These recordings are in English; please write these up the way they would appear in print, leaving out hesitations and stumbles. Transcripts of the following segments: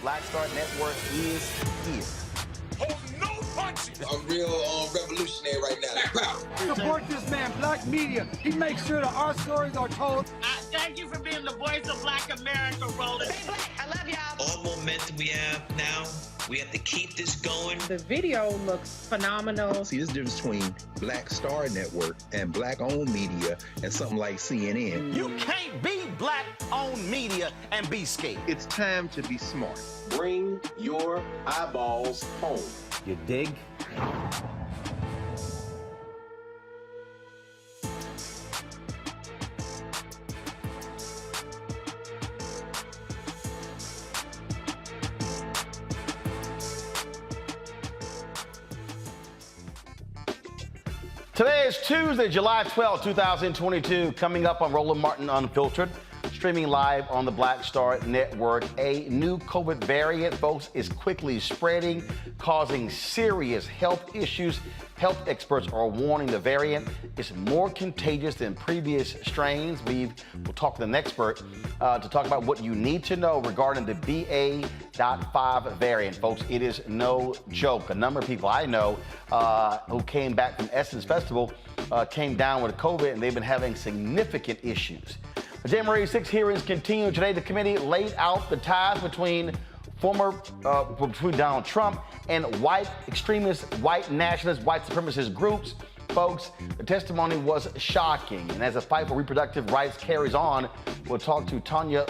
Black Star Network is here. Hold no punches. I'm real revolutionary right now. Support this man, Black Media. He makes sure that our stories are told. Thank you for being the voice of Black America, Roland. Stay black. I love y'all. All momentum we have now, we have to keep this going. The video looks phenomenal. See, there's a difference between Black Star Network and Black-owned media and something like CNN. You can't be Black-owned media and be scared. It's time to be smart. Bring your eyeballs home. You dig? Today is Tuesday, July 12, 2022. Coming up on Roland Martin Unfiltered, streaming live on the Black Star Network. A new COVID variant, folks, is quickly spreading, causing serious health issues. Health experts are warning the variant is more contagious than previous strains. We'll talk to an expert to talk about what you need to know regarding the BA.5 variant, folks. It is no joke. A number of people I know who came back from Essence Festival came down with COVID, and they've been having significant issues. The January 6 hearings continue today. The committee laid out the ties between Donald Trump and white extremist, white nationalist, white supremacist groups. Folks, the testimony was shocking. And as the fight for reproductive rights carries on, we'll talk to Tonya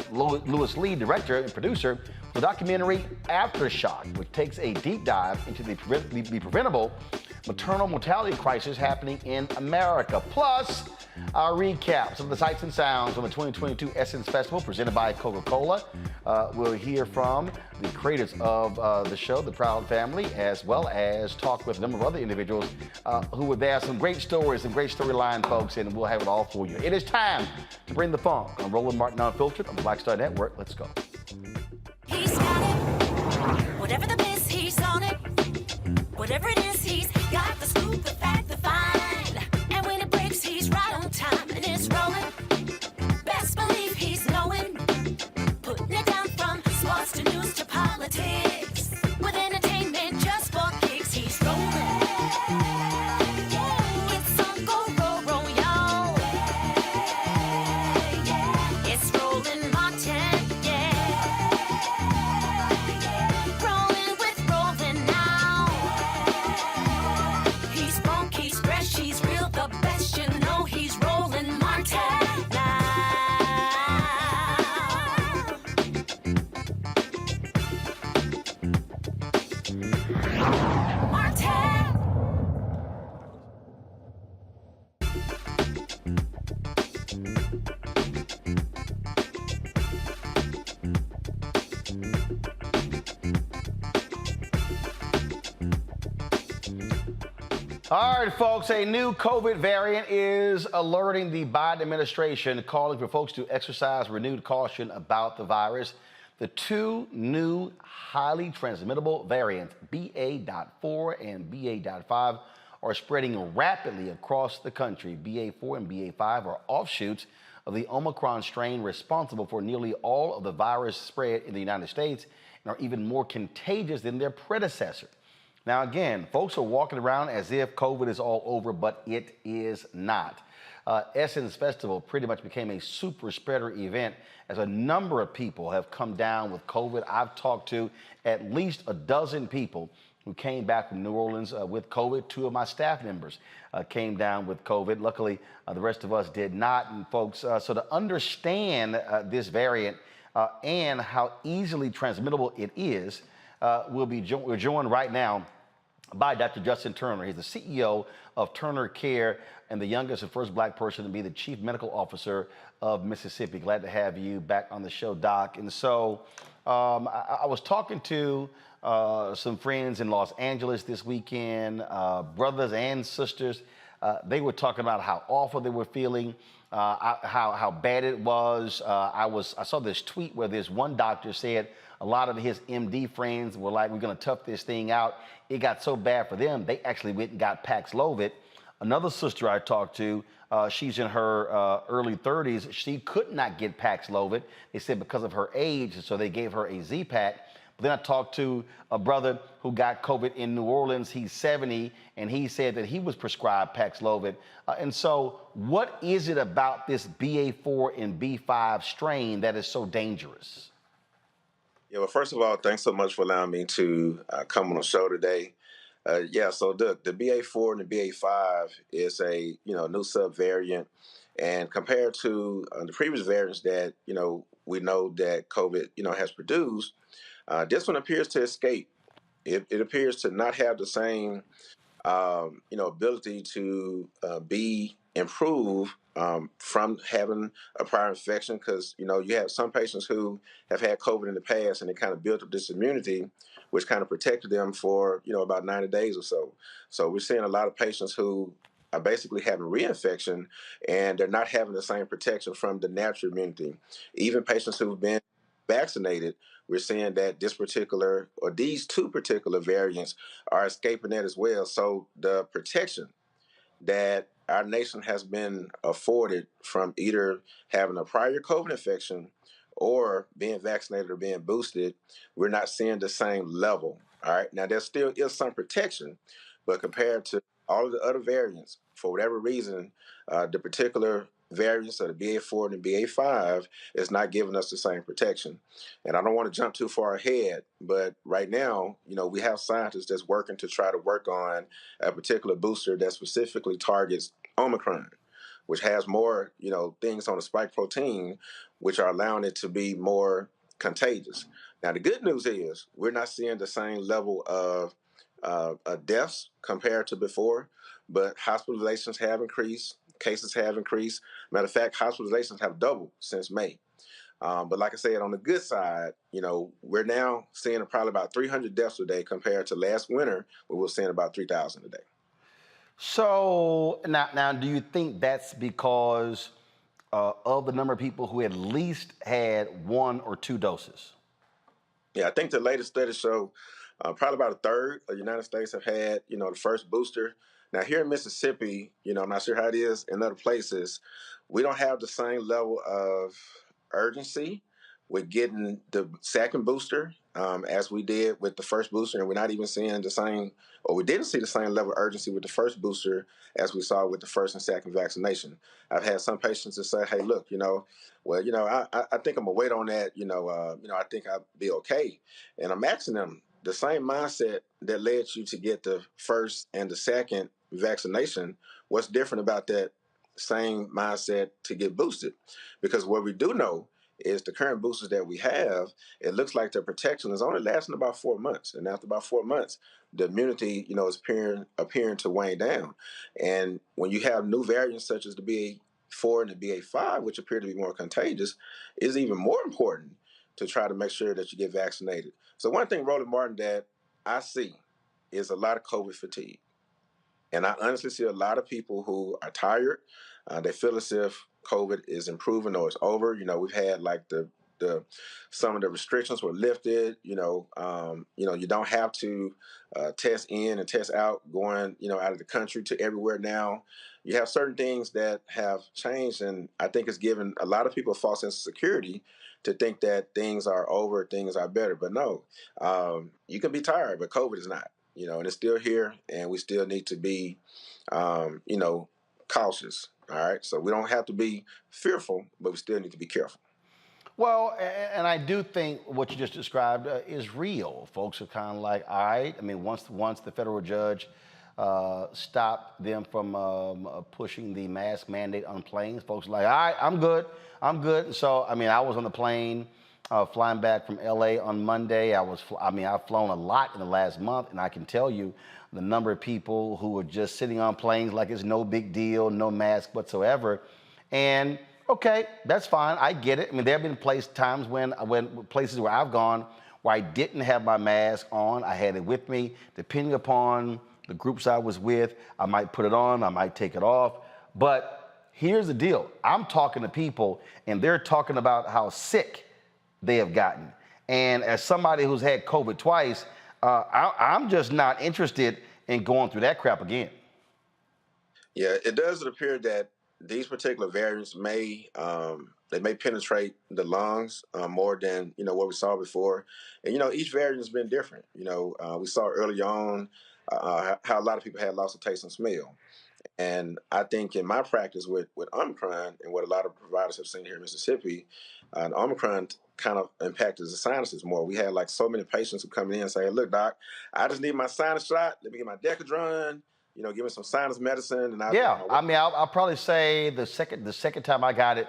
Lewis Lee, director and producer for the documentary Aftershock, which takes a deep dive into the preventable maternal mortality crisis happening in America. Plus, our recap, some of the sights and sounds from the 2022 Essence Festival presented by Coca-Cola. We'll hear from the creators of the show, the Proud Family, as well as talk with a number of other individuals who were there. Some great stories, some great storyline, folks, and we'll have it all for you. It is time to bring the funk on Roland Martin Unfiltered on the Black Star Network. Let's go. He's got it. Whatever the miss, he's on it. Whatever it is, he's got the scoop, the fact, the find. And when it breaks, he's right on time and it's rolling. Best believe he's knowing. Putting it down from sports to news to politics. With entertainment just for kicks, he's rolling. It's on go, roll, y'all. It's Roland Martin, rolling with Roland now. He's funk, he's fresh, he's real, the best, you know he's Roland Martin now. Martin. All right, folks, a new COVID variant is alerting the Biden administration, calling for folks to exercise renewed caution about the virus. The two new highly transmittable variants, BA.4 and BA.5, are spreading rapidly across the country. BA.4 and BA.5 are offshoots of the Omicron strain responsible for nearly all of the virus spread in the United States and are even more contagious than their predecessor. Now, again, folks are walking around as if COVID is all over, but it is not. Essence Festival pretty much became a super spreader event as a number of people have come down with COVID. I've talked to at least a dozen people who came back from New Orleans with COVID. Two of my staff members came down with COVID. Luckily, the rest of us did not. And folks, so to understand this variant and how easily transmittable it is, we're joined right now by Dr. Justin Turner. He's the CEO of Turner Care and the youngest and first Black person to be the Chief Medical Officer of Mississippi. Glad to have you back on the show, Doc. And so I was talking to some friends in Los Angeles this weekend, brothers and sisters. They were talking about how awful they were feeling, how bad it was. I saw this tweet where this one doctor said a lot of his MD friends were like, we're going to tough this thing out. It got so bad for them, they actually went and got Paxlovid. Another sister I talked to, she's in her early 30s. She could not get Paxlovid. They said because of her age, so they gave her a Z-Pack. But then I talked to a brother who got COVID in New Orleans. He's 70, and he said that he was prescribed Paxlovid. And so what is it about this BA4 and B5 strain that is so dangerous? Yeah, well, first of all, thanks so much for allowing me to come on the show today. So the BA4 and the BA5 is a new subvariant, and compared to the previous variants that we know that COVID has produced, this one appears to escape. It appears to not have the same ability to be improved from having a prior infection, because you have some patients who have had COVID in the past and they kind of built up this immunity, which kind of protected them for about 90 days or so. So we're seeing a lot of patients who are basically having reinfection and they're not having the same protection from the natural immunity. Even patients who've been vaccinated, we're seeing that these two particular variants are escaping that as well. So the protection that our nation has been afforded from either having a prior COVID infection or being vaccinated or being boosted, we're not seeing the same level. All right. Now, there still is some protection, but compared to all of the other variants, for whatever reason, the particular variants of the BA4 and the BA5 is not giving us the same protection. And I don't want to jump too far ahead, but right now, we have scientists that's working to try to work on a particular booster that specifically targets Omicron, which has more, things on the spike protein, which are allowing it to be more contagious. Now, the good news is we're not seeing the same level of deaths compared to before, but hospitalizations have increased, cases have increased. Matter of fact, hospitalizations have doubled since May. But like I said, on the good side, we're now seeing probably about 300 deaths a day compared to last winter, where we were seeing about 3,000 a day. So now, do you think that's because of the number of people who at least had 1 or 2 doses? Yeah, I think the latest studies show probably about a third of the United States have had, the first booster. Now, here in Mississippi, I'm not sure how it is in other places, we don't have the same level of urgency with getting the second booster as we did with the first booster, and we're not even seeing the same, or we didn't see the same level of urgency with the first booster as we saw with the first and second vaccination. I've had some patients that say, "Hey, look, I think I'm gonna wait on that. I think I'll be okay," and I'm asking them the same mindset that led you to get the first and the second vaccination. What's different about that same mindset to get boosted? Because what we do know is the current boosters that we have, it looks like the protection is only lasting about 4 months. And after about 4 months, the immunity, is appearing to wane down. And when you have new variants such as the BA4 and the BA5, which appear to be more contagious, is even more important to try to make sure that you get vaccinated. So one thing, Roland Martin, that I see is a lot of COVID fatigue. And I honestly see a lot of people who are tired. They feel as if COVID is improving or it's over. We've had like some of the restrictions were lifted. You don't have to test in and test out going, out of the country to everywhere now. You have certain things that have changed, and I think it's given a lot of people a false sense of security to think that things are over, things are better. But no, you can be tired, but COVID is not. And it's still here, and we still need to be, cautious. All right, so we don't have to be fearful, but we still need to be careful. Well, and I do think what you just described is real. Folks are kind of like, all right. I mean, once the federal judge stopped them from pushing the mask mandate on planes, folks are like, all right, I'm good. So, I mean, I was on the plane flying back from LA on Monday. I've flown a lot in the last month, and I can tell you the number of people who are just sitting on planes like it's no big deal, no mask whatsoever. And okay, that's fine. I get it. I mean, there have been times when places where I've gone where I didn't have my mask on. I had it with me. Depending upon the groups I was with, I might put it on, I might take it off. But here's the deal. I'm talking to people, and they're talking about how sick they have gotten. And as somebody who's had COVID twice, I'm just not interested in going through that crap again. Yeah, it does appear that these particular variants may they may penetrate the lungs more than what we saw before, and each variant has been different. We saw early on how a lot of people had loss of taste and smell, and I think in my practice with Omicron and what a lot of providers have seen here in Mississippi, Omicron kind of impacted the sinuses more. We had like so many patients who come in saying, "Look, doc, I just need my sinus shot. Let me get my Decadron. Give me some sinus medicine." And I'll probably say the second time I got it,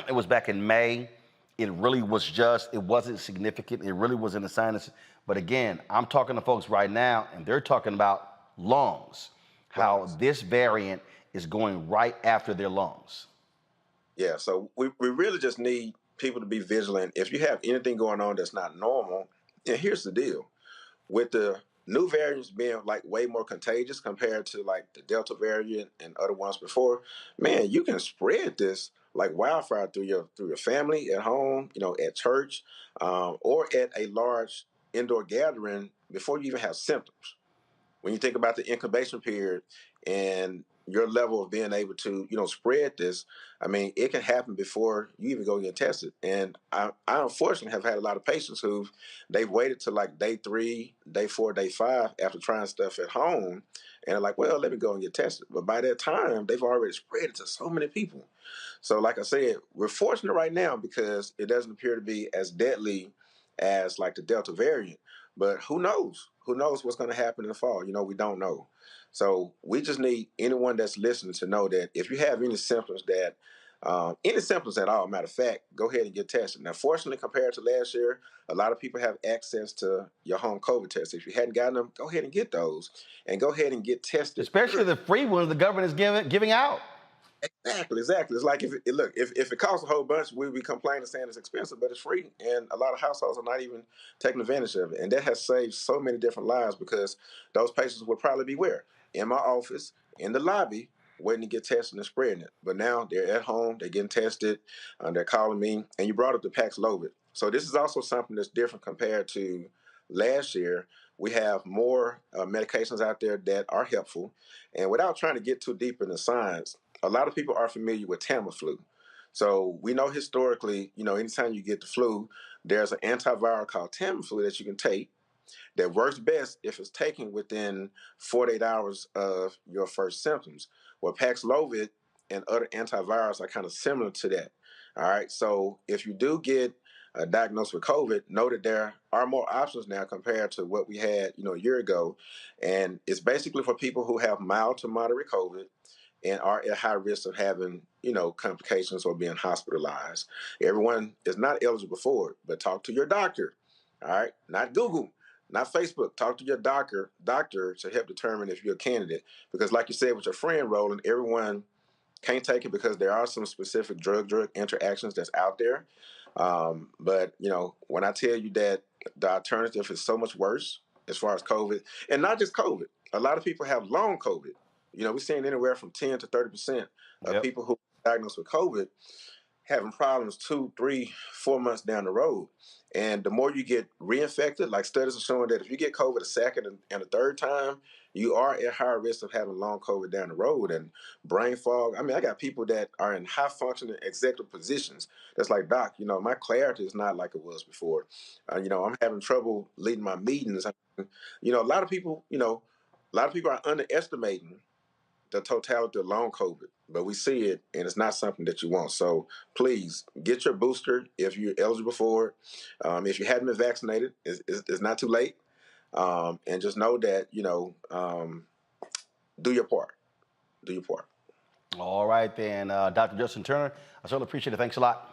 it was back in May. It wasn't significant. It really was in the sinus. But again, I'm talking to folks right now, and they're talking about lungs, how this variant is going right after their lungs. Yeah, so we really just need people to be vigilant. If you have anything going on that's not normal, and here's the deal. With the new variants being like way more contagious compared to like the Delta variant and other ones before, man, you can spread this like wildfire through your family, at home, at church, or at a large indoor gathering before you even have symptoms. When you think about the incubation period and your level of being able to, spread this, I mean, it can happen before you even go get tested. And I unfortunately have had a lot of patients they've waited to like day 3, day 4, day 5 after trying stuff at home, and they're like, well, let me go and get tested. But by that time, they've already spread it to so many people. So like I said, we're fortunate right now because it doesn't appear to be as deadly as like the Delta variant. But who knows? Who knows what's going to happen in the fall? We don't know. So we just need anyone that's listening to know that if you have any symptoms at all, matter of fact, go ahead and get tested. Now, fortunately, compared to last year, a lot of people have access to your home COVID tests. If you hadn't gotten them, go ahead and get those and go ahead and get tested. Especially the free ones the government is giving out. Exactly. It's like if it costs a whole bunch, we'd be complaining saying it's expensive, but it's free, and a lot of households are not even taking advantage of it, and that has saved so many different lives because those patients would probably be where? In my office, in the lobby, waiting to get tested and spreading it. But now they're at home, they're getting tested, they're calling me, and you brought up the Paxlovid. So this is also something that's different compared to last year. We have more medications out there that are helpful, and without trying to get too deep in the science, a lot of people are familiar with Tamiflu. So we know historically, anytime you get the flu, there's an antiviral called Tamiflu that you can take that works best if it's taken within 48 hours of your first symptoms. Well, Paxlovid and other antivirals are kind of similar to that. All right, so if you do get diagnosed with COVID, know that there are more options now compared to what we had, a year ago. And it's basically for people who have mild to moderate COVID and are at high risk of having, complications or being hospitalized. Everyone is not eligible for it, but talk to your doctor, all right? Not Google, not Facebook. Talk to your doctor to help determine if you're a candidate. Because like you said with your friend, Roland, everyone can't take it because there are some specific drug interactions that's out there. But, when I tell you that the alternative is so much worse as far as COVID, and not just COVID, a lot of people have long COVID. We're seeing anywhere from 10 to 30% of people who are diagnosed with COVID having problems 2, 3, 4 months down the road. And the more you get reinfected, like studies are showing that if you get COVID a second and a third time, you are at higher risk of having long COVID down the road and brain fog. I mean, I got people that are in high functioning executive positions that's like, doc, my clarity is not like it was before. I'm having trouble leading my meetings. A lot of people are underestimating the totality of long COVID, but we see it, and it's not something that you want. So please get your booster if you're eligible for it. If you haven't been vaccinated, it's not too late. And just know that, do your part. Do your part. All right, then, Dr. Justin Turner, I certainly appreciate it. Thanks a lot.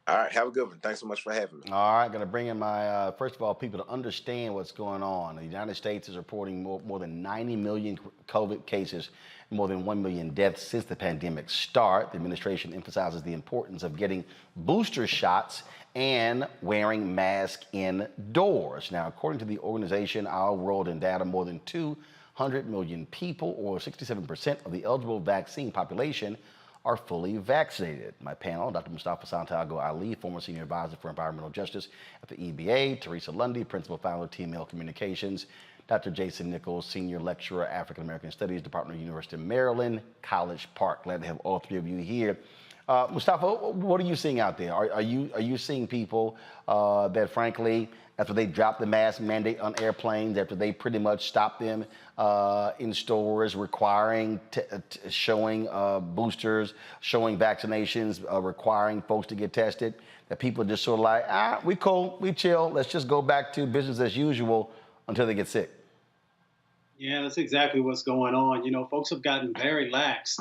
All right, have a good one. Thanks so much for having me. All right, going to bring in my, first of all, people to understand what's going on. The United States is reporting more than 90 million COVID cases, more than 1 million deaths since the pandemic start. The administration emphasizes the importance of getting booster shots and wearing masks indoors. Now, according to the organization Our World in Data, more than 200 million people, or 67% of the eligible vaccine population, are fully vaccinated. My panel, Dr. Mustafa Santiago Ali, former senior advisor for environmental justice at the EBA, Teresa Lundy, principal founder of TML Communications, Dr. Jason Nichols, Senior Lecturer, African American Studies, Department of University of Maryland, College Park. Glad to have all three of you here. Mustafa, what are you seeing out there? Are you seeing people that, frankly, after they dropped the mask mandate on airplanes, after they pretty much stopped them in stores, requiring showing boosters, showing vaccinations, requiring folks to get tested, that people are just sort of like, we cool, we chill, let's just go back to business as usual until they get sick? Yeah, that's exactly what's going on. You know, folks have gotten very lax.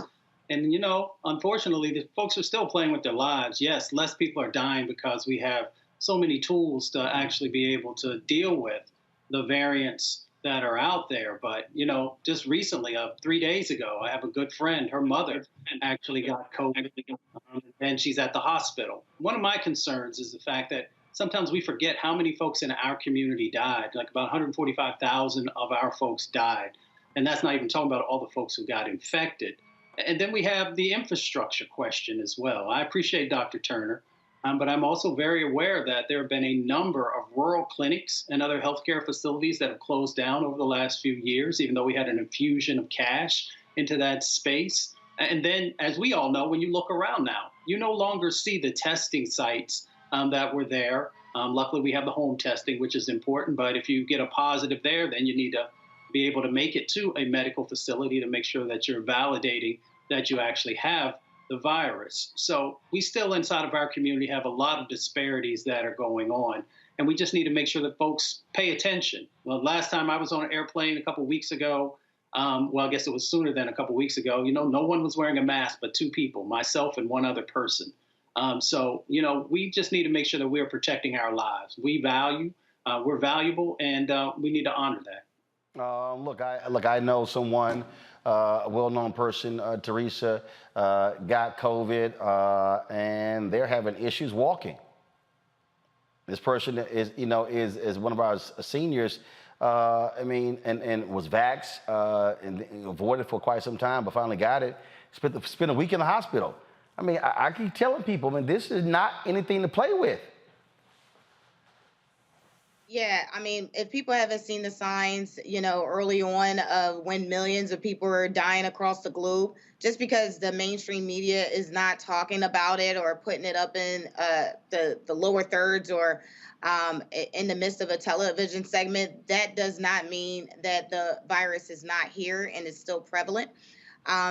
And, you know, unfortunately, the folks are still playing with their lives. Yes, less people are dying because we have so many tools to actually be able to deal with the variants that are out there. But, you know, just recently, 3 days ago, I have a good friend, her mother actually got COVID, and she's at the hospital. One of my concerns is the fact that sometimes we forget how many folks in our community died. Like about 145,000 of our folks died. And that's not even talking about all the folks who got infected. And then we have the infrastructure question as well. I appreciate Dr. Turner, but I'm also very aware that there have been a number of rural clinics and other healthcare facilities that have closed down over the last few years, even though we had an infusion of cash into that space. And then, as we all know, when you look around now, you no longer see the testing sites that were there. Luckily, we have the home testing, which is important. But if you get a positive there, then you need to be able to make it to a medical facility to make sure that you're validating that you actually have the virus. So we still inside of our community have a lot of disparities that are going on. And we just need to make sure that folks pay attention. Well, last time I was on an airplane a couple of weeks ago, well, I guess it was sooner than a couple of weeks ago, you know, no one was wearing a mask but two people, myself and one other person. So, you know, we just need to make sure that we're protecting our lives. We're valuable, and we need to honor that. Look, I know someone, a well-known person, Teresa, got COVID, and they're having issues walking. This person is one of our seniors. And was vaxxed and avoided for quite some time, but finally got it. Spent a week in the hospital. I mean, I keep telling people, man, this is not anything to play with. Yeah, I mean, if people haven't seen the signs, you know, early on of when millions of people are dying across the globe, just because the mainstream media is not talking about it or putting it up in the lower thirds or in the midst of a television segment, that does not mean that the virus is not here and is still prevalent.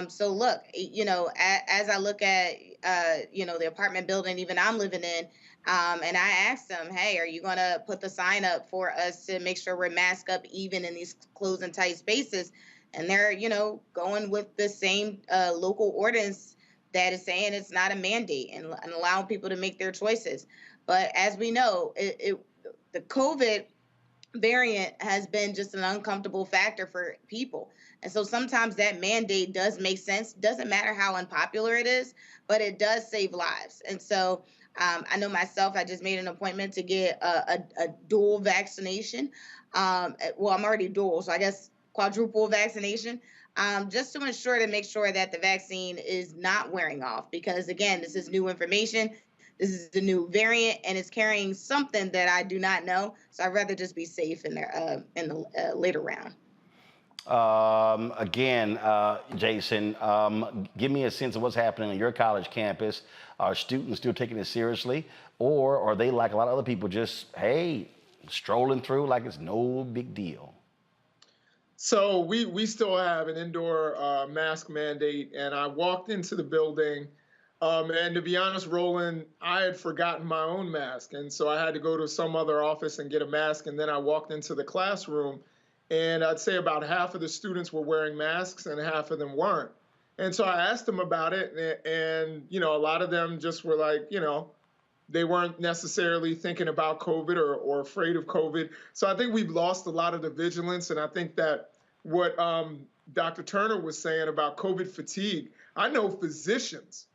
So look, you know, as I look at, you know, the apartment building even I'm living in, and I asked them, hey, are you going to put the sign up for us to make sure we're masked up even in these closed and tight spaces? And they're, you know, going with the same local ordinance that is saying it's not a mandate and allowing people to make their choices. But as we know, the COVID variant has been just an uncomfortable factor for people. And so sometimes that mandate does make sense. Doesn't matter how unpopular it is, but it does save lives. And so I know myself, I just made an appointment to get a dual vaccination. Well, I'm already dual, so I guess quadruple vaccination, just to ensure to make sure that the vaccine is not wearing off. Because again, this is new information. This is the new variant, and it's carrying something that I do not know. So I'd rather just be safe in the later round. Jason, give me a sense of what's happening on your college campus. Are students still taking it seriously, or are they, like a lot of other people, just, hey, strolling through like it's no big deal? So we still have an indoor mask mandate, and I walked into the building, and to be honest, Roland, I had forgotten my own mask, and so I had to go to some other office and get a mask, and then I walked into the classroom, and I'd say about half of the students were wearing masks and half of them weren't. And so I asked them about it, and you know, a lot of them just were like, you know, they weren't necessarily thinking about COVID or afraid of COVID. So I think we've lost a lot of the vigilance, and I think that what Dr. Turner was saying about COVID fatigue, I know physicians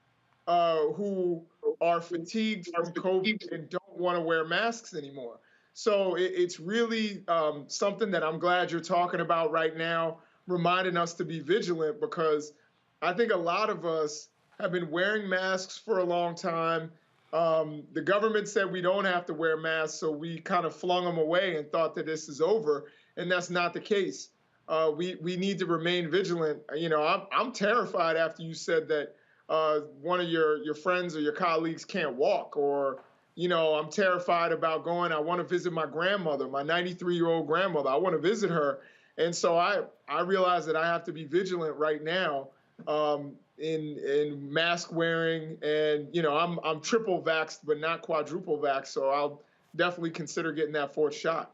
who are fatigued from COVID and don't want to wear masks anymore. So it's really something that I'm glad you're talking about right now, reminding us to be vigilant, because I think a lot of us have been wearing masks for a long time. The government said we don't have to wear masks, so we kind of flung them away and thought that this is over. and that's not the case. We need to remain vigilant. You know, I'm terrified after you said that one of your friends or your colleagues can't walk, or, you know, I'm terrified about going. I want to visit my grandmother, my 93-year-old grandmother. I want to visit her. And so I realize that I have to be vigilant right now in mask wearing. And, you know, I'm triple vaxxed, but not quadruple vaxxed. So I'll definitely consider getting that 4th shot.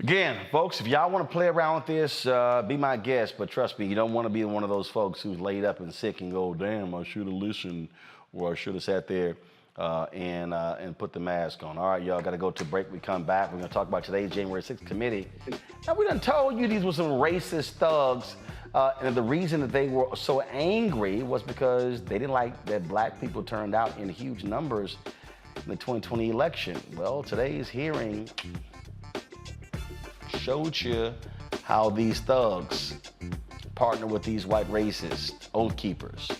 Again, folks, if y'all want to play around with this, be my guest. But trust me, you don't want to be one of those folks who's laid up and sick and go, damn, I should have listened, or I should have sat there and put the mask on. All right, y'all got to go to break. We come back. We're going to talk about today's January 6th committee. Now, we done told you these were some racist thugs. And the reason that they were so angry was because they didn't like that black people turned out in huge numbers in the 2020 election. Well, today's hearing showed you how these thugs partner with these white racist oath keepers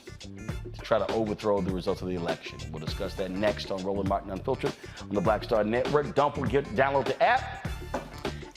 to try to overthrow the results of the election. We'll discuss that next on Roland Martin Unfiltered on the Black Star Network. Don't forget to download the app.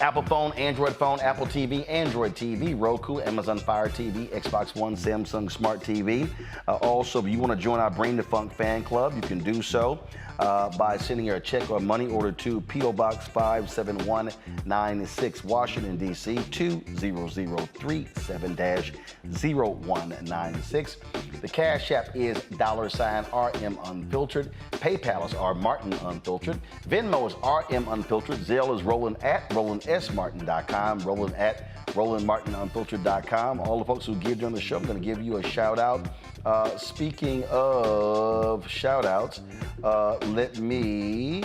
Apple phone, Android phone, Apple TV, Android TV, Roku, Amazon Fire TV, Xbox One, Samsung Smart TV. Also, if you want to join our Brain Defunct fan club, you can do so by sending a check or money order to P.O. Box 57196, Washington, D.C. 20037-0196. The Cash App is $RM Unfiltered. PayPal is R Martin Unfiltered. Venmo is RM Unfiltered. Zelle is Roland at RolandSMartin.com. Roland at RolandMartinUnfiltered.com. All the folks who give during the show, I'm going to give you a shout out. Speaking of shout outs, let me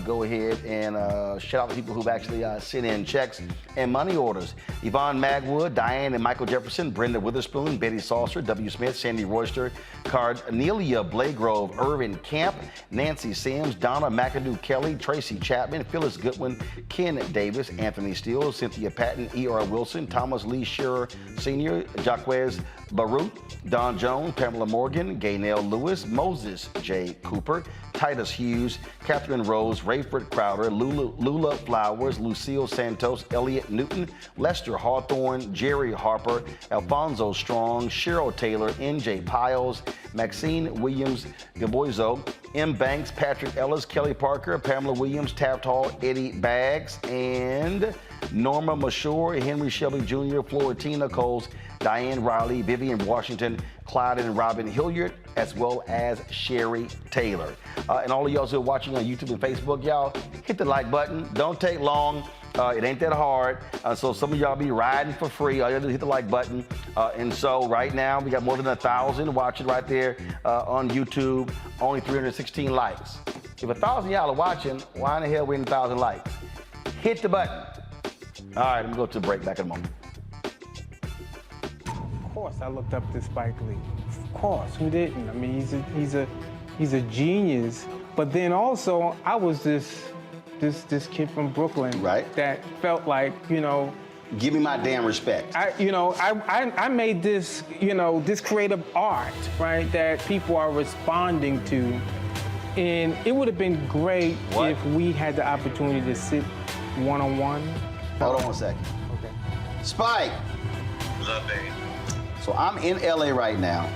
go ahead and shout out the people who've actually sent in checks and money orders. Yvonne Magwood, Diane and Michael Jefferson, Brenda Witherspoon, Betty Saucer, W. Smith, Sandy Royster, Carnelia Blagrove, Irvin Camp, Nancy Sims, Donna McAdoo Kelly, Tracy Chapman, Phyllis Goodwin, Ken Davis, Anthony Steele, Cynthia Patton, E.R. Wilson, Thomas Lee Shearer Sr., Jaquez Baruch, Don Jones, Pamela Morgan, Gaynell Lewis, Moses J. Cooper, Titus Hughes, Catherine Rose, Rayford Crowder, Lula Flowers, Lucille Santos, Elliot Newton, Lester Hawthorne, Jerry Harper, Alfonso Strong, Cheryl Taylor, N.J. Piles, Maxine Williams Gaboizo, M. Banks, Patrick Ellis, Kelly Parker, Pamela Williams, Taft Hall, Eddie Baggs, and Norma Mashore, Henry Shelby Jr., Florentina Coles, Diane Riley, Vivian Washington, Clyde and Robin Hilliard, as well as Sherry Taylor. And all of y'all who are watching on YouTube and Facebook, y'all, hit the like button. Don't take long. It ain't that hard. So some of y'all be riding for free. All you gotta do is hit the like button. And so right now, we got more than 1,000 watching right there on YouTube. Only 316 likes. If 1,000 y'all are watching, why in the hell we need 1,000 likes? Hit the button. All right, let me go to the break. Back in a moment. Of course, I looked up to Spike Lee. Of course, who didn't? I mean, he's a genius. But then also, I was this kid from Brooklyn, right? That felt like, you know, give me my damn respect. I made this, this creative art, right, that people are responding to, and it would have been great if we had the opportunity to sit one-on-one. Hold on one second. Okay. Spike. What's up, baby? So I'm in LA right now.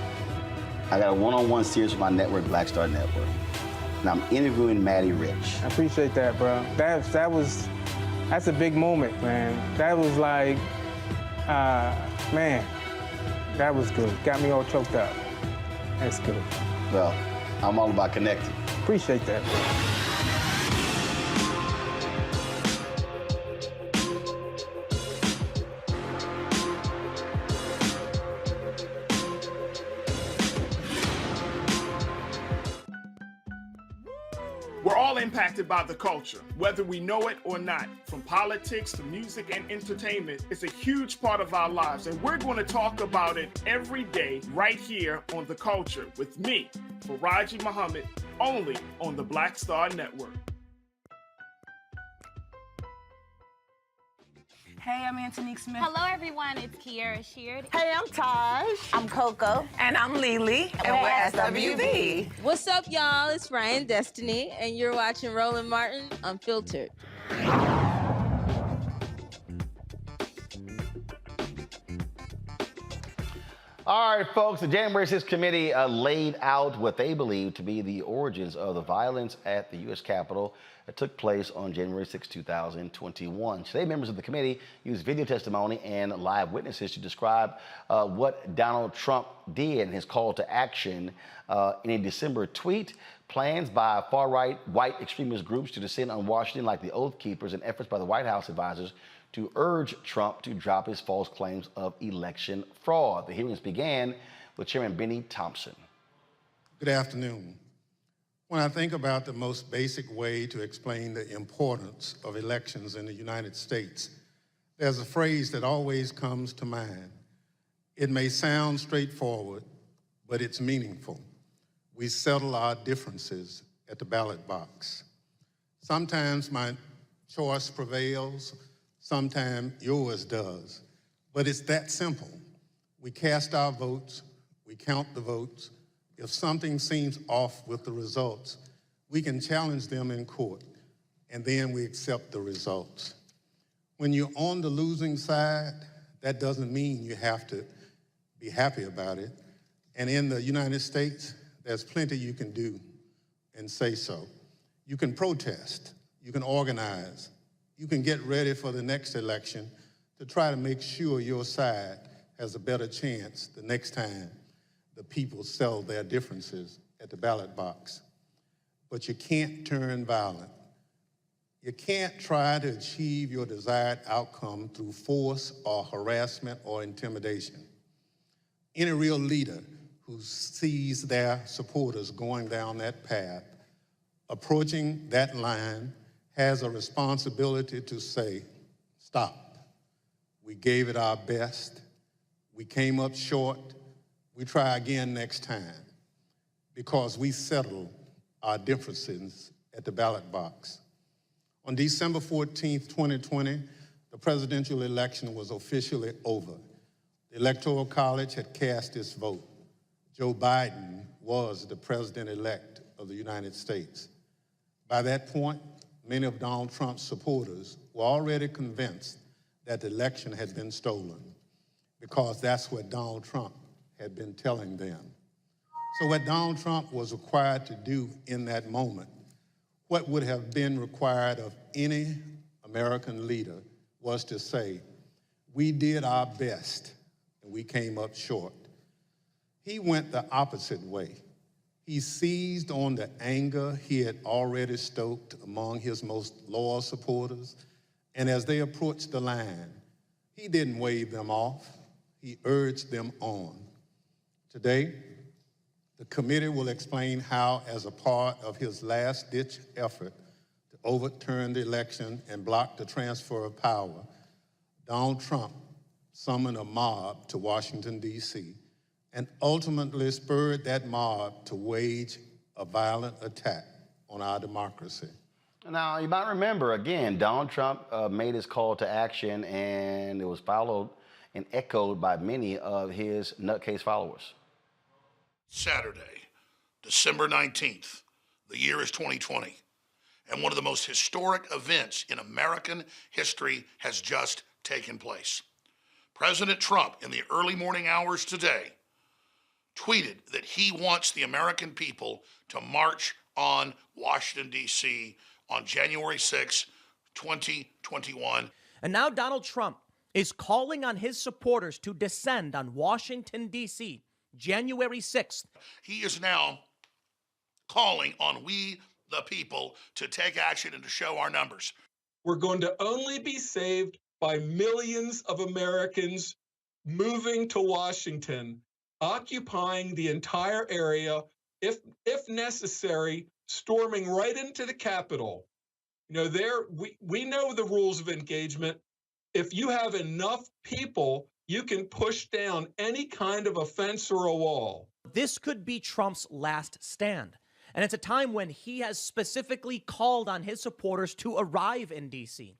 I got a one-on-one series with my network, Black Star Network. And I'm interviewing Maddie Rich. I appreciate that, bro. That's a big moment, man. That was like, man, that was good. Got me all choked up. That's good. Well, I'm all about connecting. Appreciate that, bro. We're all impacted by the culture, whether we know it or not. From politics to music and entertainment, it's a huge part of our lives, and we're going to talk about it every day right here on The Culture with me, Faraji Muhammad, only on the Black Star Network. Hey, I'm Antonique Smith. Hello, everyone. It's Kiara Sheard. Hey, I'm Taj. I'm Coco. And I'm Lily. And we're SWV. What's up, y'all? It's Ryan Destiny, and you're watching Roland Martin Unfiltered. All right, folks, the January 6th committee laid out what they believe to be the origins of the violence at the U.S. Capitol that took place on January 6, 2021. Today, members of the committee used video testimony and live witnesses to describe what Donald Trump did in his call to action in a December tweet. Plans by far-right white extremist groups to descend on Washington like the Oath Keepers and efforts by the White House advisors to urge Trump to drop his false claims of election fraud. The hearings began with Chairman Benny Thompson. Good afternoon. When I think about the most basic way to explain the importance of elections in the United States, there's a phrase that always comes to mind. It may sound straightforward, but it's meaningful. We settle our differences at the ballot box. Sometimes my choice prevails, sometimes yours does, but it's that simple. We cast our votes, we count the votes. If something seems off with the results, we can challenge them in court, and then we accept the results. When you're on the losing side, that doesn't mean you have to be happy about it. And in the United States, there's plenty you can do and say so. You can protest, you can organize, you can get ready for the next election to try to make sure your side has a better chance the next time the people settle their differences at the ballot box. But you can't turn violent. You can't try to achieve your desired outcome through force or harassment or intimidation. Any real leader who sees their supporters going down that path, approaching that line, has a responsibility to say, stop. We gave it our best. We came up short. We try again next time, because we settle our differences at the ballot box. On December 14th, 2020, the presidential election was officially over. The Electoral College had cast its vote. Joe Biden was the president-elect of the United States. By that point, many of Donald Trump's supporters were already convinced that the election had been stolen, because that's what Donald Trump had been telling them. So what Donald Trump was required to do in that moment, what would have been required of any American leader, was to say, we did our best and we came up short. He went the opposite way. He seized on the anger he had already stoked among his most loyal supporters, and as they approached the line, he didn't wave them off, he urged them on. Today, the committee will explain how, as a part of his last-ditch effort to overturn the election and block the transfer of power, Donald Trump summoned a mob to Washington, D.C., and ultimately spurred that mob to wage a violent attack on our democracy. Now, you might remember, again, Donald Trump made his call to action, and it was followed and echoed by many of his nutcase followers. Saturday, December 19th, the year is 2020, and one of the most historic events in American history has just taken place. President Trump, in the early morning hours today, tweeted that he wants the American people to march on Washington, D.C. on January 6, 2021. And now Donald Trump is calling on his supporters to descend on Washington, D.C., January 6th. He is now calling on we, the people, to take action and to show our numbers. We're going to only be saved by millions of Americans moving to Washington, occupying the entire area, if necessary, storming right into the Capitol. You know, we know the rules of engagement. If you have enough people, you can push down any kind of a fence or a wall. This could be Trump's last stand. And it's a time when he has specifically called on his supporters to arrive in D.C.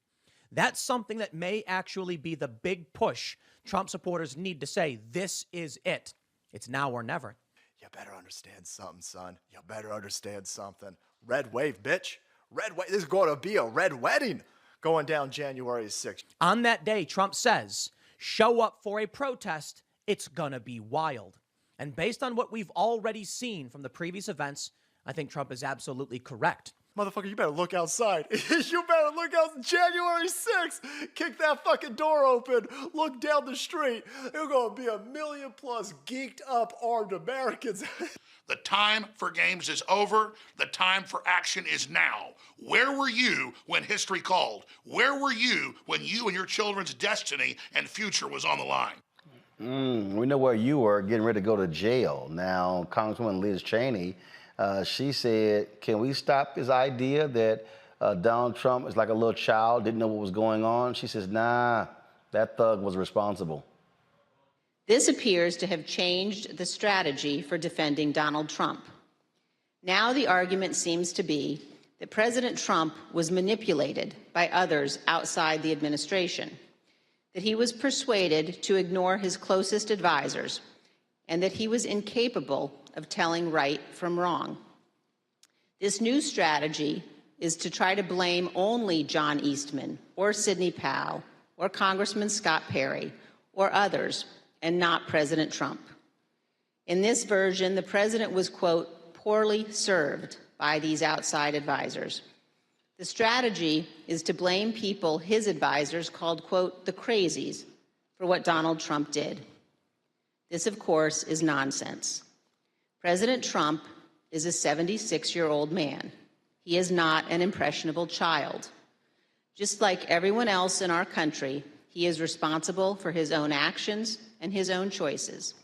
That's something that may actually be the big push Trump supporters need to say, this is it. It's now or never. You better understand something, son. You better understand something. Red wave, bitch. Red wave. This is going to be a red wedding going down January 6th. On that day, Trump says, show up for a protest it's going to be wild. And based on what we've already seen from the previous events, I think Trump is absolutely correct. Motherfucker, you better look outside. You better look out. January 6th, kick that fucking door open, look down the street. There's going to be 1 million plus geeked up armed Americans. The time for games is over. The time for action is now. Where were you when history called? Where were you when you and your children's destiny and future was on the line? We know where you were, getting ready to go to jail. Now, Congresswoman Liz Cheney, she said, can we stop this idea that Donald Trump is like a little child, didn't know what was going on? She says, nah, that thug was responsible. This appears to have changed the strategy for defending Donald Trump. Now the argument seems to be that President Trump was manipulated by others outside the administration, that he was persuaded to ignore his closest advisors, and that he was incapable of telling right from wrong. This new strategy is to try to blame only John Eastman or Sidney Powell or Congressman Scott Perry or others, and not President Trump. In this version, the president was, quote, poorly served by these outside advisors. The strategy is to blame people his advisors called, quote, the crazies for what Donald Trump did. This, of course, is nonsense. President Trump is a 76-year-old man. He is not an impressionable child. Just like everyone else in our country, he is responsible for his own actions and his own choices.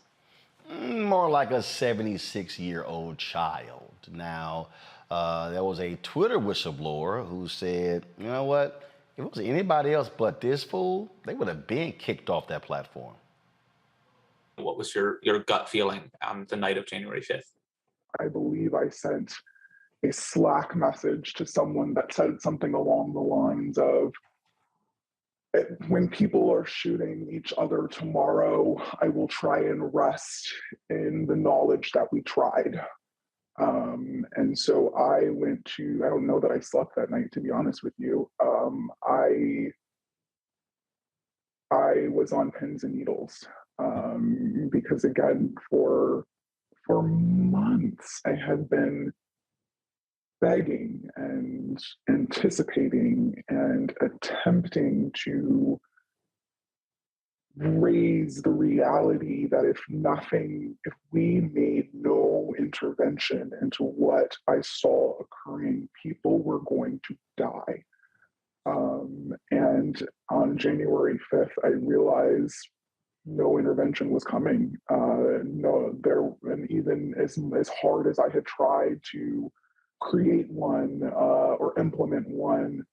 More like a 76-year-old child. Now, there was a Twitter whistleblower who said, you know what? If it was anybody else but this fool, they would have been kicked off that platform. What was your gut feeling on the night of January 5th? I believe I sent a Slack message to someone that said something along the lines of, when people are shooting each other tomorrow, I will try and rest in the knowledge that we tried. And so I went to, I don't know that I slept that night, to be honest with you. I was on pins and needles because, again, for months, I had been begging and anticipating and attempting to raise the reality that if we made no intervention into what I saw occurring, people were going to die. And on January 5th, I realized no intervention was coming. And even as hard as I had tried to create one or implement one,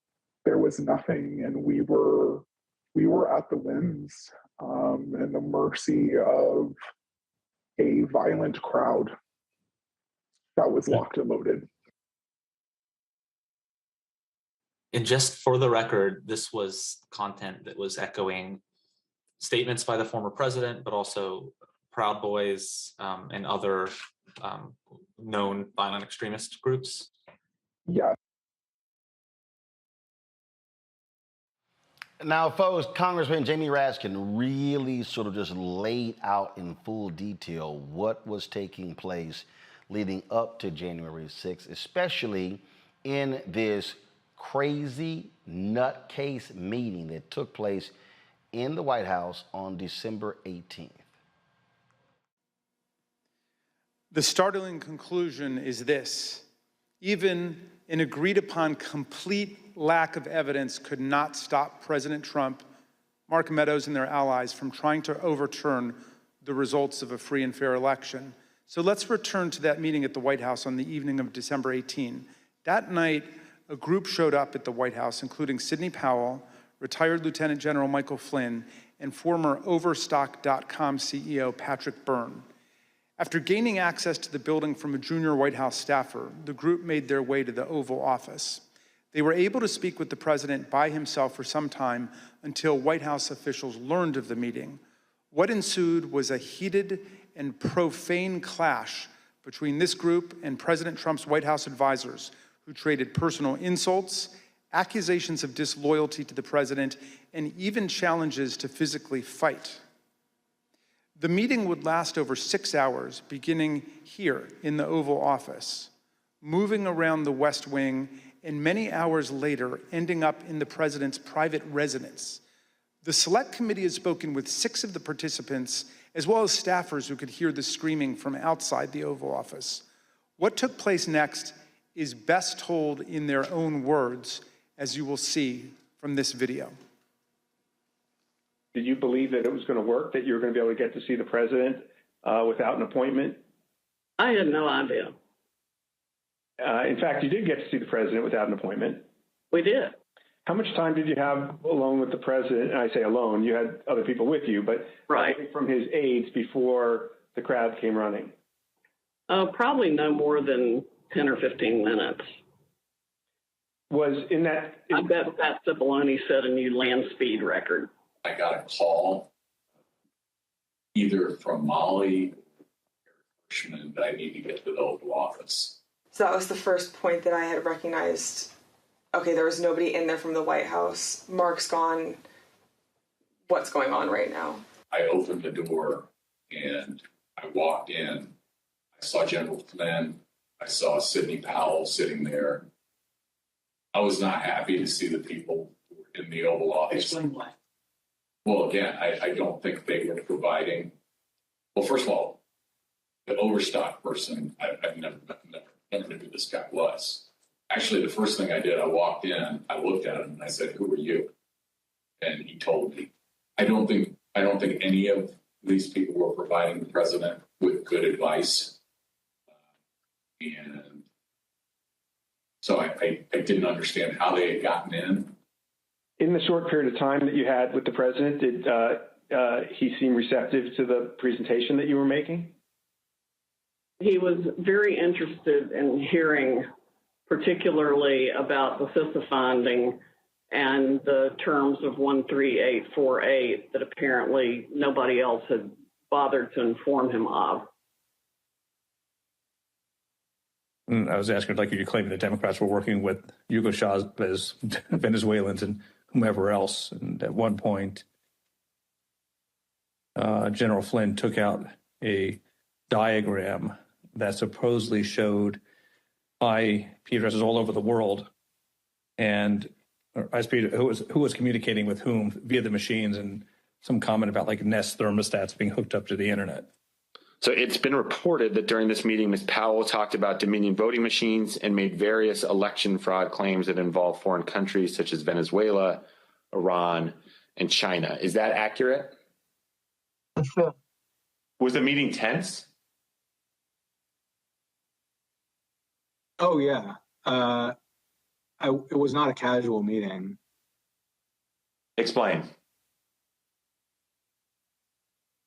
there was nothing, and we were at the whims and the mercy of a violent crowd that was locked and loaded. And just for the record, this was content that was echoing statements by the former president, but also Proud Boys and other known violent extremist groups. Yeah. Now, folks, Congressman Jamie Raskin really sort of just laid out in full detail what was taking place leading up to January 6th, especially in this crazy nutcase meeting that took place in the White House on December 18th. The startling conclusion is this: even an agreed upon complete lack of evidence could not stop President Trump, Mark Meadows, and their allies from trying to overturn the results of a free and fair election. So let's return to that meeting at the White House on the evening of December 18. That night, a group showed up at the White House, including Sidney Powell, retired Lieutenant General Michael Flynn, and former Overstock.com CEO Patrick Byrne. After gaining access to the building from a junior White House staffer, the group made their way to the Oval Office. They were able to speak with the president by himself for some time until White House officials learned of the meeting. What ensued was a heated and profane clash between this group and President Trump's White House advisors, who traded personal insults, accusations of disloyalty to the president, and even challenges to physically fight. The meeting would last over 6 hours, beginning here in the Oval Office, moving around the West Wing, and many hours later, ending up in the president's private residence. The Select Committee has spoken with 6 of the participants, as well as staffers who could hear the screaming from outside the Oval Office. What took place next is best told in their own words, as you will see from this video. Did you believe that it was going to work, that you were going to be able to get to see the president without an appointment? I had no idea. In fact, you did get to see the president without an appointment. We did. How much time did you have alone with the president? And I say alone, you had other people with you, but right from his aides before the crowd came running? Probably no more than 10 or 15 minutes. Was in that... I bet Pat Cipollone set a new land speed record. I got a call either from Molly or that I need to get to the Oval Office. So that was the first point that I had recognized. Okay, there was nobody in there from the White House. Mark's gone. What's going on right now? I opened the door and I walked in. I saw General Flynn. I saw Sidney Powell sitting there. I was not happy to see the people in the Oval Office. Explain why. Well, again, I don't think they were providing. Well, first of all, the overstock person, I've never knew who this guy was. Actually, the first thing I did, I walked in, I looked at him, and I said, "Who are you?" And he told me. I don't think any of these people were providing the president with good advice, and so I didn't understand how they had gotten in. In the short period of time that you had with the president, did he seem receptive to the presentation that you were making? He was very interested in hearing particularly about the CISA finding and the terms of 13848 that apparently nobody else had bothered to inform him of. I was asking, like, you claiming the Democrats were working with Hugo Chavez, Venezuelans, and whomever else. And at one point, General Flynn took out a diagram that supposedly showed IP addresses all over the world, and who was communicating with whom via the machines, and some comment about like Nest thermostats being hooked up to the internet. So it's been reported that during this meeting, Ms. Powell talked about Dominion voting machines and made various election fraud claims that involve foreign countries such as Venezuela, Iran, and China. Is that accurate? Sure. Was the meeting tense? Oh, yeah. It was not a casual meeting. Explain.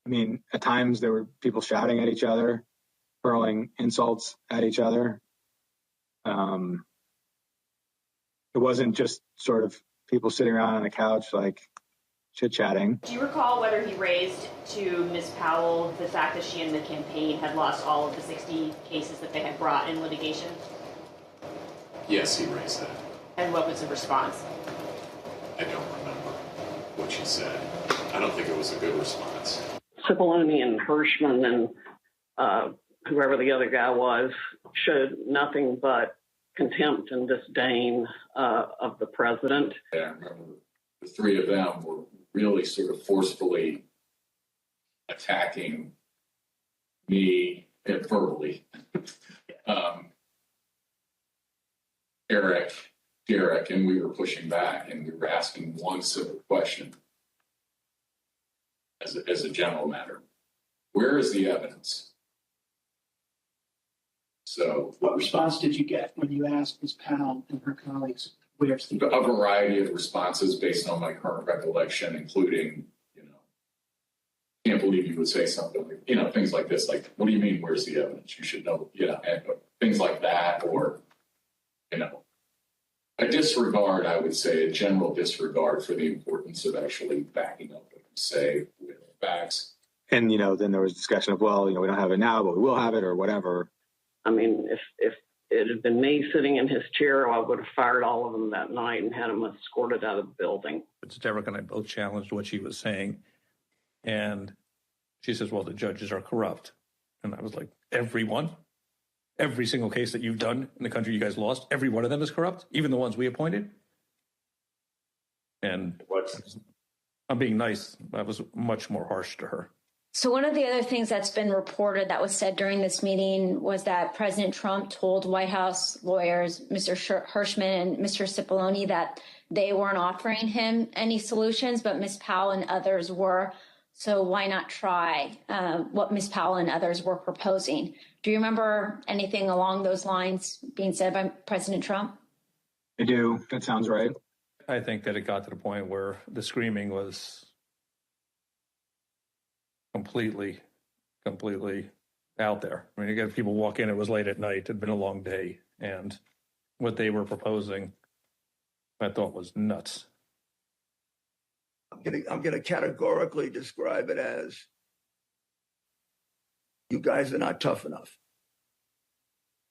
I mean, at times there were people shouting at each other, hurling insults at each other. It wasn't just sort of people sitting around on a couch, like, chit-chatting. Do you recall whether he raised to Ms. Powell the fact that she and the campaign had lost all of the 60 cases that they had brought in litigation? Yes, he raised that. And what was the response? I don't remember what she said. I don't think it was a good response. Cipollone and Hirschman and whoever the other guy was showed nothing but contempt and disdain of the president. Yeah, I remember the three of them were really sort of forcefully attacking me verbally. Derek, and we were pushing back, and we were asking one simple question as a general matter. Where is the evidence? So, what response did you get when you asked Ms. Powell and her colleagues, where's the evidence? A variety of responses based on my current recollection, including, can't believe you would say something like, things like this, like, what do you mean, where's the evidence? You should know, and things like that, or, a disregard, I would say, a general disregard for the importance of actually backing up what you say with facts. And, then there was discussion of, well, we don't have it now, but we will have it or whatever. I mean, if it had been me sitting in his chair, I would have fired all of them that night and had them escorted out of the building. But Derek and I both challenged what she was saying. And She says, well, the judges are corrupt. And I was like, everyone? Every single case that you've done in the country you guys lost, every one of them is corrupt, even the ones we appointed? And I'm being nice. I was much more harsh to her. So one of the other things that's been reported that was said during this meeting was that President Trump told White House lawyers, Mr. Hirschman and Mr. Cipollone, that they weren't offering him any solutions, but Ms. Powell and others were. So why not try what Ms. Powell and others were proposing? Do you remember anything along those lines being said by President Trump? I do. That sounds right. I think that it got to the point where the screaming was completely out there. I mean, you got people walk in, it was late at night, it had been a long day, and what they were proposing, I thought was nuts. I'm gonna categorically describe it as, you guys are not tough enough.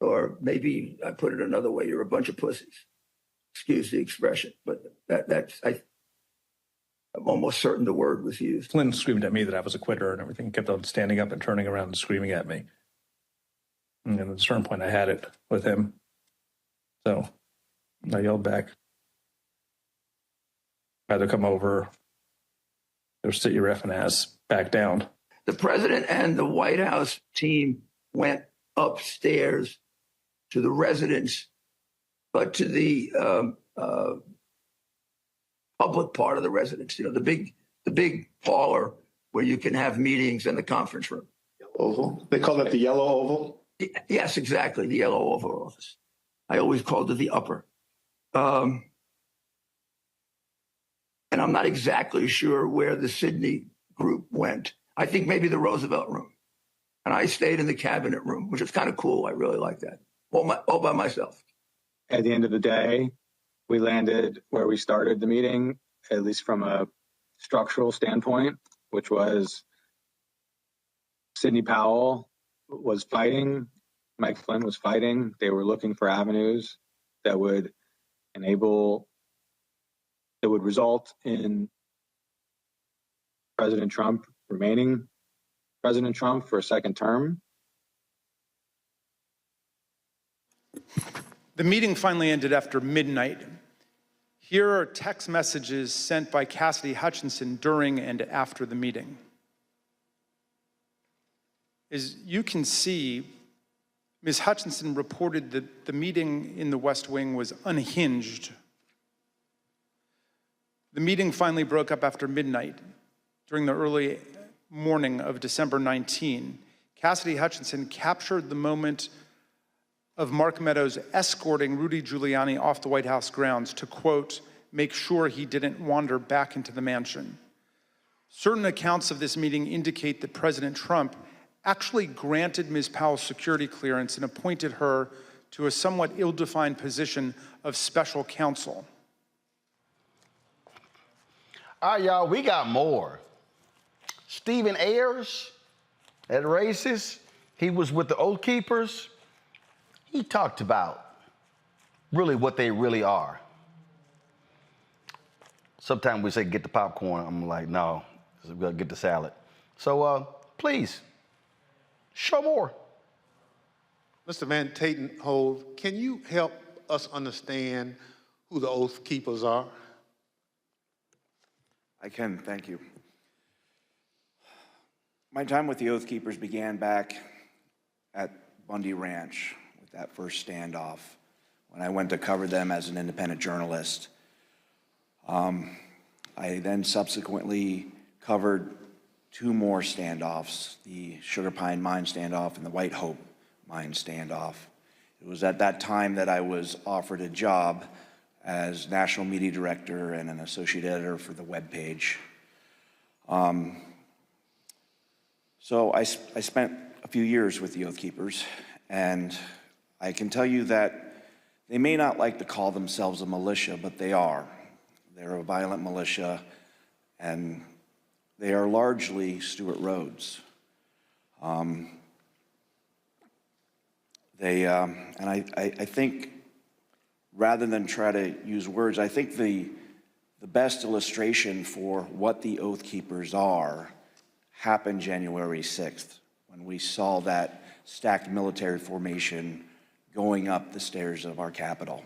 Or maybe I put it another way, you're a bunch of pussies. Excuse the expression, but I'm almost certain the word was used. Flynn screamed at me that I was a quitter and everything, kept on standing up and turning around and screaming at me. And at a certain point, I had it with him. So I yelled back. Either come over or sit your effing ass back down. The president and the White House team went upstairs to the residence, but to the public part of the residence, the big parlor where you can have meetings in the conference room. Oval? They call it the yellow oval? Yes, exactly, the yellow Oval Office. I always called it the upper. And I'm not exactly sure where the Sydney group went. I think maybe the Roosevelt room. And I stayed in the cabinet room, which is kind of cool. I really like that. All by myself. At the end of the day, we landed where we started the meeting, at least from a structural standpoint, which was Sidney Powell was fighting, Mike Flynn was fighting. They were looking for avenues that would result in President Trump remaining President Trump for a second term. The meeting finally ended after midnight. Here are text messages sent by Cassidy Hutchinson during and after the meeting. As you can see, Ms. Hutchinson reported that the meeting in the West Wing was unhinged. The meeting finally broke up after midnight during the early morning of December 19. Cassidy Hutchinson captured the moment of Mark Meadows escorting Rudy Giuliani off the White House grounds to, quote, make sure he didn't wander back into the mansion. Certain accounts of this meeting indicate that President Trump actually granted Ms. Powell's security clearance and appointed her to a somewhat ill-defined position of special counsel. All right, y'all, we got more. Stephen Ayers at Races, he was with the Oath Keepers. He talked about really what they really are. Sometimes we say, get the popcorn. I'm like, no, we gotta get the salad. So please, show more. Mr. Van Tatenhove, can you help us understand who the Oath Keepers are? I can, thank you. My time with the Oath Keepers began back at Bundy Ranch with that first standoff when I went to cover them as an independent journalist. I then subsequently covered two more standoffs, the Sugar Pine Mine standoff and the White Hope Mine standoff. It was at that time that I was offered a job as national media director and an associate editor for the webpage. So I spent a few years with the Oath Keepers, and I can tell you that they may not like to call themselves a militia, but they are. They're a violent militia, and they are largely Stewart Rhodes. And I think, rather than try to use words, I think the best illustration for what the Oath Keepers are happened January 6th, when we saw that stacked military formation going up the stairs of our Capitol.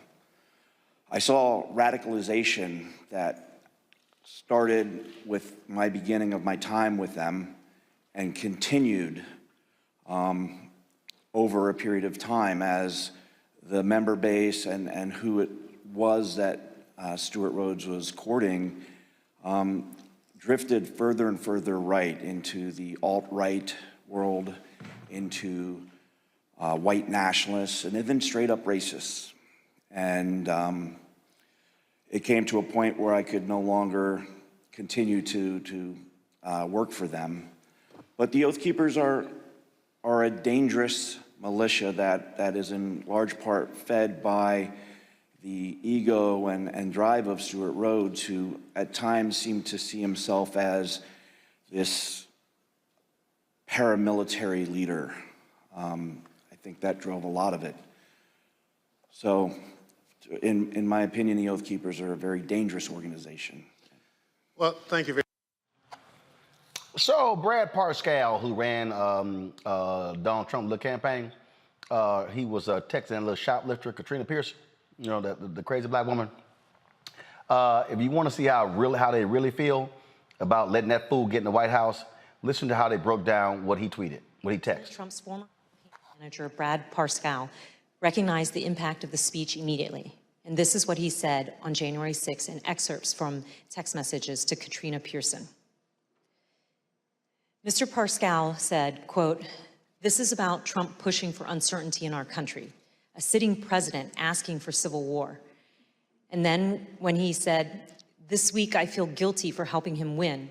I saw radicalization that started with my beginning of my time with them and continued over a period of time as the member base and who it was that Stuart Rhodes was courting drifted further and further right into the alt-right world, into white nationalists, and even straight up racists. And it came to a point where I could no longer continue to work for them. But the Oath Keepers are a dangerous militia that is in large part fed by the ego and drive of Stuart Rhodes, who at times seemed to see himself as this paramilitary leader. I think that drove a lot of it. So, in my opinion, the Oath Keepers are a very dangerous organization. Well, thank you very much. So Brad Parscale, who ran Donald Trump's campaign, he was texting a little shoplifter, Katrina Pierce, you know, the crazy black woman. If you want to see how they really feel about letting that fool get in the White House, listen to how they broke down what he tweeted, what he texted. Trump's former manager, Brad Parscale, recognized the impact of the speech immediately. And this is what he said on January 6th in excerpts from text messages to Katrina Pearson. Mr. Parscale said, quote, "This is about Trump pushing for uncertainty in our country, a sitting president asking for civil war." And then when he said, "This week I feel guilty for helping him win,"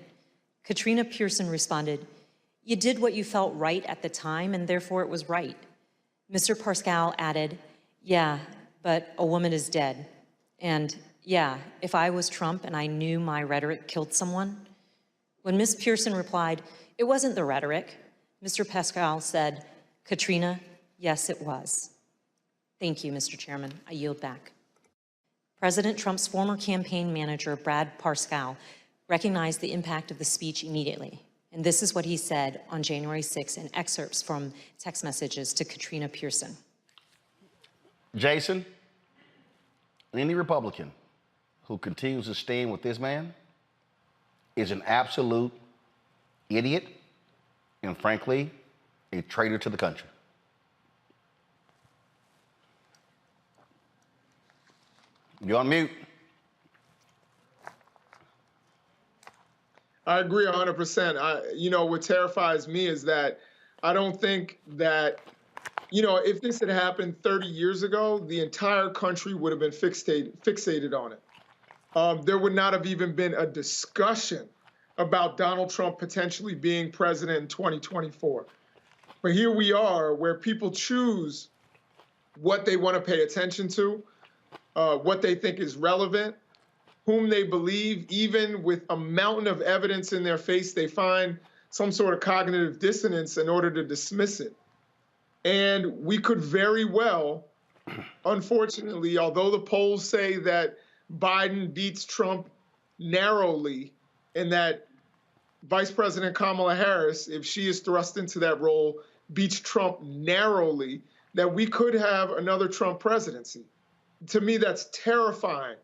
Katrina Pearson responded, "You did what you felt right at the time, and therefore it was right." Mr. Parscale added, "Yeah, but a woman is dead. And yeah, if I was Trump and I knew my rhetoric killed someone." When Ms. Pearson replied, "It wasn't the rhetoric," Mr. Parscale said, "Katrina, yes, it was." Thank you, Mr. Chairman. I yield back. President Trump's former campaign manager, Brad Parscale, recognized the impact of the speech immediately. And this is what he said on January 6th in excerpts from text messages to Katrina Pearson. Jason, any Republican who continues to stand with this man is an absolute idiot and, frankly, a traitor to the country. You're on mute. I agree 100%. What terrifies me is that I don't think that, if this had happened 30 years ago, the entire country would have been fixated on it. There would not have even been a discussion about Donald Trump potentially being president in 2024. But here we are, where people choose what they want to pay attention to, what they think is relevant, whom they believe. Even with a mountain of evidence in their face, they find some sort of cognitive dissonance in order to dismiss it. And we could very well, unfortunately, although the polls say that Biden beats Trump narrowly, and that Vice President Kamala Harris, if she is thrust into that role, beats Trump narrowly, that we could have another Trump presidency. To me, that's terrifying.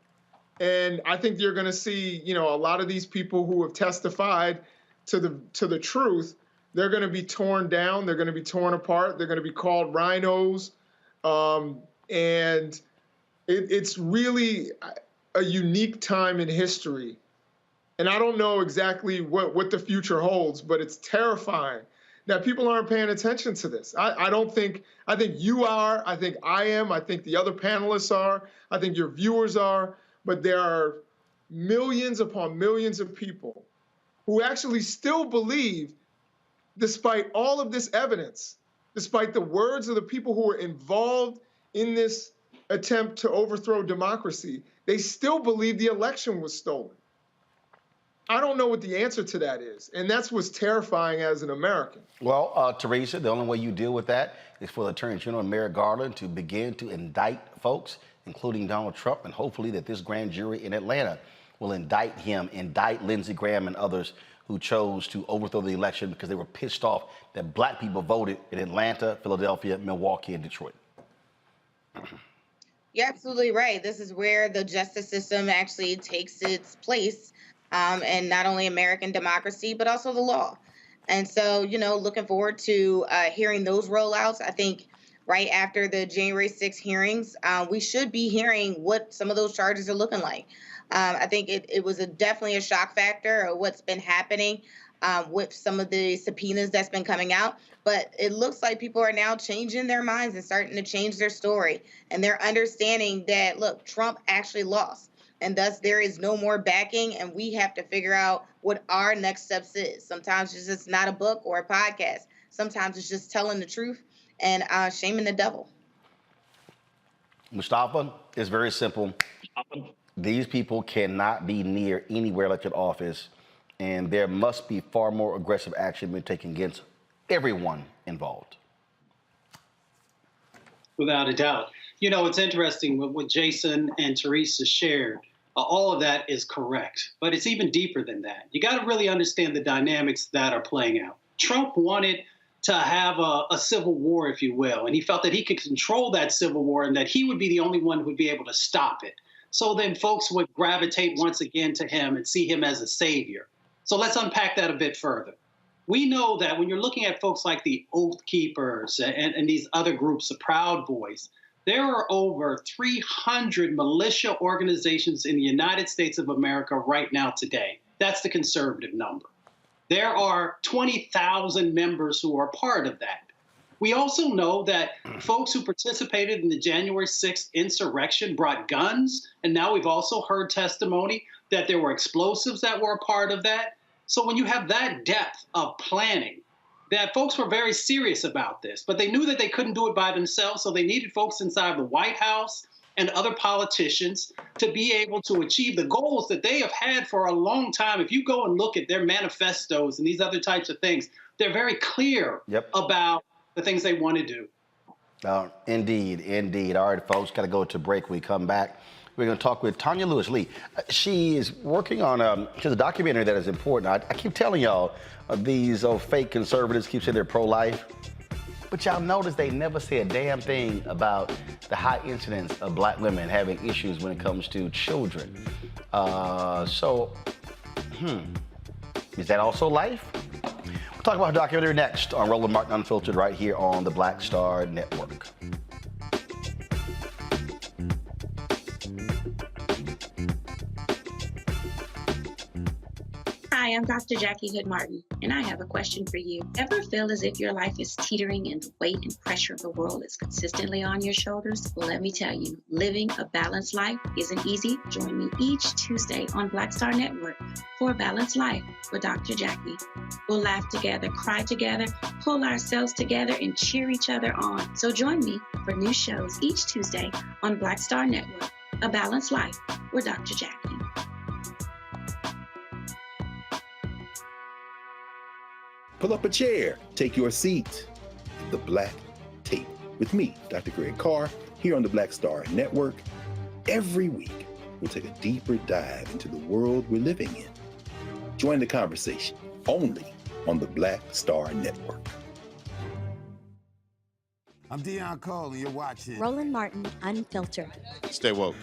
And I think you're going to see, a lot of these people who have testified to the truth, they're going to be torn down, they're going to be torn apart, they're going to be called rhinos. And it's really a unique time in history. And I don't know exactly what the future holds, but it's terrifying that people aren't paying attention to this. I think you are, I think I am, I think the other panelists are, I think your viewers are, but there are millions upon millions of people who actually still believe, despite all of this evidence, despite the words of the people who were involved in this attempt to overthrow democracy, they still believe the election was stolen. I don't know what the answer to that is, and that's what's terrifying as an American. Well, Teresa, the only way you deal with that is for the Attorney General Merrick Garland to begin to indict folks, including Donald Trump, and hopefully that this grand jury in Atlanta will indict him, indict Lindsey Graham and others who chose to overthrow the election because they were pissed off that black people voted in Atlanta, Philadelphia, Milwaukee, and Detroit. You're absolutely right. This is where the justice system actually takes its place, and not only American democracy, but also the law. And so, looking forward to hearing those rollouts. I think right after the January 6th hearings, we should be hearing what some of those charges are looking like. I think it was definitely a shock factor of what's been happening with some of the subpoenas that's been coming out. But it looks like people are now changing their minds and starting to change their story. And they're understanding that, look, Trump actually lost. And thus there is no more backing. And we have to figure out what our next steps is. Sometimes it's just not a book or a podcast. Sometimes it's just telling the truth and shaming the devil. Mustafa, it's very simple. These people cannot be near anywhere elected office, and there must be far more aggressive action being taken against everyone involved. Without a doubt. It's interesting what Jason and Teresa shared. All of that is correct, but it's even deeper than that. You got to really understand the dynamics that are playing out. Trump wanted to have a civil war, if you will, and he felt that he could control that civil war and that he would be the only one who would be able to stop it. So then folks would gravitate once again to him and see him as a savior. So let's unpack that a bit further. We know that when you're looking at folks like the Oath Keepers and these other groups, the Proud Boys, there are over 300 militia organizations in the United States of America right now today. That's the conservative number. There are 20,000 members who are part of that. We also know that folks who participated in the January 6th insurrection brought guns, and now we've also heard testimony that there were explosives that were a part of that. So when you have that depth of planning, that folks were very serious about this, but they knew that they couldn't do it by themselves, so they needed folks inside the White House and other politicians to be able to achieve the goals that they have had for a long time. If you go and look at their manifestos and these other types of things, they're very clear about the things they want to do. Indeed. All right, folks, got to go to break. When we come back, we're going to talk with Tonya Lewis Lee. She is working on she's a documentary that is important. I keep telling y'all, these fake conservatives keep saying they're pro-life, but y'all notice they never say a damn thing about the high incidence of black women having issues when it comes to children. Is that also life? We'll talk about her documentary next on Roland Martin Unfiltered right here on the Black Star Network. Hi, I'm Dr. Jackie Hood Martin, and I have a question for you. Ever feel as if your life is teetering and the weight and pressure of the world is consistently on your shoulders? Well, let me tell you, living a balanced life isn't easy. Join me each Tuesday on Black Star Network for A Balanced Life with Dr. Jackie. We'll laugh together, cry together, pull ourselves together, and cheer each other on. So join me for new shows each Tuesday on Black Star Network, A Balanced Life with Dr. Jackie. Pull up a chair, take your seat. The Black Tape with me, Dr. Greg Carr, here on the Black Star Network. Every week, we'll take a deeper dive into the world we're living in. Join the conversation only on the Black Star Network. I'm Deion Cole, and you're watching Roland Martin Unfiltered. Stay woke.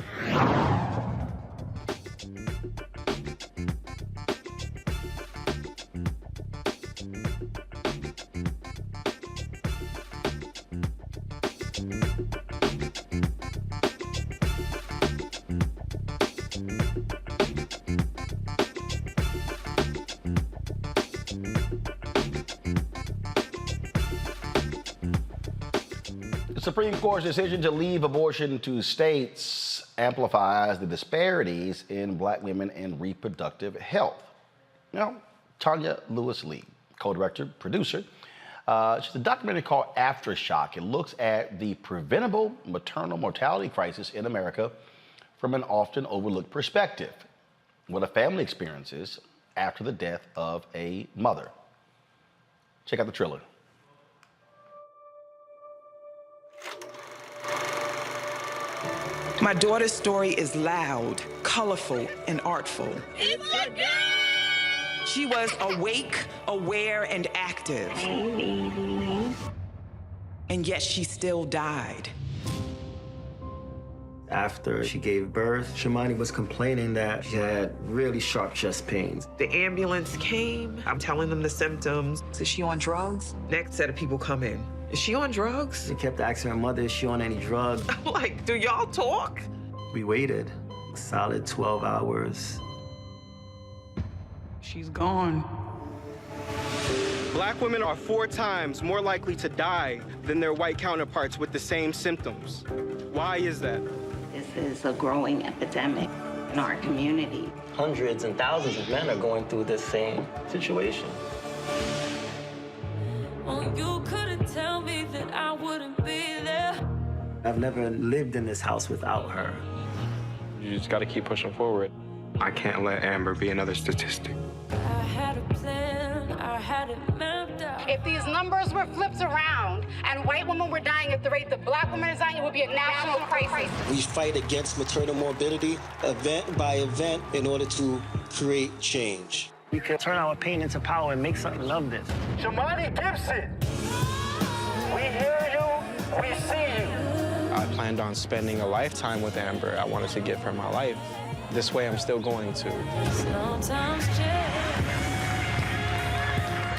The Supreme Court's decision to leave abortion to states amplifies the disparities in black women and reproductive health. Now, Tonya Lewis Lee, co-director, producer, she's a documentary called Aftershock. It looks at the preventable maternal mortality crisis in America from an often overlooked perspective, what a family experiences after the death of a mother. Check out the trailer. My daughter's story is loud, colorful, and artful. It's a girl! She was awake, aware, and active. And yet she still died. After she gave birth, Shamani was complaining that she had really sharp chest pains. The ambulance came. I'm telling them the symptoms. Is she on drugs? Next set of people come in. Is she on drugs? They kept asking her mother, is she on any drugs? I'm like, do y'all talk? We waited a solid 12 hours. She's gone. Black women are 4 times more likely to die than their white counterparts with the same symptoms. Why is that? This is a growing epidemic in our community. Hundreds and thousands of men are going through this same situation. Oh, you couldn't tell me that I wouldn't be there. I've never lived in this house without her. You just got to keep pushing forward. I can't let Amber be another statistic. I had a plan, I had it mapped out. If these numbers were flipped around and white women were dying at the rate that black women are dying, it would be a national crisis. We fight against maternal morbidity event by event in order to create change. We can turn our pain into power and make something of this. Shamani Gibson, we hear you, we see you. I planned on spending a lifetime with Amber. I wanted to give her my life. This way, I'm still going to. Sometimes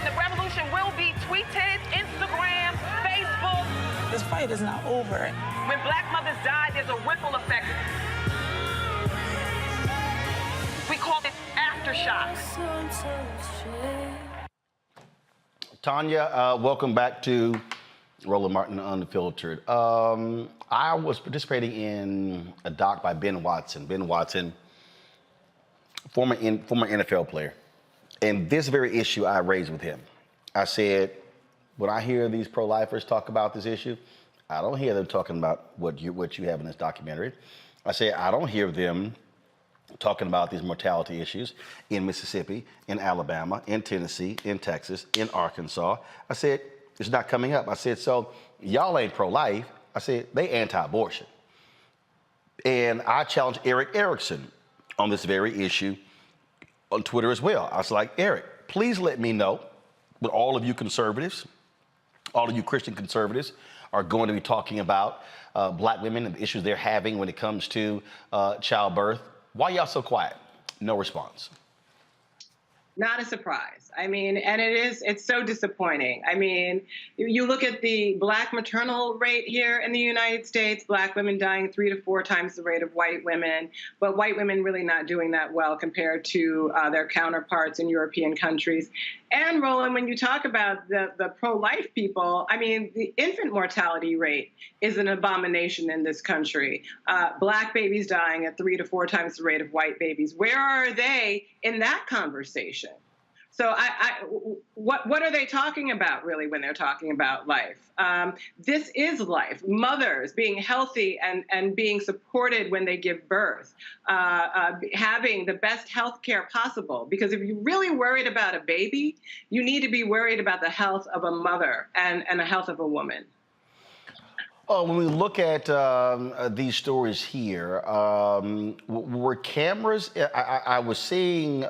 The revolution will be tweeted, Instagram, Facebook. This fight is not over. When black mothers die, there's a ripple effect. We call it Aftershock. Tonya, welcome back to Roland Martin Unfiltered. I was participating in a doc by Ben Watson. Ben Watson, former NFL player. And this very issue I raised with him. I said, when I hear these pro-lifers talk about this issue, I don't hear them talking about what you have in this documentary. I say, I don't hear them talking about these mortality issues in Mississippi, in Alabama, in Tennessee, in Texas, in Arkansas. I said, it's not coming up. I said, so y'all ain't pro-life. I said, they anti-abortion. And I challenged Eric Erickson on this very issue on Twitter as well. I was like, Eric, please let me know what all of you conservatives, all of you Christian conservatives are going to be talking about black women and the issues they're having when it comes to childbirth. Why y'all so quiet? No response. Not a surprise. I mean, and it's so disappointing. I mean, you look at the black maternal rate here in the United States, black women dying 3 to 4 times the rate of white women, but white women really not doing that well compared to their counterparts in European countries. And Roland, when you talk about the pro-life people, I mean, the infant mortality rate is an abomination in this country. Black babies dying at 3 to 4 times the rate of white babies. Where are they in that conversation? So what are they talking about really when they're talking about life? This is life. Mothers being healthy and being supported when they give birth, having the best health care possible. Because if you're really worried about a baby, you need to be worried about the health of a mother and the health of a woman. When we look at these stories here, were cameras, I was seeing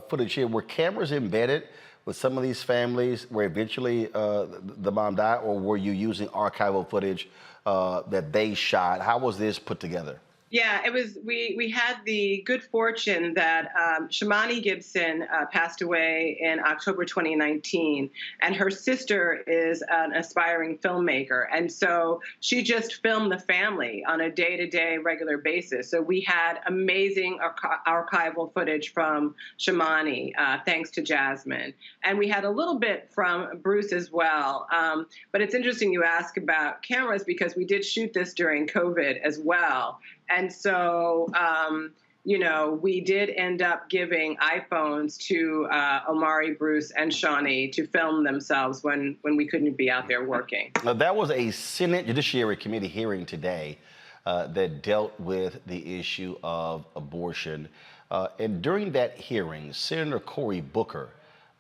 footage here, were cameras embedded with some of these families where eventually the mom died, or were you using archival footage that they shot? How was this put together? Yeah, it was. We had the good fortune that Shamani Gibson passed away in October 2019, and her sister is an aspiring filmmaker, and so she just filmed the family on a day-to-day regular basis. So we had amazing archival footage from Shamani, thanks to Jasmine, and we had a little bit from Bruce as well. But it's interesting you ask about cameras because we did shoot this during COVID as well. And so, you know, we did end up giving iPhones to Omari, Bruce, and Shawnee to film themselves when we couldn't be out there working. Now, that was a Senate Judiciary Committee hearing today that dealt with the issue of abortion. And during that hearing, Senator Cory Booker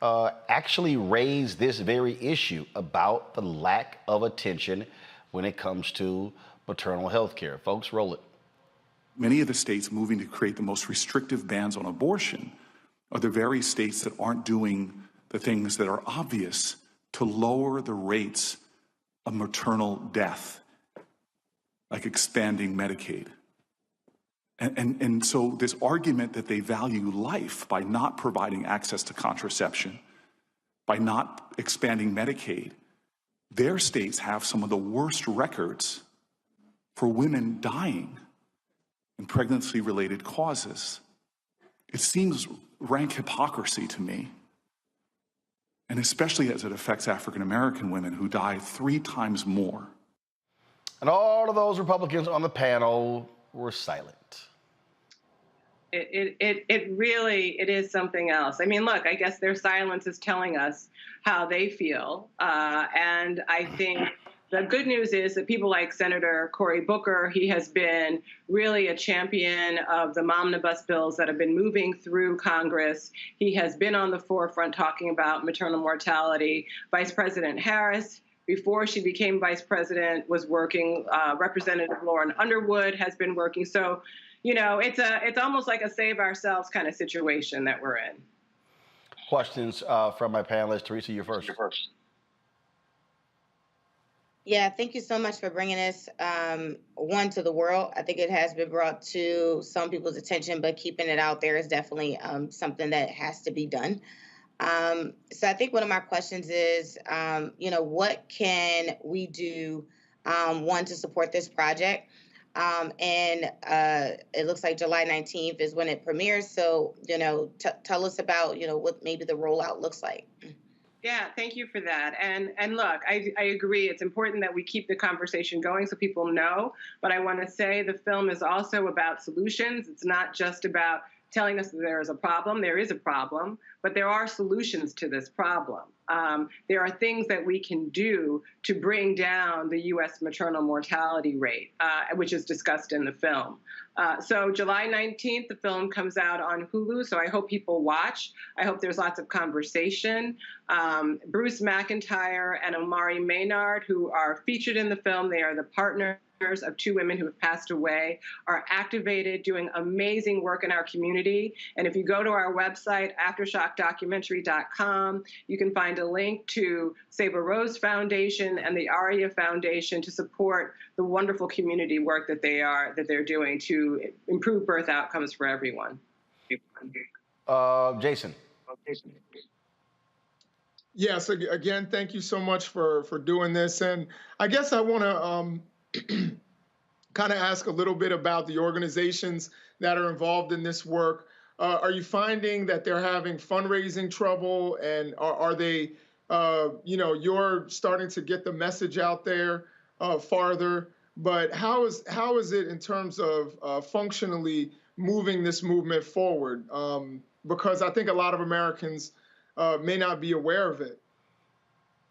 actually raised this very issue about the lack of attention when it comes to maternal health care. Folks, roll it. Many of the states moving to create the most restrictive bans on abortion are the very states that aren't doing the things that are obvious to lower the rates of maternal death, like expanding Medicaid. And so this argument that they value life by not providing access to contraception, by not expanding Medicaid, their states have some of the worst records for women dying in pregnancy-related causes. It seems rank hypocrisy to me, and especially as it affects African-American women who die 3 times more. And all of those Republicans on the panel were silent. It really is something else. I mean, look, I guess their silence is telling us how they feel. And I think the good news is that people like Senator Cory Booker, he has been really a champion of the momnibus bills that have been moving through Congress. He has been on the forefront talking about maternal mortality. Vice President Harris, before she became vice president, was working. Representative Lauren Underwood has been working. So, you know, it's almost like a save ourselves kind of situation that we're in. Questions from my panelists. Teresa, you're first. Yeah, thank you so much for bringing this one to the world. I think it has been brought to some people's attention, but keeping it out there is definitely something that has to be done. So I think one of my questions is, you know, what can we do, one, to support this project? And it looks like July 19th is when it premieres. So, you know, tell us about, you know, what maybe the rollout looks like. Yeah, thank you for that. And look, I agree. It's important that we keep the conversation going so people know. But I want to say the film is also about solutions. It's not just about telling us that there is a problem. There is a problem, but there are solutions to this problem. There are things that we can do to bring down the U.S. maternal mortality rate, which is discussed in the film. So July 19th, the film comes out on Hulu, so I hope people watch. I hope there's lots of conversation. Bruce McIntyre and Omari Maynard, who are featured in the film, they are the partners of 2 women who have passed away, are activated, doing amazing work in our community. And if you go to our website, aftershockdocumentary.com, you can find a link to Save a Rose Foundation and the ARIA Foundation to support the wonderful community work that they're doing to improve birth outcomes for everyone. Jason. Yes, again, thank you so much for doing this. And I guess I want to kind of ask a little bit about the organizations that are involved in this work. Are you finding that they're having fundraising trouble, and are they, you know, you're starting to get the message out there farther, but how is it in terms of functionally moving this movement forward? Because I think a lot of Americans may not be aware of it.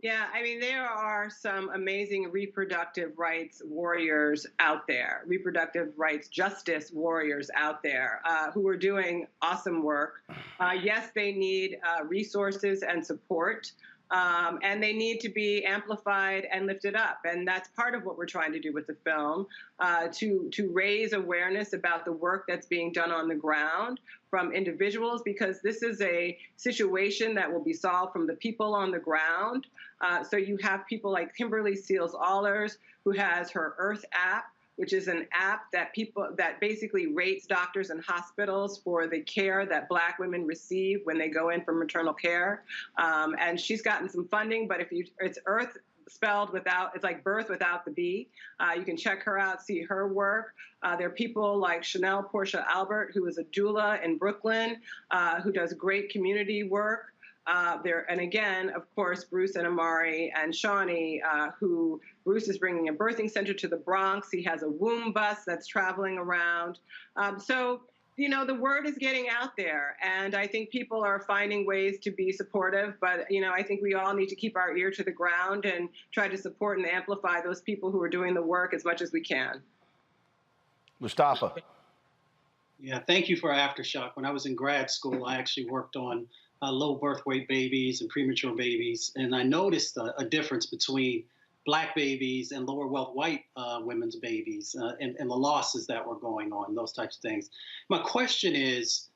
Yeah, I mean, there are some amazing reproductive rights warriors out there, reproductive rights justice warriors out there who are doing awesome work. Yes, they need resources and support, and they need to be amplified and lifted up. And that's part of what we're trying to do with the film, to raise awareness about the work that's being done on the ground from individuals, because this is a situation that will be solved from the people on the ground. So you have people like Kimberly Seals-Allers, who has her Earth app, which is an app that basically rates doctors and hospitals for the care that Black women receive when they go in for maternal care. And she's gotten some funding, but it's Earth spelled without, it's like birth without the B. You can check her out, see her work. There are people like Chanel Portia Albert, who is a doula in Brooklyn, who does great community work. And again, of course, Bruce and Omari and Shawnee, who Bruce is bringing a birthing center to the Bronx. He has a womb bus that's traveling around. So, you know, the word is getting out there, and I think people are finding ways to be supportive. But, you know, I think we all need to keep our ear to the ground and try to support and amplify those people who are doing the work as much as we can. Mustafa. Yeah, thank you for Aftershock. When I was in grad school, I actually worked on low birth weight babies and premature babies, and I noticed a difference between Black babies and lower wealth white women's babies and the losses that were going on, those types of things. My question is,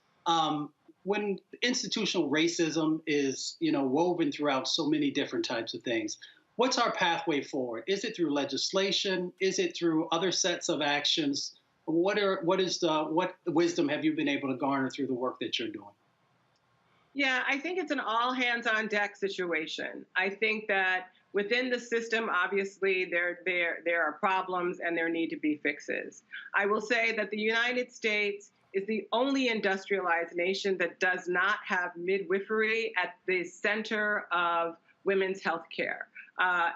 when institutional racism is, woven throughout so many different types of things, what's our pathway forward? Is it through legislation? Is it through other sets of actions? What wisdom have you been able to garner through the work that you're doing? Yeah, I think it's an all hands on deck situation. I think that within the system, obviously, there are problems and there need to be fixes. I will say that the United States is the only industrialized nation that does not have midwifery at the center of women's health care.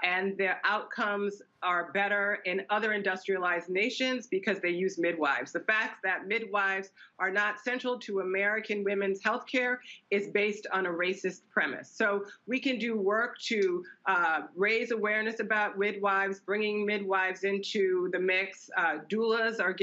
And the outcomes are better in other industrialized nations because they use midwives. The fact that midwives are not central to American women's healthcare is based on a racist premise. So we can do work to raise awareness about midwives, bringing midwives into the mix. Doulas are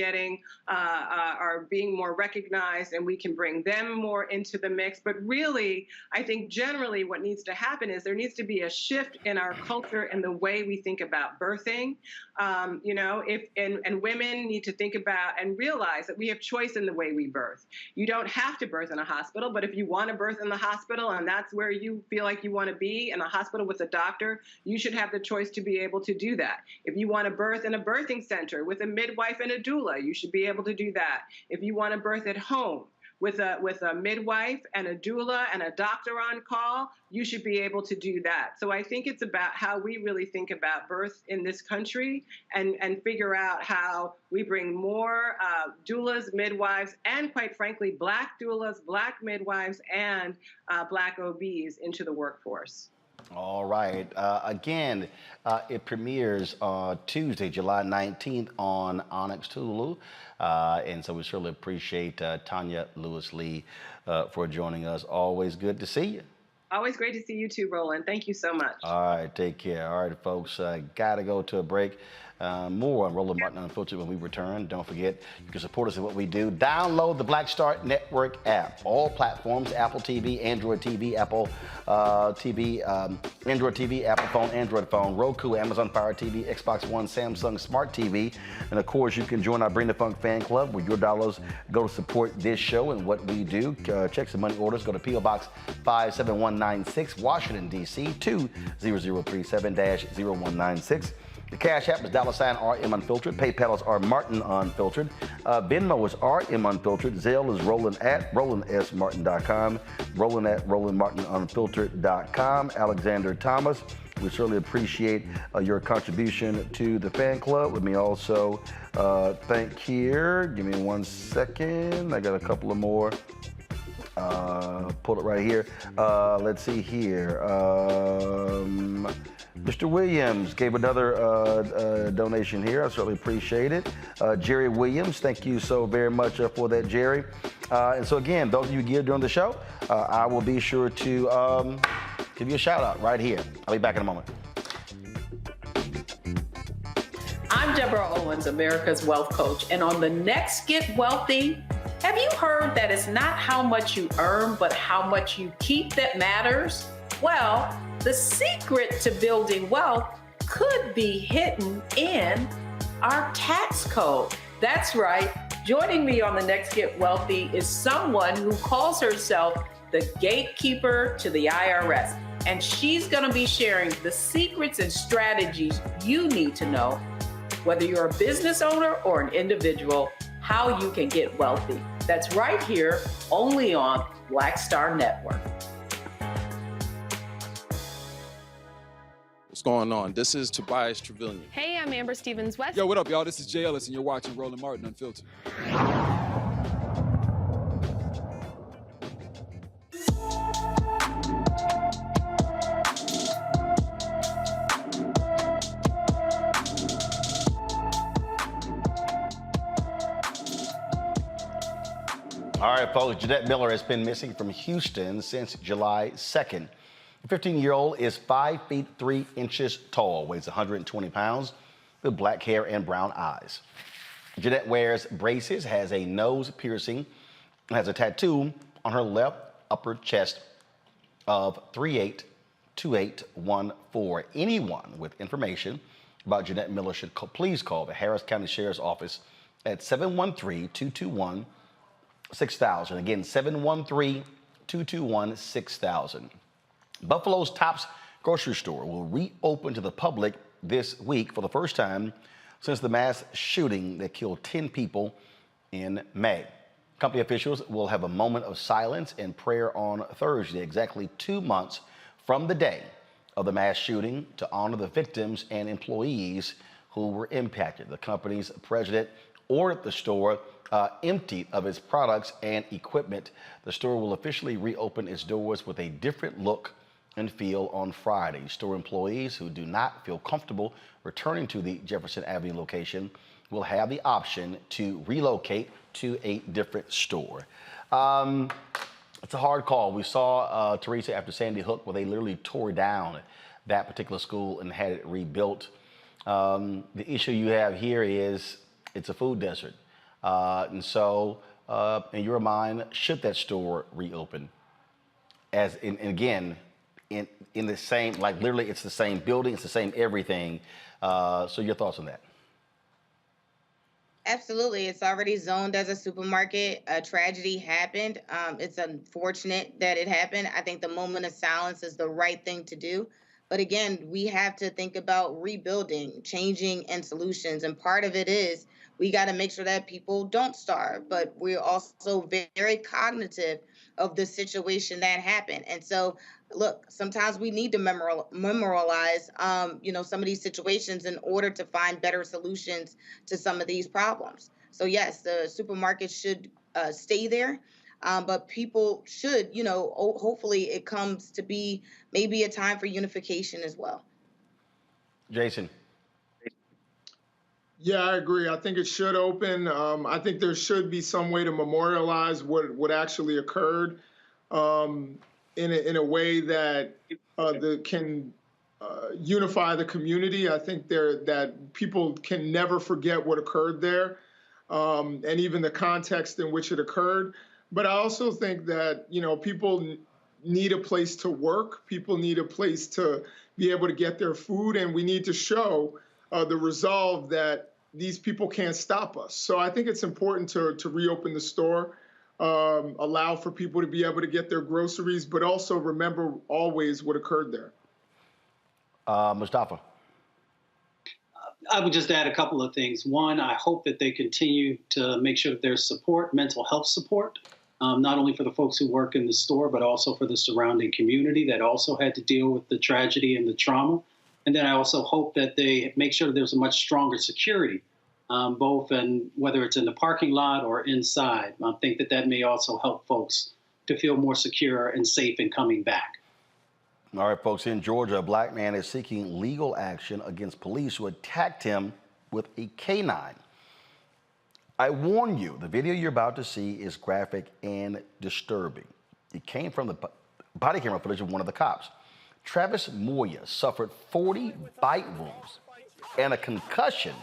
being more recognized, and we can bring them more into the mix. But really, I think generally what needs to happen is there needs to be a shift in our culture and the way we think about birthing. And women need to think about and realize that we have choice in the way we birth. You don't have to birth in a hospital, but if you want to birth in the hospital and that's where you feel like you want to be, in a hospital with a doctor, you should have the choice to be able to do that. If you want to birth in a birthing center with a midwife and a doula, you should be able to do that. If you want to birth at home with a midwife and a doula and a doctor on call, you should be able to do that. So I think it's about how we really think about birth in this country and figure out how we bring more doulas, midwives, and quite frankly, Black doulas, Black midwives, and Black OBs into the workforce. All right. Again, it premieres Tuesday, July 19th on Onyx Hulu. And so we certainly appreciate Tonya Lewis Lee for joining us. Always good to see you. Always great to see you too, Roland. Thank you so much. All right, take care. All right, folks, got to go to a break. More on Roland Martin Unfiltered when we return. Don't forget, you can support us in what we do. Download the Black Star Network app. All platforms, Apple TV, Android TV, Apple TV, Android TV, Apple phone, Android phone, Roku, Amazon Fire TV, Xbox One, Samsung Smart TV. And of course, you can join our Bring the Funk fan club where your dollars go to support this show and what we do. Check some money orders. Go to P.O. Box 57196, Washington, D.C. 20037-0196. The Cash App is $RM Unfiltered. PayPal is R Martin Unfiltered. Venmo is RM Unfiltered. Zelle is Roland at RolandSMartin.com. Roland at RolandMartinUnfiltered.com. Alexander Thomas, we certainly appreciate your contribution to the fan club. Let me also thank here. Give me 1 second. I got a couple of more. Pull it right here. Let's see here. Mr. Williams gave another donation here. I certainly appreciate it. Jerry Williams, thank you so very much for that, Jerry. And so again, those of you give during the show, I will be sure to give you a shout out right here. I'll be back in a moment. I'm Deborah Owens, America's Wealth Coach. And on the next Get Wealthy, have you heard that it's not how much you earn, but how much you keep that matters? Well, the secret to building wealth could be hidden in our tax code. That's right. Joining me on the next Get Wealthy is someone who calls herself the gatekeeper to the IRS. And she's going to be sharing the secrets and strategies you need to know, whether you're a business owner or an individual, how you can get wealthy. That's right here, only on Black Star Network. What's going on? This is Tobias Trevelyan. Hey, I'm Amber Stevens-West. Yo, what up, y'all? This is Jay Ellis, and you're watching Roland Martin Unfiltered. All right, folks, Jeanette Miller has been missing from Houston since July 2nd. The 15-year-old is 5 feet 3 inches tall, weighs 120 pounds, with black hair and brown eyes. Jeanette wears braces, has a nose piercing, and has a tattoo on her left upper chest of 382814. Anyone with information about Jeanette Miller should please call the Harris County Sheriff's Office at 713-221-6000. Again, 221-6000. Buffalo's Tops grocery store will reopen to the public this week for the first time since the mass shooting that killed 10 people in May. Company officials will have a moment of silence and prayer on Thursday, exactly 2 months from the day of the mass shooting, to honor the victims and employees who were impacted. The company's president ordered the store emptied of its products and equipment. The store will officially reopen its doors with a different look and feel on Friday. Store employees who do not feel comfortable returning to the Jefferson Avenue location will have the option to relocate to a different store. It's a hard call. We saw, Teresa, after Sandy Hook, where they literally tore down that particular school and had it rebuilt. The issue you have here is it's a food desert. And so, in your mind, should that store reopen? And again, in the same, like literally it's the same building, it's the same everything. So your thoughts on that? Absolutely. It's already zoned as a supermarket. A tragedy happened. It's unfortunate that it happened. I think the moment of silence is the right thing to do. But again, we have to think about rebuilding, changing, and solutions. And part of it is we got to make sure that people don't starve. But we're also very cognitive of the situation that happened. And so, look, sometimes we need to memorialize, some of these situations in order to find better solutions to some of these problems. So yes, the supermarket should stay there, but people should, hopefully it comes to be maybe a time for unification as well. Jason. Yeah, I agree. I think it should open. I think there should be some way to memorialize what actually occurred in a way that can unify the community. I think that people can never forget what occurred there, and even the context in which it occurred. But I also think that people need a place to work. People need a place to be able to get their food, and we need to show the resolve that these people can't stop us. So I think it's important to reopen the store, allow for people to be able to get their groceries, but also remember always what occurred there. Mustafa. I would just add a couple of things. One, I hope that they continue to make sure that there's support, mental health support, not only for the folks who work in the store, but also for the surrounding community that also had to deal with the tragedy and the trauma. And then I also hope that they make sure there's a much stronger security, both in whether it's in the parking lot or inside. I think that may also help folks to feel more secure and safe in coming back. All right, folks, in Georgia, a black man is seeking legal action against police who attacked him with a canine. I warn you, the video you're about to see is graphic and disturbing. It came from the body camera footage of one of the cops. Travis Moya suffered 40 bite wounds and a concussion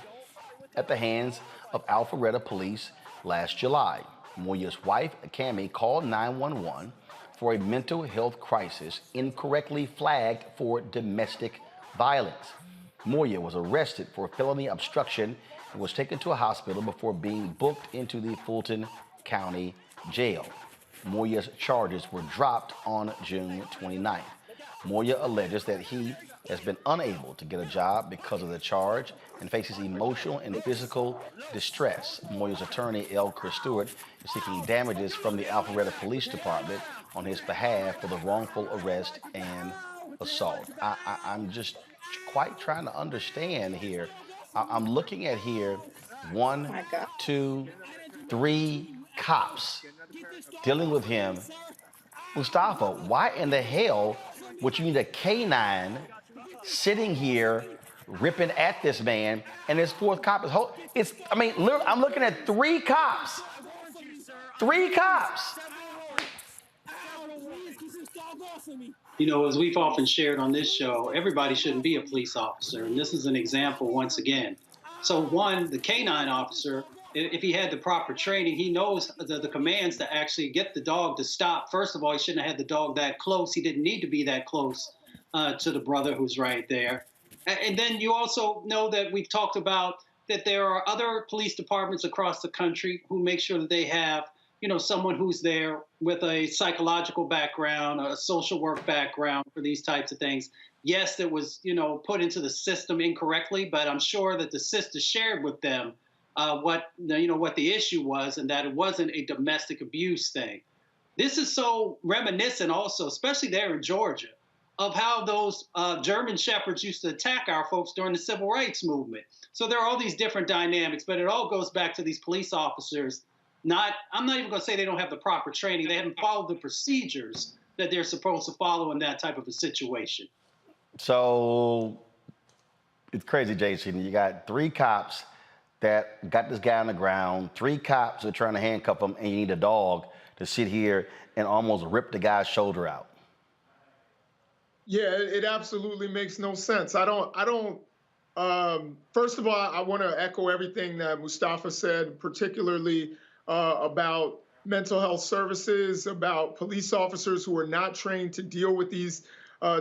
at the hands of Alpharetta police last July. Moya's wife, Cami, called 911 for a mental health crisis, incorrectly flagged for domestic violence. Moya was arrested for felony obstruction and was taken to a hospital before being booked into the Fulton County Jail. Moya's charges were dropped on June 29th. Moya alleges that he has been unable to get a job because of the charge and faces emotional and physical distress. Moya's attorney, L. Chris Stewart, is seeking damages from the Alpharetta Police Department on his behalf for the wrongful arrest and assault. I'm just quite trying to understand here. I'm looking at here 1, 2, 3 cops dealing with him. Mustafa, why in the hell would you need a canine sitting here ripping at this man, and his fourth cop is literally, I'm looking at 3 cops. 3 cops. As we've often shared on this show, everybody shouldn't be a police officer, and this is an example once again. So one, the canine officer, if he had the proper training, he knows the commands to actually get the dog to stop. First of all, he shouldn't have had the dog that close. He didn't need to be that close to the brother who's right there. And then you also know that we've talked about that there are other police departments across the country who make sure that they have someone who's there with a psychological background, a social work background for these types of things. Yes, it was, put into the system incorrectly, but I'm sure that the sister shared with them what the issue was, and that it wasn't a domestic abuse thing. This is so reminiscent also, especially there in Georgia, of how those German shepherds used to attack our folks during the civil rights movement. So there are all these different dynamics, but it all goes back to these police officers. I'm not even going to say they don't have the proper training. They haven't followed the procedures that they're supposed to follow in that type of a situation. So it's crazy, Jason. You got 3 cops that got this guy on the ground, 3 cops that are trying to handcuff him, and you need a dog to sit here and almost rip the guy's shoulder out. Yeah, it absolutely makes no sense. I don't. First of all, I want to echo everything that Mustafa said, particularly about mental health services, about police officers who are not trained to deal with these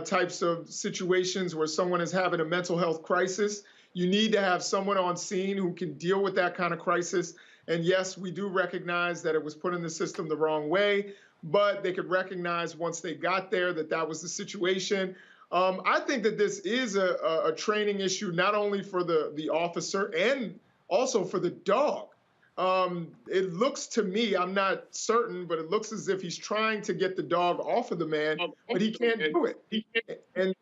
types of situations where someone is having a mental health crisis. You need to have someone on scene who can deal with that kind of crisis. And yes, we do recognize that it was put in the system the wrong way, but they could recognize once they got there that that was the situation. I think that this is a training issue, not only for the officer and also for the dog. It looks to me, I'm not certain, but it looks as if he's trying to get the dog off of the man, but he can't do it.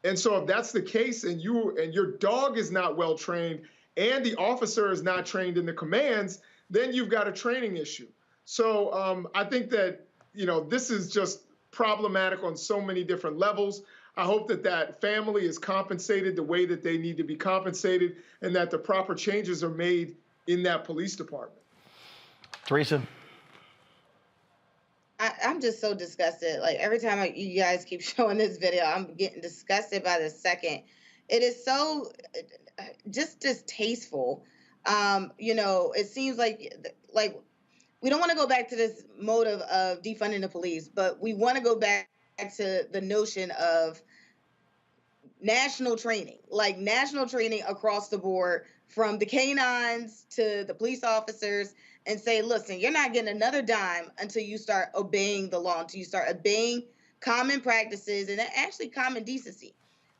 And so if that's the case, and your dog is not well trained, and the officer is not trained in the commands, then you've got a training issue. So I think that this is just problematic on so many different levels. I hope that that family is compensated the way that they need to be compensated, and that the proper changes are made in that police department. Teresa? I'm just so disgusted. Like every time you guys keep showing this video, I'm getting disgusted by the second. It is so just distasteful. It seems like we don't want to go back to this motive of defunding the police, but we want to go back to the notion of national training across the board, from the canines to the police officers, and say, listen, you're not getting another dime until you start obeying the law, until you start obeying common practices and actually common decency.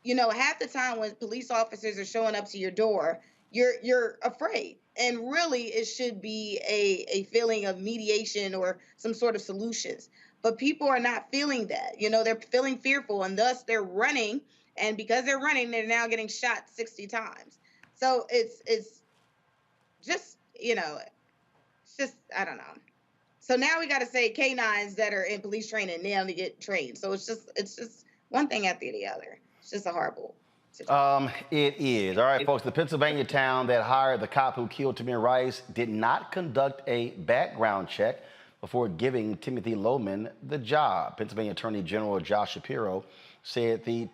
Half the time when police officers are showing up to your door, you're afraid. And really, it should be a feeling of mediation or some sort of solutions. But people are not feeling that. They're feeling fearful, and thus they're running. And because they're running, they're now getting shot 60 times. So it's just, it's just, I don't know. So now we got to say canines that are in police training now to get trained. So it's just one thing after the other. It's just a horrible situation. It is. All right, folks, the Pennsylvania town that hired the cop who killed Tamir Rice did not conduct a background check before giving Timothy Loman the job. Pennsylvania Attorney General Josh Shapiro said the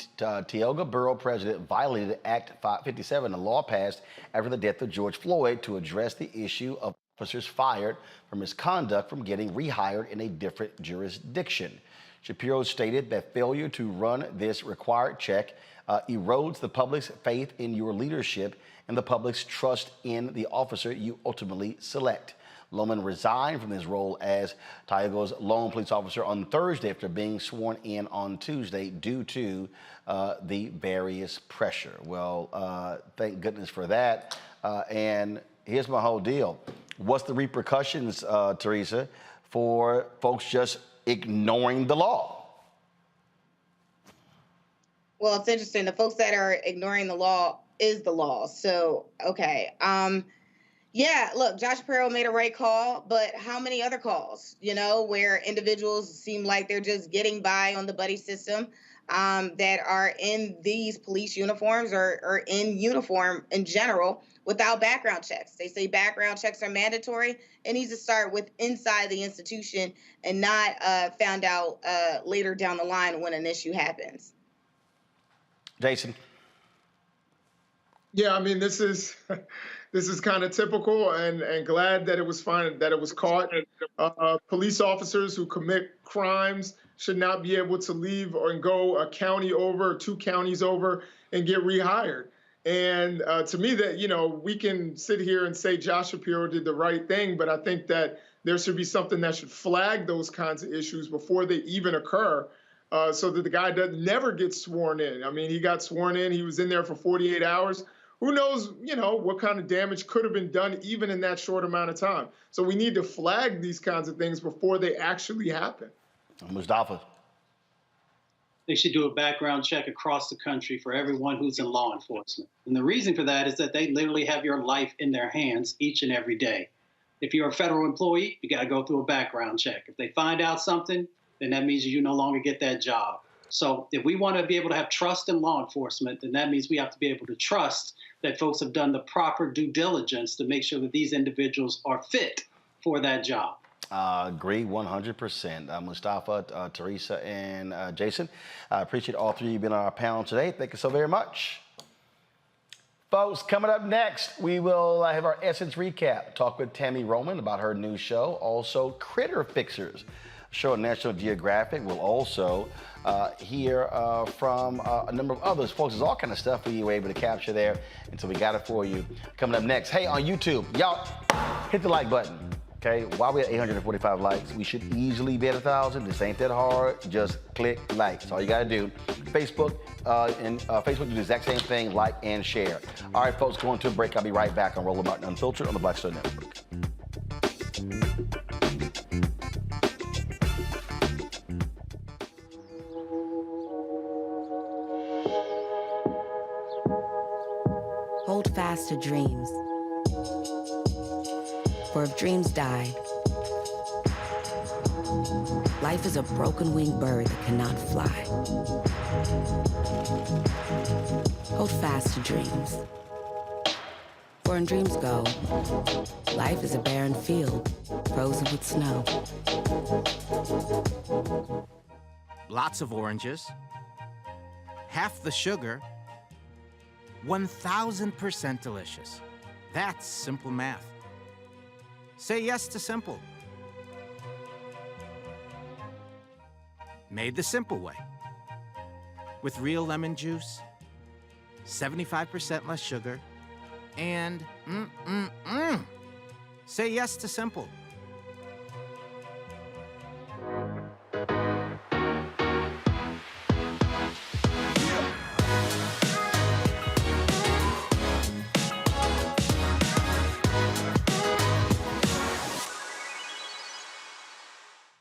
Tioga Borough president violated Act 557, a law passed after the death of George Floyd to address the issue of officers fired for misconduct from getting rehired in a different jurisdiction. Shapiro stated that failure to run this required check erodes the public's faith in your leadership and the public's trust in the officer you ultimately select. Loman resigned from his role as Tioga's lone police officer on Thursday after being sworn in on Tuesday due to the various pressure. Well, thank goodness for that. And here's my whole deal. What's the repercussions, Teresa, for folks just ignoring the law? Well, it's interesting. The folks that are ignoring the law is the law. So, okay. Yeah, look, Josh Shapiro made a right call, but how many other calls, where individuals seem like they're just getting by on the buddy system that are in these police uniforms or in uniform in general without background checks. They say background checks are mandatory. It needs to start with inside the institution and not found out later down the line when an issue happens. Jason? Yeah, I mean, this is kind of typical, and glad that it was caught. Police officers who commit crimes should not be able to leave and go a county over, 2 counties over, and get rehired. And to me, that we can sit here and say Josh Shapiro did the right thing, but I think that there should be something that should flag those kinds of issues before they even occur, so that the guy never gets sworn in. I mean, he got sworn in, he was in there for 48 hours. Who knows, what kind of damage could have been done even in that short amount of time. So we need to flag these kinds of things before they actually happen. Mustafa. They should do a background check across the country for everyone who's in law enforcement. And the reason for that is that they literally have your life in their hands each and every day. If you're a federal employee, you got to go through a background check. If they find out something, then that means you no longer get that job. So if we want to be able to have trust in law enforcement, then that means we have to be able to trust that folks have done the proper due diligence to make sure that these individuals are fit for that job. Agree 100%. Mustafa, Teresa, and Jason, I appreciate all three of you being on our panel today. Thank you so very much. Folks, coming up next, we will have our Essence recap. Talk with Tammy Roman about her new show. Also, Critter Fixers, a show on National Geographic. We'll also hear from a number of others. Folks, there's all kind of stuff we were able to capture there, and so we got it for you. Coming up next, hey, on YouTube, y'all, hit the like button. Okay, while we're at 845 likes, we should easily be at 1,000. This ain't that hard. Just click like. That's all you gotta do. Facebook Facebook do the exact same thing, like and share. All right, folks, going to a break. I'll be right back on Roland Martin Unfiltered on the Black Star Network. Hold fast to dreams. For if dreams die, life is a broken-winged bird that cannot fly. Hold fast to dreams. For when dreams go, life is a barren field, frozen with snow. Lots of oranges, half the sugar, 1,000% delicious. That's simple math. Say yes to simple. Made the simple way. With real lemon juice, 75% less sugar, and Say yes to simple.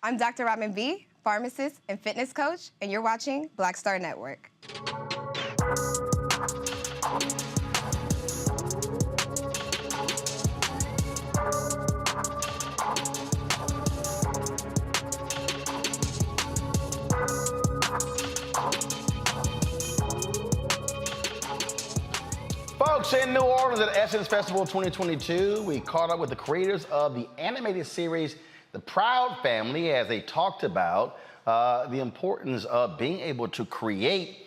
I'm Dr. Robin B., pharmacist and fitness coach, and you're watching Black Star Network. Folks, in New Orleans at Essence Festival 2022, we caught up with the creators of the animated series The Proud Family as they talked about the importance of being able to create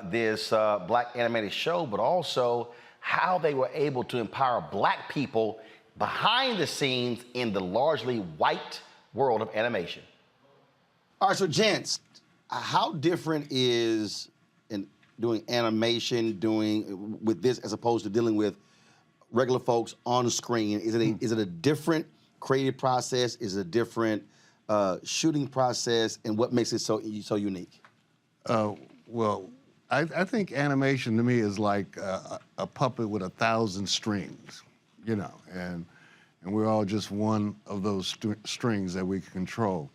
this Black animated show, but also how they were able to empower Black people behind the scenes in the largely white world of animation. All right, so gents, how different is doing animation, with this as opposed to dealing with regular folks on the screen? Is it a different creative process? Is it a different shooting process? And what makes it so unique? Well, I think animation to me is like a puppet with 1,000 strings, you know, and we're all just one of those strings that we can control.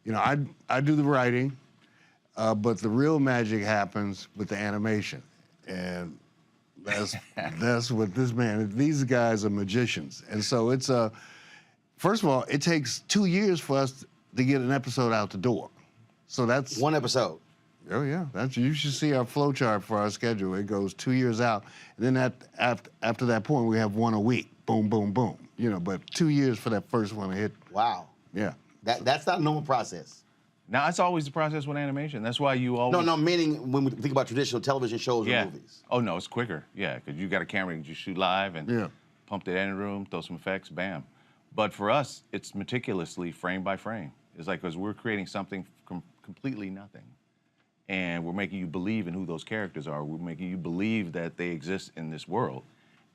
You know, I do the writing, but the real magic happens with the animation, and that's what these guys are magicians, and so it's first of all, it takes 2 years for us to get an episode out the door. So that's one episode. Oh yeah, you should see our flow chart for our schedule. It goes 2 years out, and then after that point, we have one a week. Boom, boom, boom. You know, but 2 years for that first one to hit. Wow. Yeah. That's not a normal process. Now, it's always the process with animation. That's why you always... No, meaning when we think about traditional television shows or movies. Oh, no, it's quicker. Yeah, because you got a camera and you shoot live and pump the editing room, throw some effects, bam. But for us, it's meticulously frame by frame. It's like, because we're creating something from completely nothing. And we're making you believe in who those characters are. We're making you believe that they exist in this world.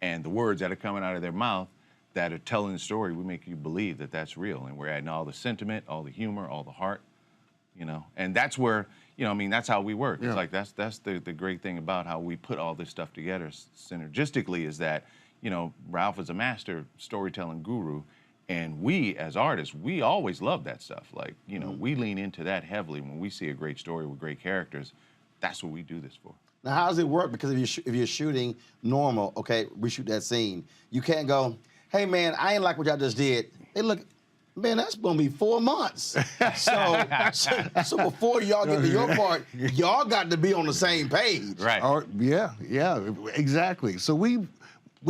And the words that are coming out of their mouth that are telling the story, we make you believe that that's real, and we're adding all the sentiment, all the humor, all the heart, you know, and that's where, you know, I mean, that's how we work. Yeah. It's like that's the great thing about how we put all this stuff together synergistically is that, you know, Ralph is a master storytelling guru, and we as artists, we always love that stuff. Like, you know, we lean into that heavily when we see a great story with great characters. That's what we do this for. Now, how does it work? Because if you're shooting normal, okay, we shoot that scene. You can't go, hey man, I ain't like what y'all just did. Hey, look, man, that's gonna be 4 months. So before y'all get to your part, y'all got to be on the same page. Right. Yeah, exactly. So we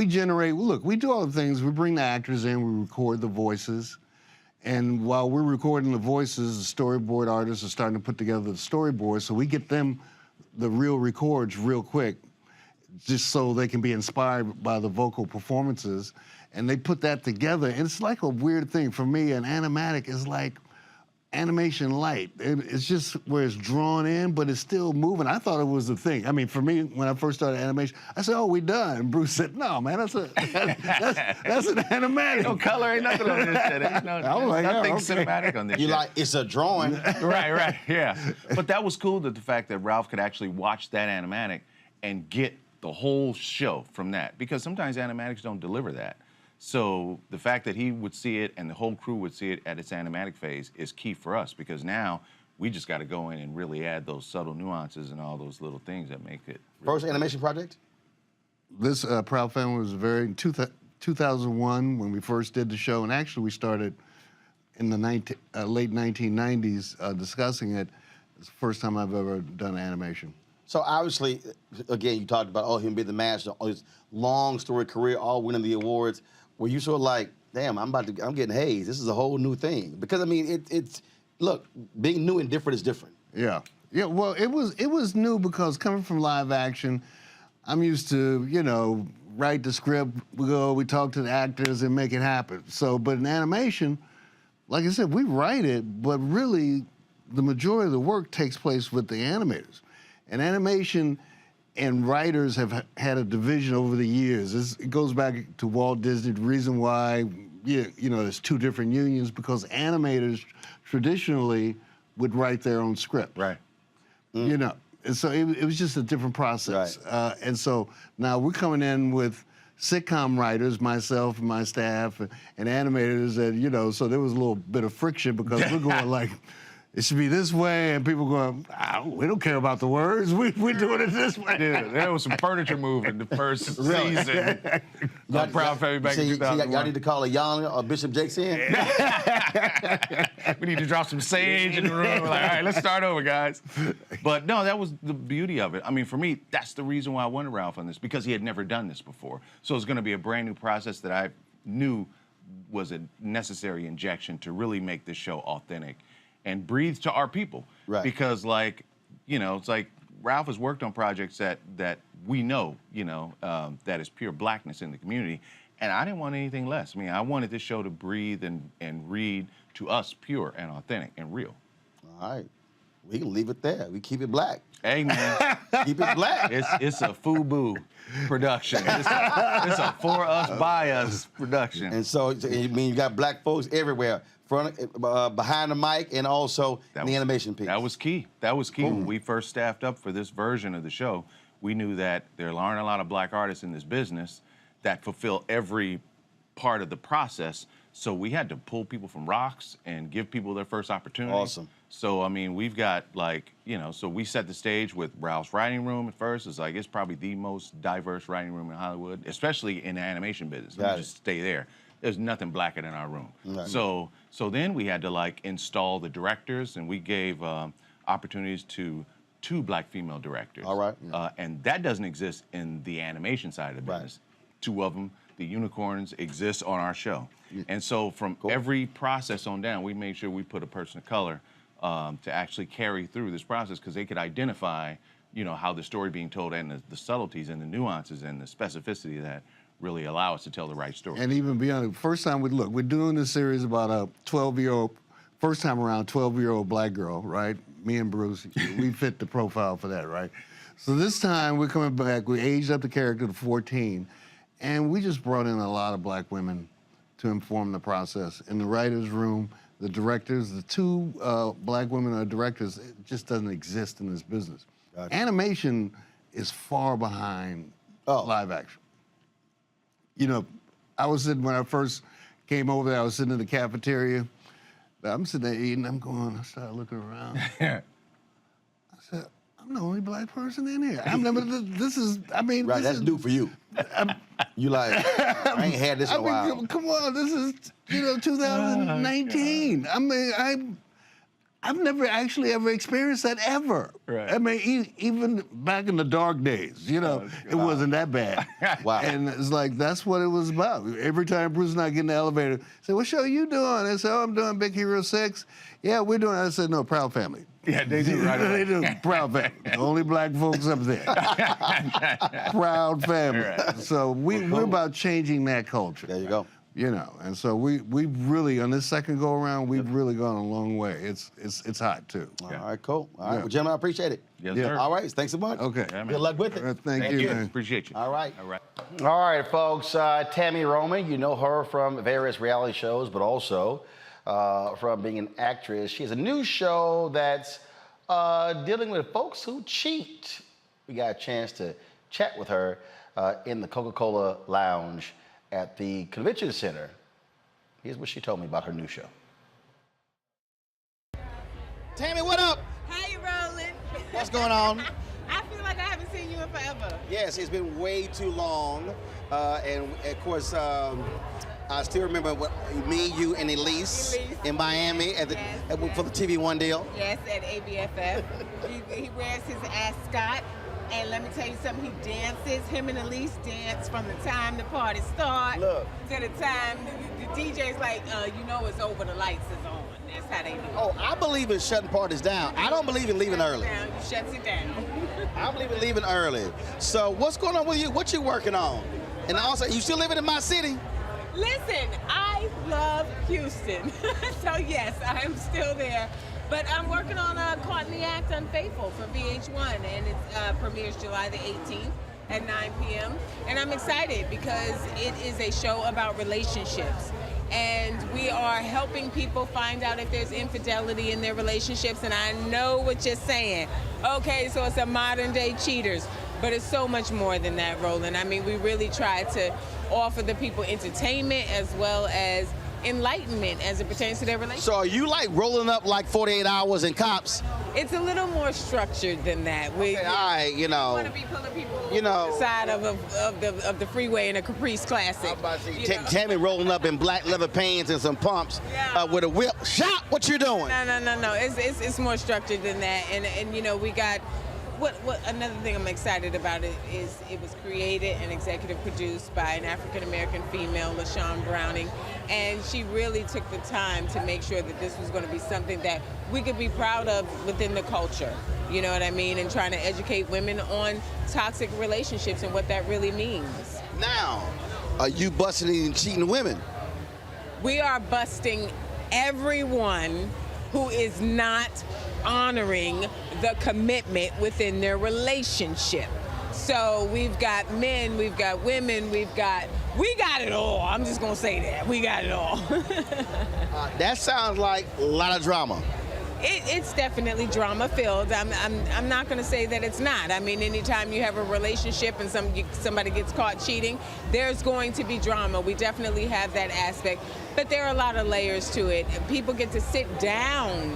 generate, look, we do all the things. We bring the actors in, we record the voices. And while we're recording the voices, the storyboard artists are starting to put together the storyboard, so we get them the real records real quick, just so they can be inspired by the vocal performances. And they put that together, and it's like a weird thing. For me, an animatic is like animation light. It's just where it's drawn in, but it's still moving. I thought it was a thing. I mean, for me, when I first started animation, I said, oh, we done. And Bruce said, no, man, that's an animatic. No color, ain't nothing on this shit. Ain't nothing cinematic on this shit. You like, it's a drawing. Right, yeah. But that was cool, that the fact that Ralph could actually watch that animatic and get the whole show from that. Because sometimes animatics don't deliver that. So the fact that he would see it and the whole crew would see it at its animatic phase is key for us, because now we just got to go in and really add those subtle nuances and all those little things that make it. First animation project? This Proud Family was very, 2001 when we first did the show, and actually we started in the late 1990s discussing it. It's the first time I've ever done animation. So obviously, again, you talked about him being the master, all his long story career, all winning the awards. Were you sort of like, damn, I'm getting hazed. This is a whole new thing. Because I mean, look, being new and different is different. Yeah. Well, it was new because coming from live action, I'm used to, you know, write the script, we talk to the actors and make it happen. So, but in animation, like I said, we write it, but really the majority of the work takes place with the animators. And animation and writers have had a division over the years. It goes back to Walt Disney. The reason why, you know, there's two different unions, because animators traditionally would write their own script. Right. You know, and so it was just a different process. Right. And so now we're coming in with sitcom writers, myself and my staff, and animators, and, you know, so there was a little bit of friction because we're going like, it should be this way, and people going, we don't care about the words. We're doing it this way. Dude, there was some furniture moving the first season of Proud Family back in 2001. Y'all need to call a Young or Bishop Jakes in. We need to drop some sage in the room. We're like, all right, let's start over, guys. But no, that was the beauty of it. I mean, for me, that's the reason why I wanted Ralph on this, because he had never done this before. So it's going to be a brand new process that I knew was a necessary injection to really make this show authentic and breathe to our people. Right. Because, like, you know, it's like Ralph has worked on projects that we know, you know, that is pure blackness in the community. And I didn't want anything less. I mean, I wanted this show to breathe and read to us pure and authentic and real. All right. We can leave it there. We keep it black. Hey, man. Keep it black. It's a FUBU production. It's a for us, by us production. And so, I mean, you got black folks everywhere. Behind the mic, and also in the animation piece. That was key. That was key. When we first staffed up for this version of the show, we knew that there aren't a lot of black artists in this business that fulfill every part of the process. So we had to pull people from rocks and give people their first opportunity. Awesome. So, I mean, we've got, like, you know, so we set the stage with Ralph's writing room at first. It's like, it's probably the most diverse writing room in Hollywood, especially in the animation business. Let me just stay there. There's nothing blacker than our room. Right. So then we had to, like, install the directors, and we gave opportunities to 2 black female directors. All right. And that doesn't exist in the animation side of the business. Right. 2 of them, the unicorns, exist on our show. And so from every process on down, we made sure we put a person of color to actually carry through this process, because they could identify, you know, how the story being told and the subtleties and the nuances and the specificity that really allow us to tell the right story. And even beyond the first time we're doing this series about a 12-year-old, first time around 12-year-old black girl, right? Me and Bruce, we fit the profile for that, right? So this time we're coming back, we aged up the character to 14, and we just brought in a lot of black women to inform the process. In the writer's room, the directors, the two black women are directors, it just doesn't exist in this business. Gotcha. Animation is far behind live action. You know, I was sitting, when I first came over there, I was sitting in the cafeteria. I'm sitting there eating, I started looking around. I said, I'm the only black person in here. I've never, Right, that's new for you. You like, I ain't had this in a while. Come on, this is, 2019. I mean, I've never actually ever experienced that ever. Right. I mean, even back in the dark days, it wasn't that bad. Wow. And it's like, that's what it was about. Every time Bruce and I get in the elevator, say, what show are you doing? They say, oh, I'm doing Big Hero 6. Yeah, we're doing it. I said, no, Proud Family. Yeah, they do right away. They do, Proud Family. The only black folks up there. Proud Family. Right. So we're about changing that culture. There you go. And so we've really, on this second go around, we've really gone a long way. It's hot too. All right, cool. All right, well, gentlemen, I appreciate it. Yes, sir. All right, thanks so much. Okay. Yeah, good luck with it. Thank you, man. Appreciate you. All right. All right. All right, folks. Tammy Roman, you know her from various reality shows, but also from being an actress. She has a new show that's dealing with folks who cheat. We got a chance to chat with her in the Coca-Cola lounge at the convention center. Here's what she told me about her new show. Tammy, what up? Hey, Roland. What's going on? I feel like I haven't seen you in forever. Yes, it's been way too long. And of course, I still remember me, you, and Elise in Miami for the TV One deal. Yes, at ABFF. he wears his ascot. And let me tell you something, he dances. Him and Elise dance from the time the party starts to the time the DJ's like, it's over, the lights is on. That's how they do it. Oh, I believe in shutting parties down. I don't believe in leaving early. You shuts it down. I believe in leaving early. So what's going on with you? What you working on? And also, you still living in my city? Listen, I love Houston. So yes, I am still there. But I'm working on Caught in the Act Unfaithful for VH1, and it premieres July the 18th at 9 p.m. And I'm excited because it is a show about relationships. And we are helping people find out if there's infidelity in their relationships. And I know what you're saying. Okay, so it's a modern day cheaters. But it's so much more than that, Roland. I mean, we really try to offer the people entertainment as well as enlightenment as it pertains to their relationship. So are you like rolling up like 48 hours in Cops? It's a little more structured than that. All right, We want to be pulling people over the side of the freeway in a Caprice Classic. I'm about to say, Tammy rolling up in black leather pants and some pumps with a whip. Shot, what you doing? No. It's more structured than that. And we got what another thing I'm excited about is it was created and executive produced by an African-American female, LaShawn Browning, and she really took the time to make sure that this was going to be something that we could be proud of within the culture, you know what I mean, and trying to educate women on toxic relationships and what that really means. Now, are you busting and cheating women? We are busting everyone who is not honoring the commitment within their relationship. So we've got men, we've got women, we got it all. I'm just gonna say that, we got it all. That sounds like a lot of drama. It's definitely drama filled. I'm not going to say that it's not. I mean, anytime you have a relationship and somebody gets caught cheating, there's going to be drama. We definitely have that aspect, but there are a lot of layers to it. People get to sit down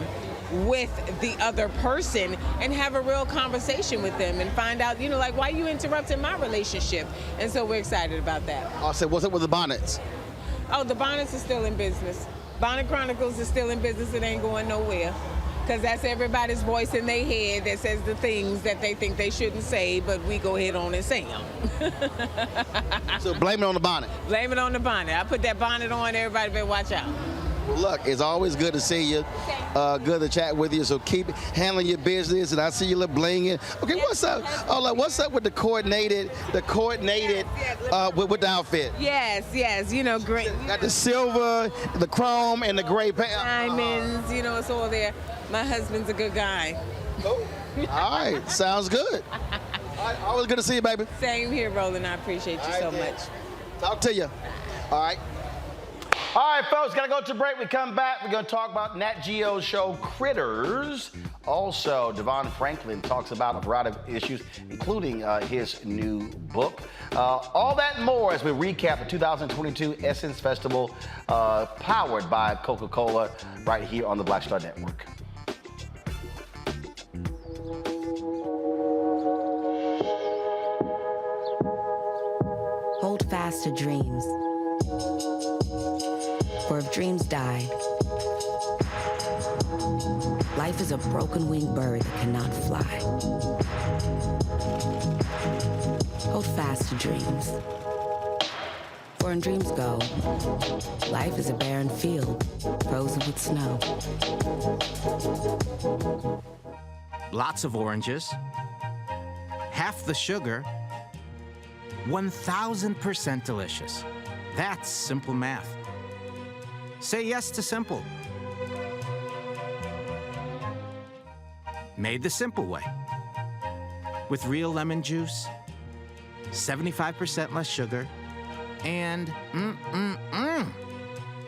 with the other person and have a real conversation with them and find out, like, why you interrupting my relationship? And so we're excited about that. I said, what's up with the bonnets? Oh, the bonnets are still in business. Bonnet Chronicles is still in business. It ain't going nowhere. Because that's everybody's voice in their head that says the things that they think they shouldn't say, but we go ahead on and say them. So blame it on the bonnet. Blame it on the bonnet. I put that bonnet on, everybody better watch out. Well, look, it's always good to see you. Good to chat with you. So keep handling your business, and I see you little blinging. Okay, what's up? Oh, look, what's up with the coordinated, with the outfit? Yes, great. Got the silver, the chrome, and the gray diamonds. It's all there. My husband's a good guy. Cool. All right, sounds good. All right, always good to see you, baby. Same here, Roland. I appreciate you so much. Talk to you. All right. All right, folks, gotta go to break. We come back, we're gonna talk about Nat Geo's show Critters. Also, Devon Franklin talks about a variety of issues, including his new book. All that and more as we recap the 2022 Essence Festival, powered by Coca-Cola, right here on the Black Star Network. Hold fast to dreams. For if dreams die, life is a broken winged bird that cannot fly. Hold fast to dreams. For when dreams go, life is a barren field frozen with snow. Lots of oranges, half the sugar, 1,000% delicious. That's simple math. Say yes to simple. Made the simple way. With real lemon juice, 75% less sugar, and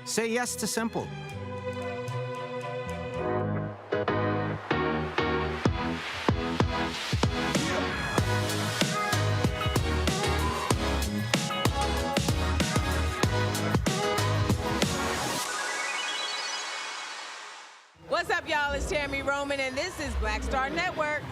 Say yes to simple. What's up, y'all? It's Tammy Roman, and this is Black Star Network.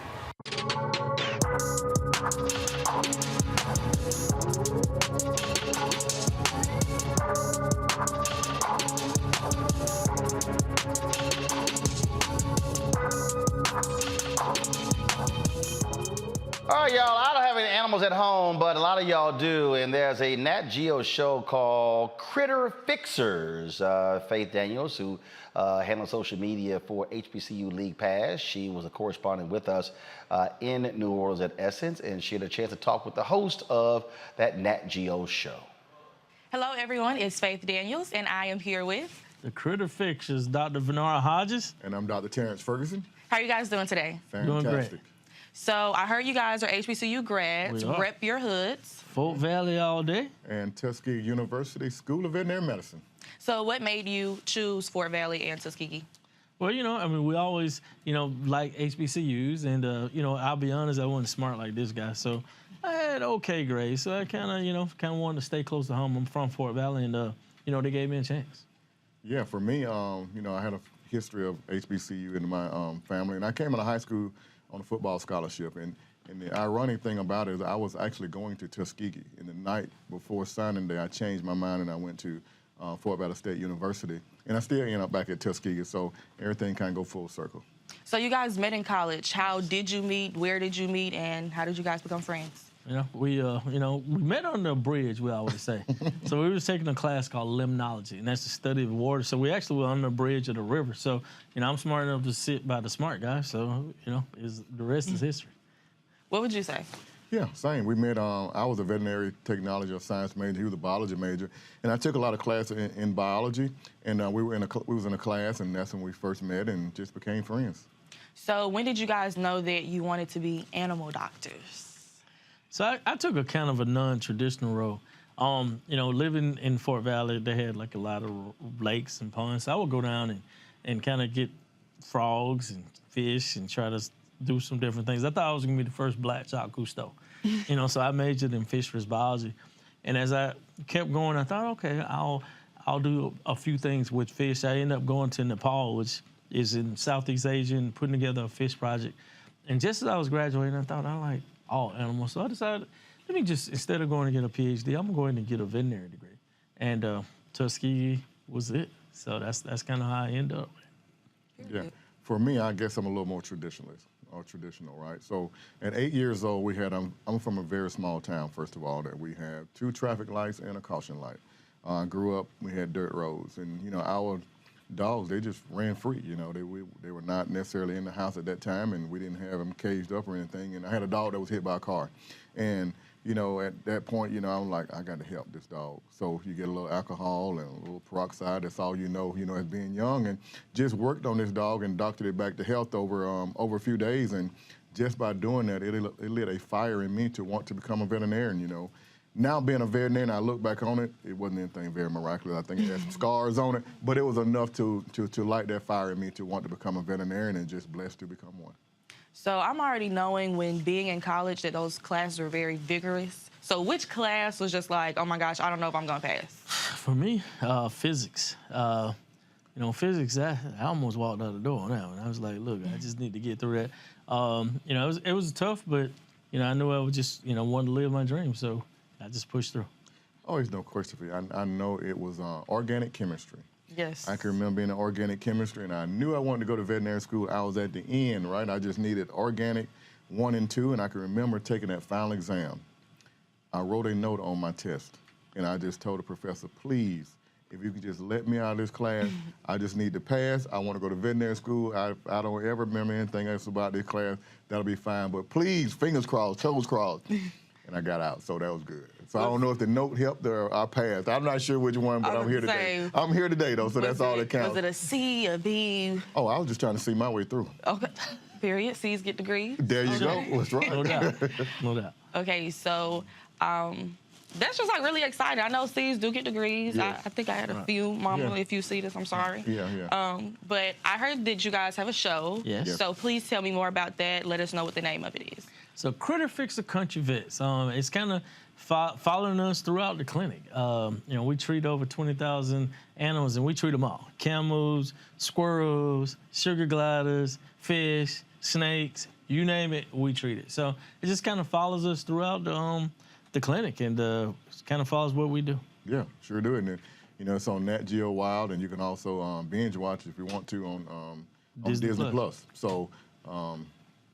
All right, y'all, I don't have any animals at home, but a lot of y'all do, and there's a Nat Geo show called Critter Fixers. Faith Daniels, who handles social media for HBCU League Pass, she was a correspondent with us in New Orleans at Essence, and she had a chance to talk with the host of that Nat Geo show. Hello, everyone. It's Faith Daniels, and I am here with the Critter Fixers, Dr. Venara Hodges. And I'm Dr. Terrence Ferguson. How are you guys doing today? Fantastic. Doing great. So I heard you guys are HBCU grads. Rep your hoods. Fort Valley all day. And Tuskegee University School of Veterinary Medicine. So what made you choose Fort Valley and Tuskegee? Well, you know, I mean, we always, you know, like HBCUs, and, you know, I'll be honest, I wasn't smart like this guy, so I had okay grades, so I kind of, you know, wanted to stay close to home. I'm from Fort Valley, and, you know, they gave me a chance. Yeah, for me, you know, I had a history of HBCU in my family, and I came out of high school on a football scholarship, and the ironic thing about it is I was actually going to Tuskegee. In the night before signing day, I changed my mind and I went to Fort Valley State University, and I still end up back at Tuskegee, so everything kind of go full circle. So you guys met in college. How did you meet? Where did you meet? And how did you guys become friends? You know, we met on the bridge, we always say. So we was taking a class called limnology, and that's the study of water. So we actually were on the bridge of the river. So, you know, I'm smart enough to sit by the smart guy. So, you know, the rest is history. What would you say? Yeah, same. We met, I was a veterinary technology or science major. He was a biology major. And I took a lot of classes in biology, and we was in a class, and that's when we first met and just became friends. So when did you guys know that you wanted to be animal doctors? So I took a kind of a non-traditional road. You know, living in Fort Valley, they had like a lot of lakes and ponds. So I would go down and kind of get frogs and fish and try to do some different things. I thought I was gonna be the first black Jacques Cousteau. You know, so I majored in fisheries biology. And as I kept going, I thought, okay, I'll do a few things with fish. I ended up going to Nepal, which is in Southeast Asia, and putting together a fish project. And just as I was graduating, I thought, I like all animals. So I decided, let me just, instead of going to get a PhD, I'm going to get a veterinary degree. And Tuskegee was it. So that's kind of how I ended up. Yeah. For me, I guess I'm a little more traditional, right? So at 8 years old, we had, I'm from a very small town, first of all, that we have 2 traffic lights and a caution light. I grew up, we had dirt roads, and, you know, our dogs, they just ran free, you know. They were not necessarily in the house at that time, and we didn't have them caged up or anything. And I had a dog that was hit by a car. And, you know, at that point, you know, I'm like, I got to help this dog. So you get a little alcohol and a little peroxide, that's all you know, as being young. And just worked on this dog and doctored it back to health over a few days. And just by doing that, it lit a fire in me to want to become a veterinarian, you know. Now being a veterinarian, I look back on it, it wasn't anything very miraculous. I think it had some scars on it, but it was enough to light that fire in me to want to become a veterinarian, and just blessed to become one. So I'm already knowing when being in college that those classes are very vigorous. So which class was just like, oh my gosh, I don't know if I'm gonna pass? For me, physics. Physics, I almost walked out the door on that one. I was like, look, I just need to get through that. It was tough, but, I knew I would just, want to live my dream, so I just pushed through. Always no question for you. I know it was organic chemistry. Yes. I can remember being in organic chemistry, and I knew I wanted to go to veterinary school. I was at the end, right? I just needed organic 1 and 2, and I can remember taking that final exam. I wrote a note on my test, and I just told the professor, please, if you could just let me out of this class, I just need to pass. I want to go to veterinary school. I don't ever remember anything else about this class. That'll be fine. But please, fingers crossed, toes crossed. And I got out, so that was good. So I don't know if the note helped or I passed. I'm not sure which one, but I'm here today. I'm here today, though, so that's all that counts. Was it a C, a B? Oh, I was just trying to see my way through. Okay. Period. C's get degrees. There you go. That's right. No doubt. No doubt. Okay, so that's just like really exciting. I know C's do get degrees. Yes. I think I had a few. Mama, if you see this, I'm sorry. Yeah. But I heard that you guys have a show. Yes. So please tell me more about that. Let us know what the name of it is. So Critter Fixer Country Vets. It's kind of following us throughout the clinic. We treat over 20,000 animals, and we treat them all. Camels, squirrels, sugar gliders, fish, snakes, you name it, we treat it. So it just kind of follows us throughout the clinic, and kind of follows what we do. Yeah, sure do. And it's on Nat Geo Wild, and you can also binge watch if you want to on Disney Plus. So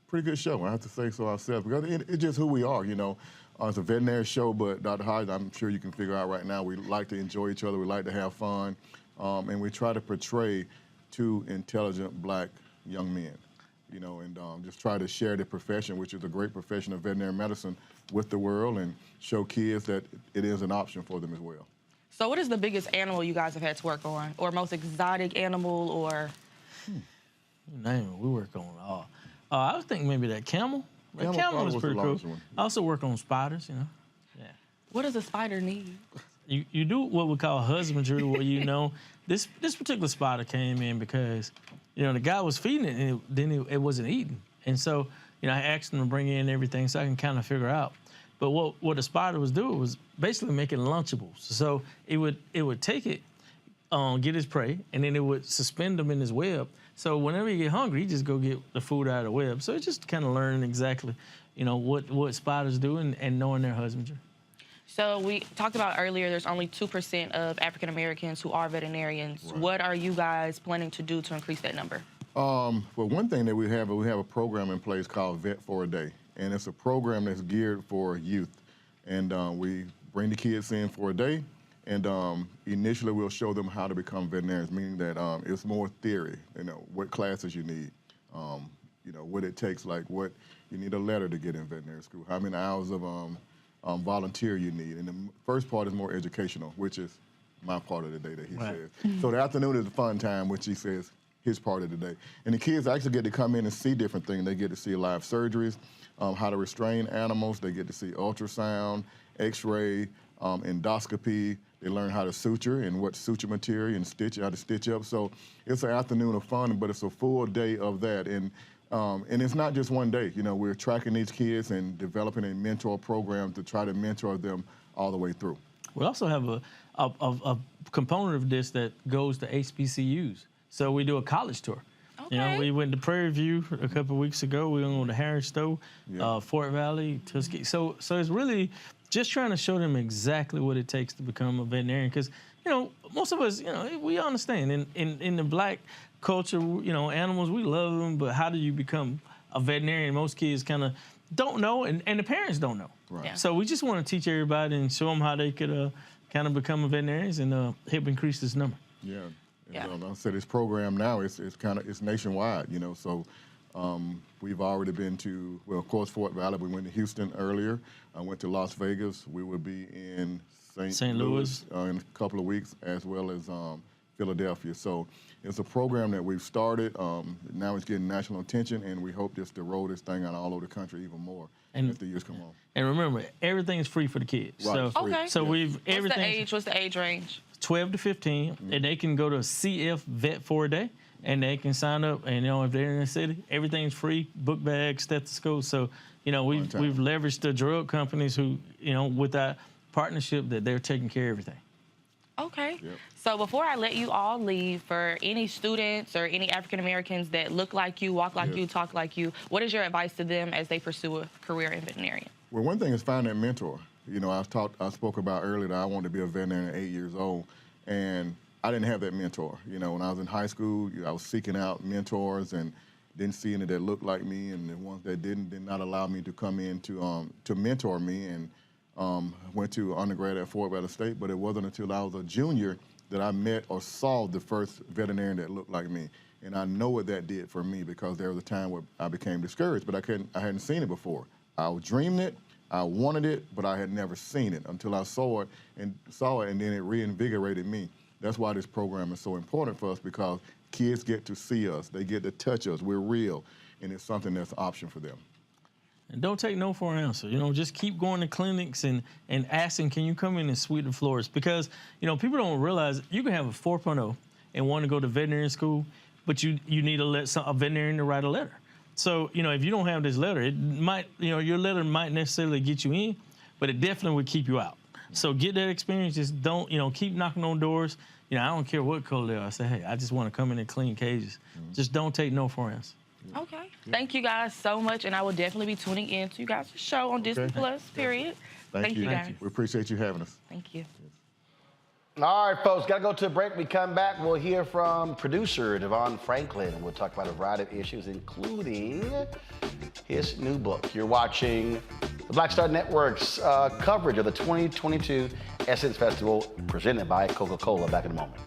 pretty good show, I have to say so ourselves, because it's just who we are, It's a veterinary show, but Dr. Hodge, I'm sure you can figure out right now, we like to enjoy each other, we like to have fun, and we try to portray 2 intelligent black young men, and just try to share the profession, which is a great profession of veterinary medicine, with the world, and show kids that it is an option for them as well. So what is the biggest animal you guys have had to work on, or most exotic animal, or? You name it, we work on all. I would think maybe that camel. That camel was pretty cool. I also work on spiders, Yeah. What does a spider need? You do what we call husbandry, where this particular spider came in because the guy was feeding it, and then it wasn't eating, and so I asked him to bring in everything so I can kind of figure out. But what the spider was doing was basically making Lunchables. So it would take it, get his prey, and then it would suspend them in his web. So whenever you get hungry, you just go get the food out of the web. So it's just kind of learning exactly, what spiders do and knowing their husbandry. So we talked about earlier, there's only 2% of African Americans who are veterinarians. Right. What are you guys planning to do to increase that number? Well, one thing that we have a program in place called Vet for a Day, and it's a program that's geared for youth. And we bring the kids in for a day, and initially we'll show them how to become veterinarians, meaning that it's more theory, what classes you need, what it takes, like what you need a letter to get in veterinary school, how many hours of volunteer you need. And the first part is more educational, which is my part of the day that he says. So the afternoon is the fun time, which he says his part of the day. And the kids actually get to come in and see different things. They get to see live surgeries, how to restrain animals. They get to see ultrasound, x-ray, endoscopy. They learn how to suture and what suture material and how to stitch up. So it's an afternoon of fun, but it's a full day of that. And it's not just one day. We're tracking these kids and developing a mentor program to try to mentor them all the way through. We also have a component of this that goes to HBCUs. So we do a college tour. Okay. We went to Prairie View a couple of weeks ago. We went to Harris Stowe, Fort Valley, Tuskegee. So it's really just trying to show them exactly what it takes to become a veterinarian. Because, most of us, we understand in the black culture, animals, we love them, but how do you become a veterinarian? Most kids kind of don't know, and the parents don't know. Right. Yeah. So we just want to teach everybody and show them how they could kind of become a veterinarian and help increase this number. Yeah. I said this program now it's nationwide, So we've already been to, well, of course, Fort Valley. We went to Houston earlier. I went to Las Vegas. We will be in St. Louis in a couple of weeks, as well as Philadelphia. So it's a program that we've started. Now it's getting national attention, and we hope just to roll this thing out all over the country even more as the years come on. And remember, everything's free for the kids. Right, So, free. so we've everything. What's the age range? 12 to 15, and they can go to CF Vet for a day, and they can sign up. And if they're in the city, everything's free: book bags, stethoscope. So we've leveraged the drug companies who with that partnership that they're taking care of everything. Okay. Yep. So before I let you all leave, for any students or any African Americans that look like you, walk like you, talk like you, what is your advice to them as they pursue a career in veterinarian? Well, one thing is find that mentor. I spoke about earlier that I wanted to be a veterinarian at 8 years old, and I didn't have that mentor. When I was in high school, I was seeking out mentors and didn't see any that looked like me, and the ones that did not allow me to come in to mentor me. And went to undergrad at Fort Valley State, but it wasn't until I was a junior that I met or saw the first veterinarian that looked like me. And I know what that did for me, because there was a time where I became discouraged, but I hadn't seen it before. I was dreaming it, I wanted it, but I had never seen it until I saw it, and then it reinvigorated me. That's why this program is so important for us, because kids get to see us, they get to touch us, we're real, and it's something that's an option for them. And don't take no for an answer. Just keep going to clinics and asking, can you come in and sweep the floors? Because, people don't realize you can have a 4.0 and want to go to veterinary school, but you need a veterinarian to write a letter. So, if you don't have this letter, it might, your letter might necessarily get you in, but it definitely would keep you out. So get that experience. Just don't, keep knocking on doors. I don't care what color they are. I say, hey, I just want to come in and clean cages. Just don't take no for an answer. Okay. Thank you guys so much, and I will definitely be tuning in to you guys' show on Disney Plus, period. Thank you guys. We appreciate you having us. Thank you. All right, folks, got to go to a break. We come back, we'll hear from producer Devon Franklin. We'll talk about a variety of issues, including his new book. You're watching the Black Star Network's coverage of the 2022 Essence Festival, presented by Coca-Cola. Back in a moment.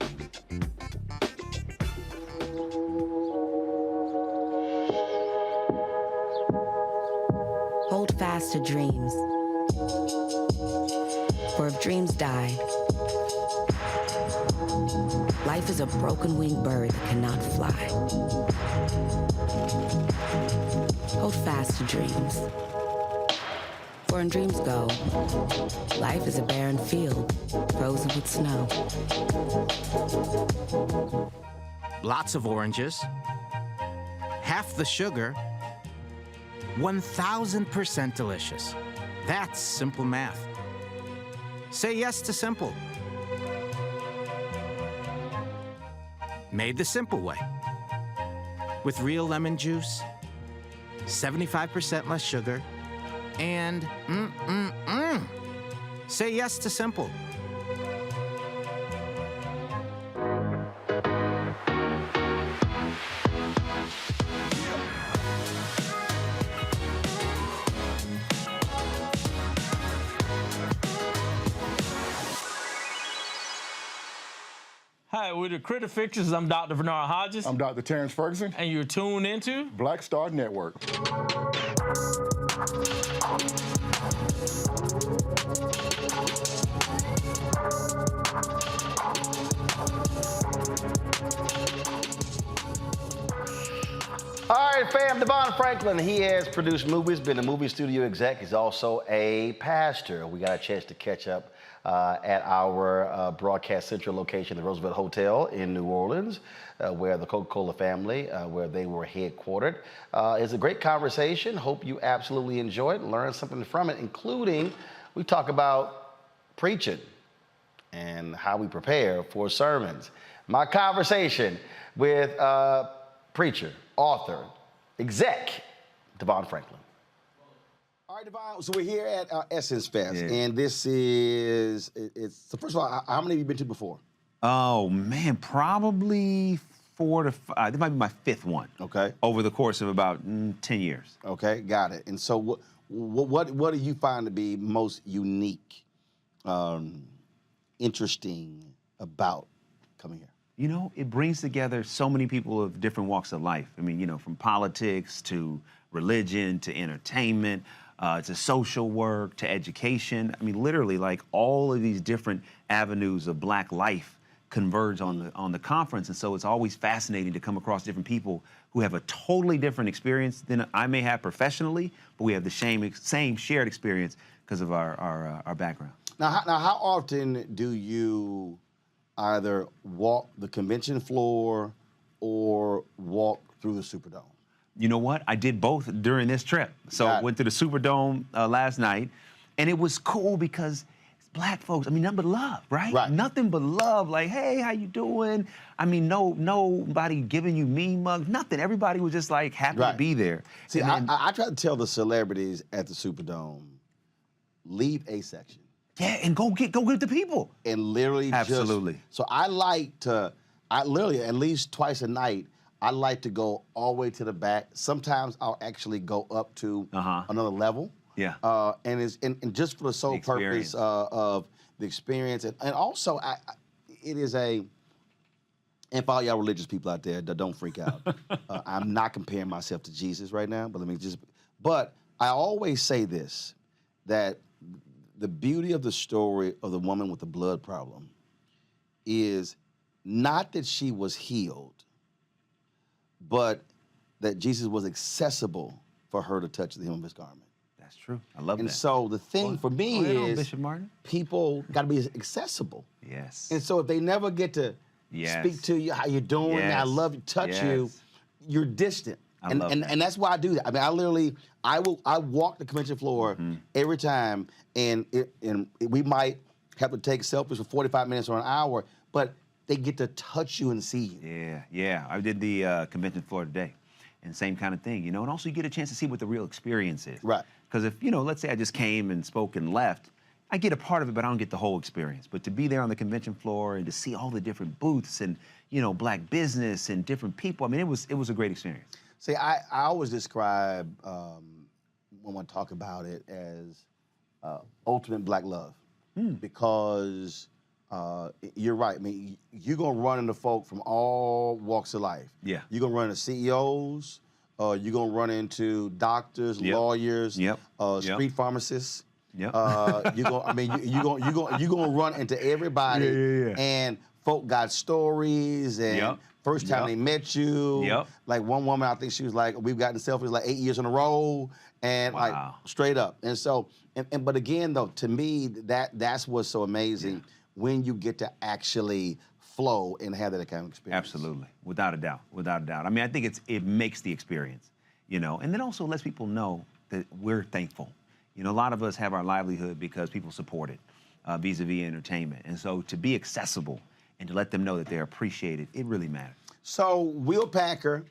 Hold fast to dreams. For if dreams die, life is a broken-winged bird that cannot fly. Hold fast to dreams. For when dreams go, life is a barren field, frozen with snow. Lots of oranges, half the sugar, 1,000% delicious. That's simple math. Say yes to simple. Made the simple way. With real lemon juice, 75% less sugar, and Say yes to simple. Hi, we're the Critter Fixers. I'm Dr. Bernard Hodges. I'm Dr. Terrence Ferguson. And you're tuned into Black Star Network. All right, fam, Devon Franklin, he has produced movies, been a movie studio exec. He's also a pastor. We got a chance to catch up at our Broadcast Central location, the Roosevelt Hotel in New Orleans, where the Coca-Cola family, where they were headquartered. It's a great conversation. Hope you absolutely enjoy it and learn something from it, including we talk about preaching and how we prepare for sermons. My conversation with preacher, author, exec, Devon Franklin. All right, Devon, so we're here at Essence Fest, and this is, so first of all, how many have you been to before? Oh, man, probably 4 to 5. This might be my 5th one. Okay. Over the course of about 10 years. Okay, got it. And so what do you find to be most unique, interesting about coming here? You know, it brings together so many people of different walks of life. I mean, you know, from politics to religion to entertainment, to social work to education. I mean, literally, like all of these different avenues of Black life converge on the conference. And so it's always fascinating to come across different people who have a totally different experience than I may have professionally, but we have the same shared experience because of our background. Now, how often do you either walk the convention floor or walk through the Superdome? You know what? I did both during this trip. So I went to the Superdome last night, and it was cool because it's Black folks. I mean, nothing but love, right? Right. Nothing but love. Like, hey, how you doing? I mean, nobody giving you mean mugs, nothing. Everybody was just like happy to be there. See, I try to tell the celebrities at the Superdome, leave a section. Yeah, and go get the people. And literally So I literally at least twice a night, I like to go all the way to the back. Sometimes I'll actually go up to another level. Yeah. And just for the sole purpose of the experience. And also, it is and for all y'all religious people out there, don't freak out. I'm not comparing myself to Jesus right now, but I always say this, that the beauty of the story of the woman with the blood problem is not that she was healed, but that Jesus was accessible for her to touch the hem of his garment. That's true. I love that. And so the thing for me is Bishop Martin. People got to be accessible. Yes. And so if they never get to speak to you, how you doing, I love you, touch you, you're distant. And that's why I do that. I mean, I walk the convention floor every time, and we might have to take selfies for 45 minutes or an hour, but they get to touch you and see you. Yeah. I did the convention floor today, and same kind of thing, and also you get a chance to see what the real experience is. Right. Because if, let's say I just came and spoke and left, I get a part of it, but I don't get the whole experience. But to be there on the convention floor and to see all the different booths and, Black business and different people, I mean, it was a great experience. See, I always describe, when I talk about it, as ultimate Black love. Because you're right. I mean, you're going to run into folk from all walks of life. Yeah. You're going to run into CEOs. You're going to run into doctors, lawyers, street pharmacists. Yep. You're going to run into everybody. And folk got stories and first time they met you. Like one woman, I think she was like, we've gotten selfies like 8 years in a row, and like straight up. And so, but again though, to me, that's what's so amazing when you get to actually flow and have that kind of experience. Absolutely, without a doubt. I mean, I think it makes the experience, and then also lets people know that we're thankful. A lot of us have our livelihood because people support it, vis-a-vis entertainment. And so to be accessible and to let them know that they're appreciated, it really matters. So Will Packer,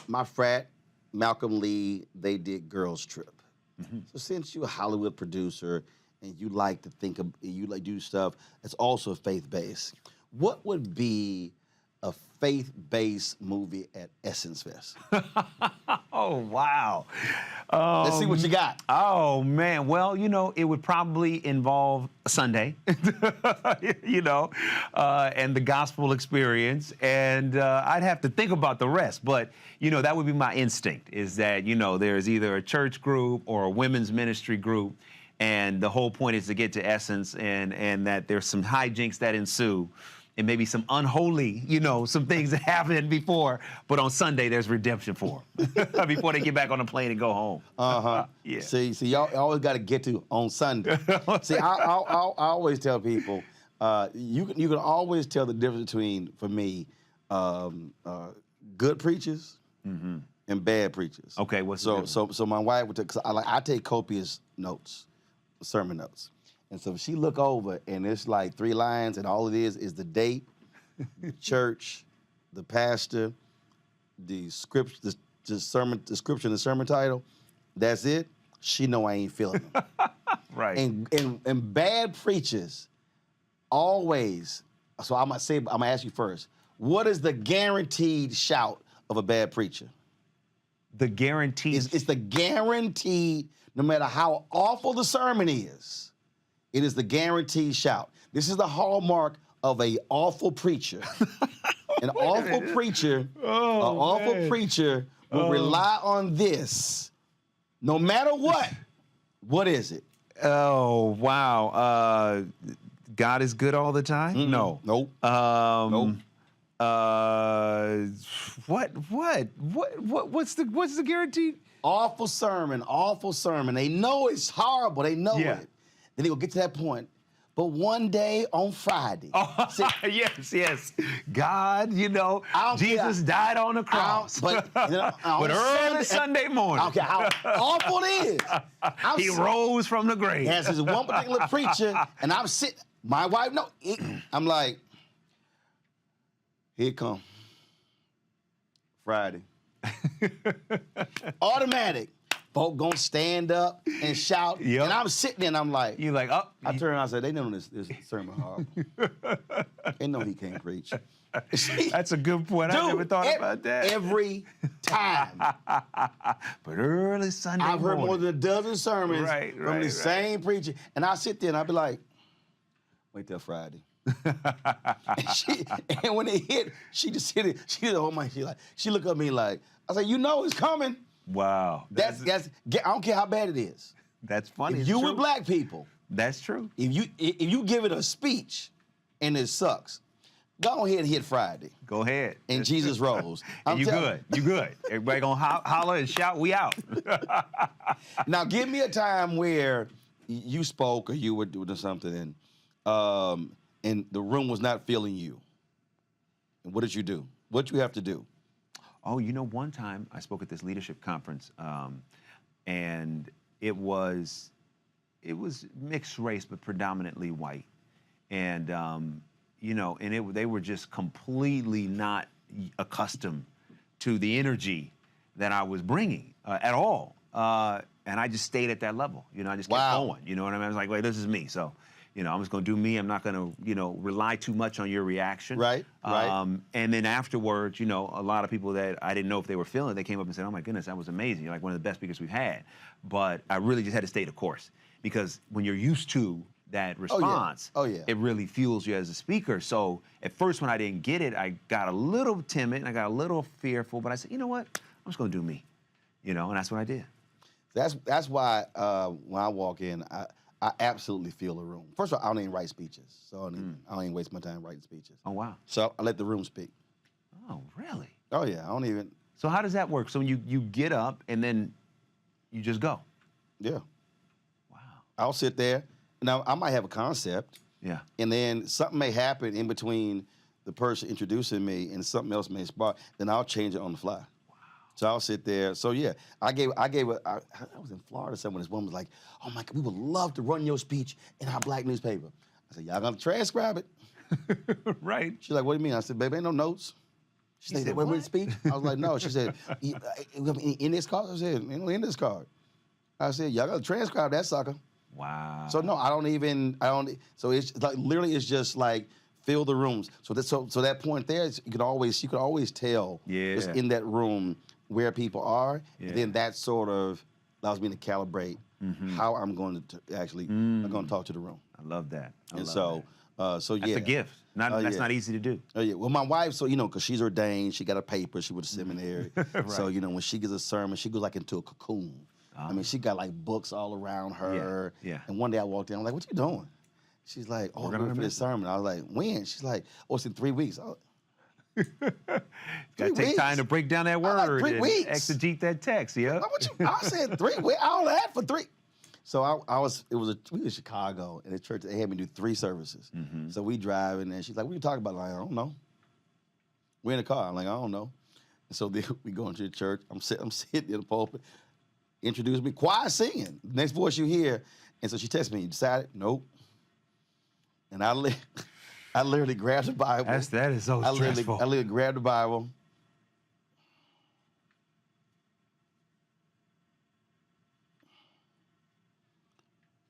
my frat, Malcolm Lee, they did Girls Trip. So since you're a Hollywood producer and you like to do stuff that's also faith-based, what would be a faith-based movie at Essence Fest? Oh, wow. Let's see what you got. Oh, man. Well, it would probably involve a Sunday, and the gospel experience. And I'd have to think about the rest. But, that would be my instinct, is that, there's either a church group or a women's ministry group. And the whole point is to get to Essence, and that there's some hijinks that ensue. And maybe some unholy, some things that happened before, but on Sunday there's redemption for them before they get back on the plane and go home. Yeah. See, y'all always got to get to on Sunday. See, I always tell people, you can always tell the difference between, for me, good preachers and bad preachers. Okay, what's so my wife would take, because I take copious notes, sermon notes. And so if she look over and it's like 3 lines and all it is the date, the church, the pastor, the script, the sermon description, the sermon title, that's it, she know I ain't feeling them. Right. And bad preachers always, so I'm gonna ask you first, what is the guaranteed shout of a bad preacher? The guaranteed? It's the guaranteed, no matter how awful the sermon is, it is the guaranteed shout. This is the hallmark of an awful preacher. An awful preacher will rely on this no matter what. What is it? Oh, wow. God is good all the time? Mm-mm. No. Nope. Nope. What's the guarantee? Awful sermon. They know it's horrible. They know Yeah. it. Then they will get to that point. But one day on Friday. Oh, yes. God, Jesus died on the cross. But early Sunday morning. I don't care how awful it is. He rose from the grave. As this one particular preacher, and I'm sitting, my wife, I'm like, here it come. Friday. Automatic. Folk gonna stand up and shout. Yep. And I'm sitting there and I'm like, you like, oh. I turned around and said, they know this sermon horrible. They know he can't preach. That's a good point. I never thought about that. Every time. But early Sunday I've heard morning. more than a dozen sermons from the same preacher. And I sit there and I'll be like, wait till Friday. and when it hit, she just hit it. She did the whole mind. She looked at me like, I said, it's coming. Wow. That's I don't care how bad it is. That's funny. If you with black people, that's true. If you give it a speech and it sucks, go ahead and hit Friday. Go ahead. And Jesus rose. You good. You good. Everybody gonna holler and shout, we out. Now give me a time where you spoke or you were doing something and the room was not feeling you. And what did you do? What did you have to do? Oh, one time I spoke at this leadership conference, and it was mixed race, but predominantly white, and they were just completely not accustomed to the energy that I was bringing at all, and I just stayed at that level. I just kept going. You know what I mean? I was like, wait, this is me, so. I'm just going to do me. I'm not going to, rely too much on your reaction. Right. And then afterwards, a lot of people that I didn't know if they were feeling it, they came up and said, oh, my goodness, that was amazing. You're like one of the best speakers we've had. But I really just had to stay the course because when you're used to that response, it really fuels you as a speaker. So at first when I didn't get it, I got a little timid and I got a little fearful. But I said, you know what? I'm just going to do me. And that's what I did. That's why when I walk in, I absolutely feel the room. First of all, I don't even write speeches, so I don't even waste my time writing speeches. Oh, wow. So I let the room speak. Oh, really? Oh, yeah, I don't even. So how does that work? So when you get up and then you just go? Yeah. Wow. I'll sit there. Now, I might have a concept. Yeah. And then something may happen in between the person introducing me and something else may spark. Then I'll change it on the fly. So I'll sit there. So yeah, I was in Florida somewhere. This woman was like, "Oh my God, we would love to run your speech in our black newspaper." I said, "Y'all gonna transcribe it?" Right. She's like, "What do you mean?" I said, "Baby, ain't no notes." She said, "What with speech?" I was like, "No." She said, "In this card?" I said, "In this card." I said, "Y'all gotta transcribe that sucker." Wow. So no, I don't. So it's like literally, it's just like fill the rooms. So that point there, you could always tell. It's in that room where people are, and then that sort of allows me to calibrate how I'm going to actually I'm going to talk to the room. I love that. So that's a gift. That's not easy to do. Oh yeah. Well, my wife, so because she's ordained, she got a paper. She went to seminary. Right. So when she gives a sermon, she goes like into a cocoon. I mean, she got like books all around her. Yeah. And one day I walked in, I'm like, "What you doing?" She's like, "Oh, I'm ready for this sermon." I was like, "When?" She's like, "Oh, it's in 3 weeks." Gotta take time to break down that word like, 3 and weeks. exegete that text. Yeah. I said 3 weeks. All that for 3. So we was in Chicago in a church. They had me do 3 services. So we driving and she's like, "What are you talking about?" I'm like, "I don't know." We're in the car. I'm like, "I don't know." And so then we go into the church. I'm sitting in the pulpit. Introduce me, choir singing. Next voice you hear. And so she texts me, "You decided?" "Nope." And I literally grabbed the Bible. That is so stressful. I literally grabbed the Bible.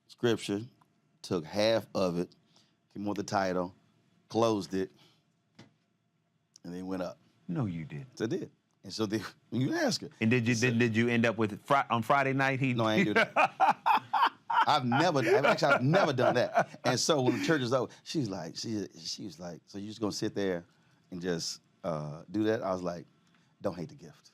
Scripture, took half of it, came with the title, closed it, and then went up. No, you didn't. So I did. And so then you ask her. And did you end up with on Friday night? No, I ain't do that. I've never done that. And so when the church is over, she was like, "So you just gonna sit there and just do that?" I was like, "Don't hate the gift."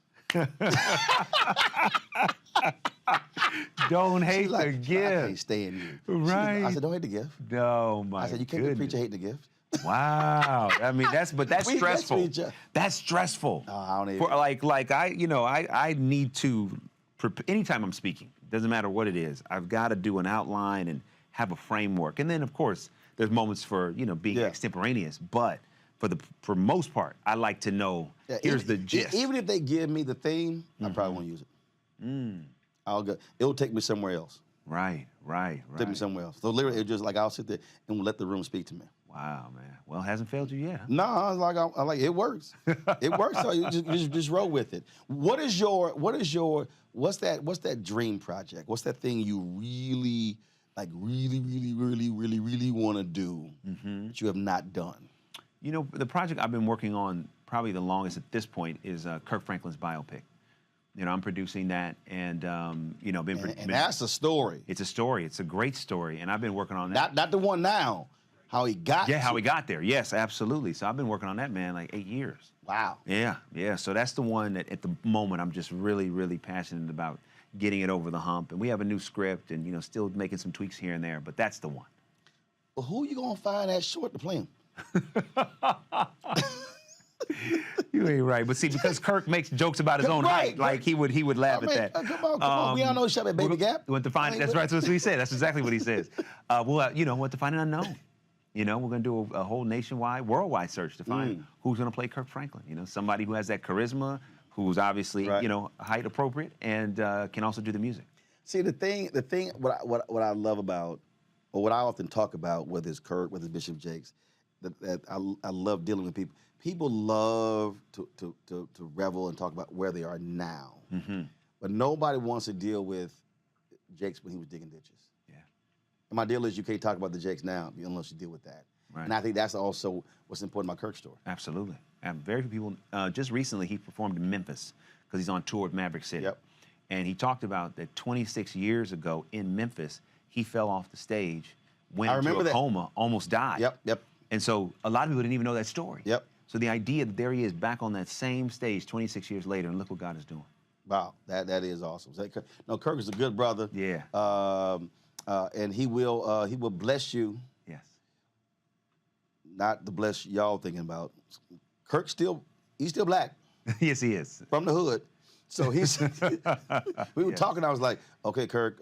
Don't hate like, the gift. I can't stand you. Right. I said, don't hate the gift. No, my I said, you can't be a preacher hate the gift. Wow. I mean, that's We stressful. get you. That's stressful. No, I don't even. For I need to, anytime I'm speaking, doesn't matter what it is, I've got to do an outline and have a framework. And then, of course, there's moments for, being extemporaneous. But for most part, I like to know, here's the gist. Even if they give me the theme, I probably won't use it. I'll go. It'll take me somewhere else. Right. Take me somewhere else. So literally, it's just like I'll sit there and let the room speak to me. Wow, man. Well, it hasn't failed you yet. Huh? No, I like it works. It works. So you just roll with it. What's that dream project? What's that thing you really want to do that you have not done? The project I've been working on probably the longest at this point is Kirk Franklin's biopic. I'm producing that, and and that's a story. It's a story. It's a great story, and I've been working on that. Not the one now. How he got? Yeah, how he got there. Yes, absolutely. So I've been working on that, man, like 8 years. Wow. Yeah. So that's the one that at the moment I'm just really, really passionate about getting it over the hump. And we have a new script, and still making some tweaks here and there, but that's the one. Well, who you gonna find that short to play him? You ain't right, but see, because Kirk makes jokes about his own height, like he would laugh at that. Come on. We all know shop at Baby Gap. Went to find. That's right. That's what he said. That's exactly what he says. We'll, went to find an unknown. We're going to do a whole nationwide, worldwide search to find who's going to play Kirk Franklin. Somebody who has that charisma, who's obviously, height appropriate, and can also do the music. See, the thing, what I love about, or what I often talk about, whether it's Kirk, whether it's Bishop Jakes, that I love dealing with people. People love to revel and talk about where they are now, but nobody wants to deal with Jakes when he was digging ditches. And my deal is you can't talk about the Jakes now unless you deal with that. Right. And I think that's also what's important about Kirk's story. Absolutely. And very few people, just recently he performed in Memphis because he's on tour with Maverick City. Yep. And he talked about that 26 years ago in Memphis, he fell off the stage, went into a coma, almost died. Yep. And so a lot of people didn't even know that story. Yep. So the idea that there he is back on that same stage 26 years later, and look what God is doing. Wow, that is awesome. No, Kirk is a good brother. Yeah. And he will bless you. Yes. Not the bless y'all thinking about. Kirk he's still black. Yes, he is. From the hood. So he's we were talking, I was like, okay, Kirk,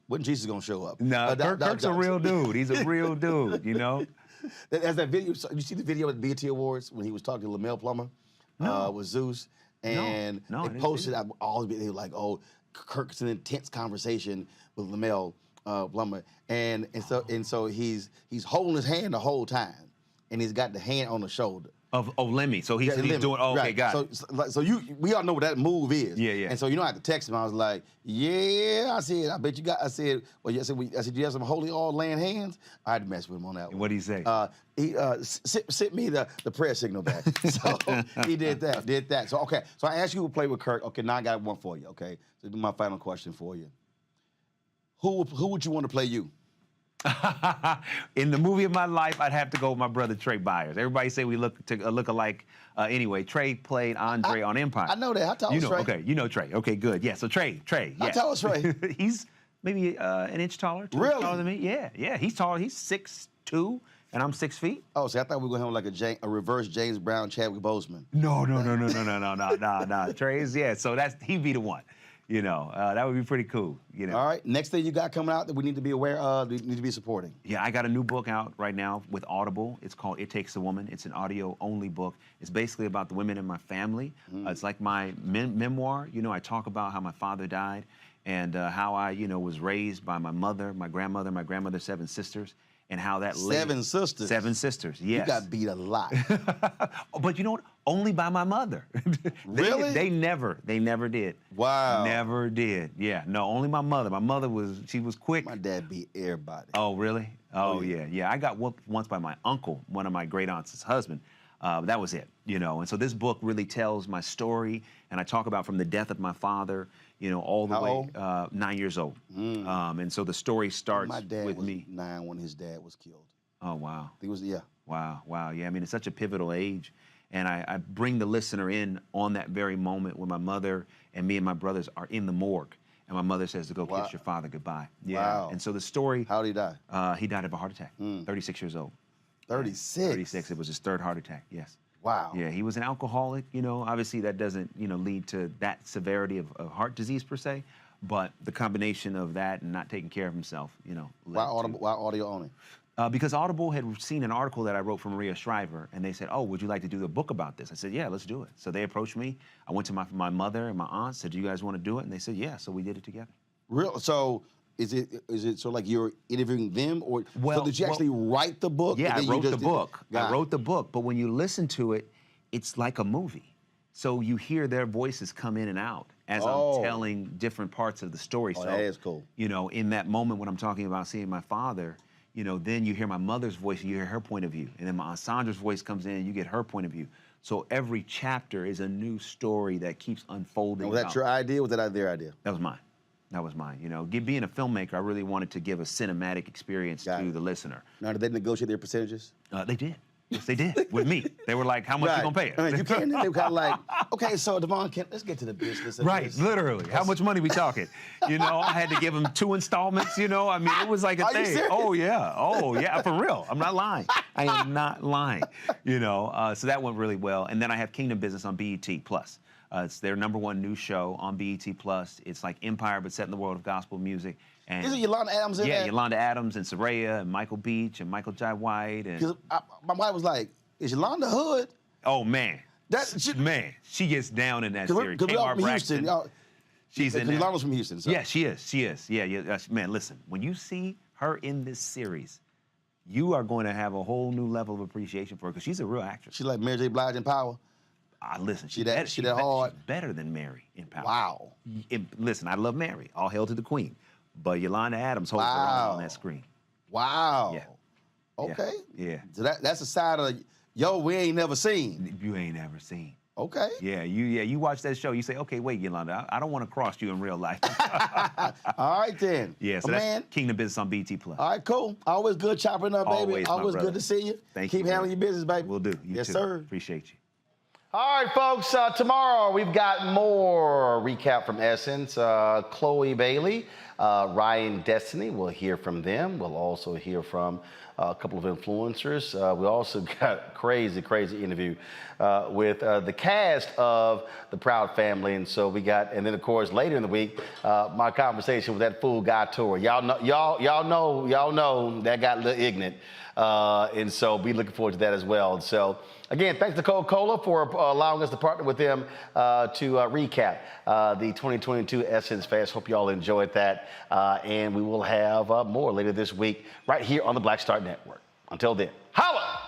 when Jesus gonna show up? No, Kirk's a real dude. He's a real dude, As that video, you see the video at the BET Awards when he was talking to LaMel Plummer with Zeus, and they posted. They were like, "Oh, Kirk's an intense conversation with LaMel Plummer," and so he's holding his hand the whole time, and he's got the hand on the shoulder of Lemmy. So he's doing. Oh, okay, got it. So we all know what that move is. Yeah. And so I had to text him. I was like, "Yeah," I said, "I bet you got." I said, "Well, I said you have some holy oil laying hands." I had to mess with him on that one. What did he say? He sent me the prayer signal back. So he did that. So okay. So I asked you to play with Kirk. Okay, now I got one for you. Okay. So this is my final question for you. Who would you want to play you? In the movie of my life, I'd have to go with my brother Trey Byers. Everybody say we look alike. Anyway, Trey played Andre on Empire. I know that. How tall is Trey? Okay, you know Trey. Okay, good. Yeah, so Trey. How tall is Trey? He's maybe an inch taller. Really? Taller than me. Yeah. He's tall. He's 6'2", and I'm 6 feet. Oh, see, I thought we were going to have like a reverse James Brown, Chadwick Boseman. No. Trey's so he'd be the one. That would be pretty cool. All right. Next thing you got coming out that we need to be aware of, we need to be supporting. Yeah, I got a new book out right now with Audible. It's called It Takes a Woman. It's an audio-only book. It's basically about the women in my family. It's like my memoir. I talk about how my father died and how I, was raised by my mother, my grandmother's 7 sisters, and how that 7 sisters? 7 sisters, yes. You got beat a lot. But you know what? Only by my mother. Really? They never did. Wow. Never did. Yeah. No, only my mother. My mother was quick. My dad beat everybody. Oh, really? Oh, yeah. I got whooped once by my uncle, one of my great aunts' husband. That was it, And so this book really tells my story, and I talk about from the death of my father, all the way 9 years old. And so the story starts my dad with was me. 9 when his dad was killed. Oh, wow. He was, Wow. Yeah, I mean, it's such a pivotal age. And I bring the listener in on that very moment when my mother and me and my brothers are in the morgue. And my mother says to go kiss your father goodbye. Yeah. Wow. And so the story. How did he die? He died of a heart attack, 36 years old. 36? 36. It was his third heart attack, yes. Wow. Yeah, he was an alcoholic. You know, obviously that doesn't, lead to that severity of heart disease per se. But the combination of that and not taking care of himself, Why audio only? Because Audible had seen an article that I wrote for Maria Shriver, and they said, "Oh, would you like to do a book about this?" I said, "Yeah, let's do it." So they approached me. I went to my mother and my aunt, said, "Do you guys want to do it?" And they said, "Yeah." So we did it together. Real? So is it so like you're interviewing them, or so did you actually write the book? Yeah, I wrote the book. I wrote the book, but when you listen to it, it's like a movie. So you hear their voices come in and out as I'm telling different parts of the story. So that is cool. In that moment when I'm talking about seeing my father, then you hear my mother's voice, and you hear her point of view. And then my Aunt Sandra's voice comes in, and you get her point of view. So every chapter is a new story that keeps unfolding. Was that your idea, or was that their idea? That was mine. That was mine. Being a filmmaker, I really wanted to give a cinematic experience to the listener. Now, did they negotiate their percentages? They did. Yes, they did. With me. They were like, how much you gonna pay us? I mean, you can't, they were kind of like, okay, so Devon, let's get to the business. Right, literally. How much money we talking? I had to give him 2 installments, I mean, it was like a thing. Oh, yeah, for real. I'm not lying. I am not lying, So that went really well. And then I have Kingdom Business on BET+. It's their #1 news show on BET+. It's like Empire, but set in the world of gospel music. And isn't Yolanda Adams in that? Yeah, Yolanda Adams and Soraya and Michael Beach and Michael Jai White. And my wife was like, is Yolanda hood? Oh, man. She gets down in that series. Because we're from Houston. She's in there. Yolanda's from Houston. So. Yeah, she is. Yeah, man, listen, when you see her in this series, you are going to have a whole new level of appreciation for her because she's a real actress. She's like Mary J. Blige in Power. Listen, she's hard. She's better than Mary in Power. Wow. Listen, I love Mary. All hail to the queen. But Yolanda Adams holds her own on that screen. Wow. Yeah. Okay. Yeah. So that's a side of we ain't never seen. You ain't never seen. Okay. Yeah, you watch that show, you say, okay, wait, Yolanda, I don't want to cross you in real life. All right, then. Yeah, so that's Kingdom Business on BET+. All right, cool. Always good chopping up, baby. Always good to see you. Thank you. Keep handling your business, baby. Will do. You yes, too. sir. Appreciate you. All right, folks, tomorrow we've got more recap from Essence. Chloe Bailey, Ryan Destiny, we'll hear from them. We'll also hear from a couple of influencers. We also got a crazy interview with the cast of The Proud Family. And so and then of course later in the week, my conversation with that fool Guy Tour. Y'all know that got a little ignorant. And so be looking forward to that as well. So again, thanks to Coca-Cola for allowing us to partner with them to recap the 2022 Essence Fest. Hope y'all enjoyed that. And we will have more later this week right here on the Black Star Network. Until then, holla!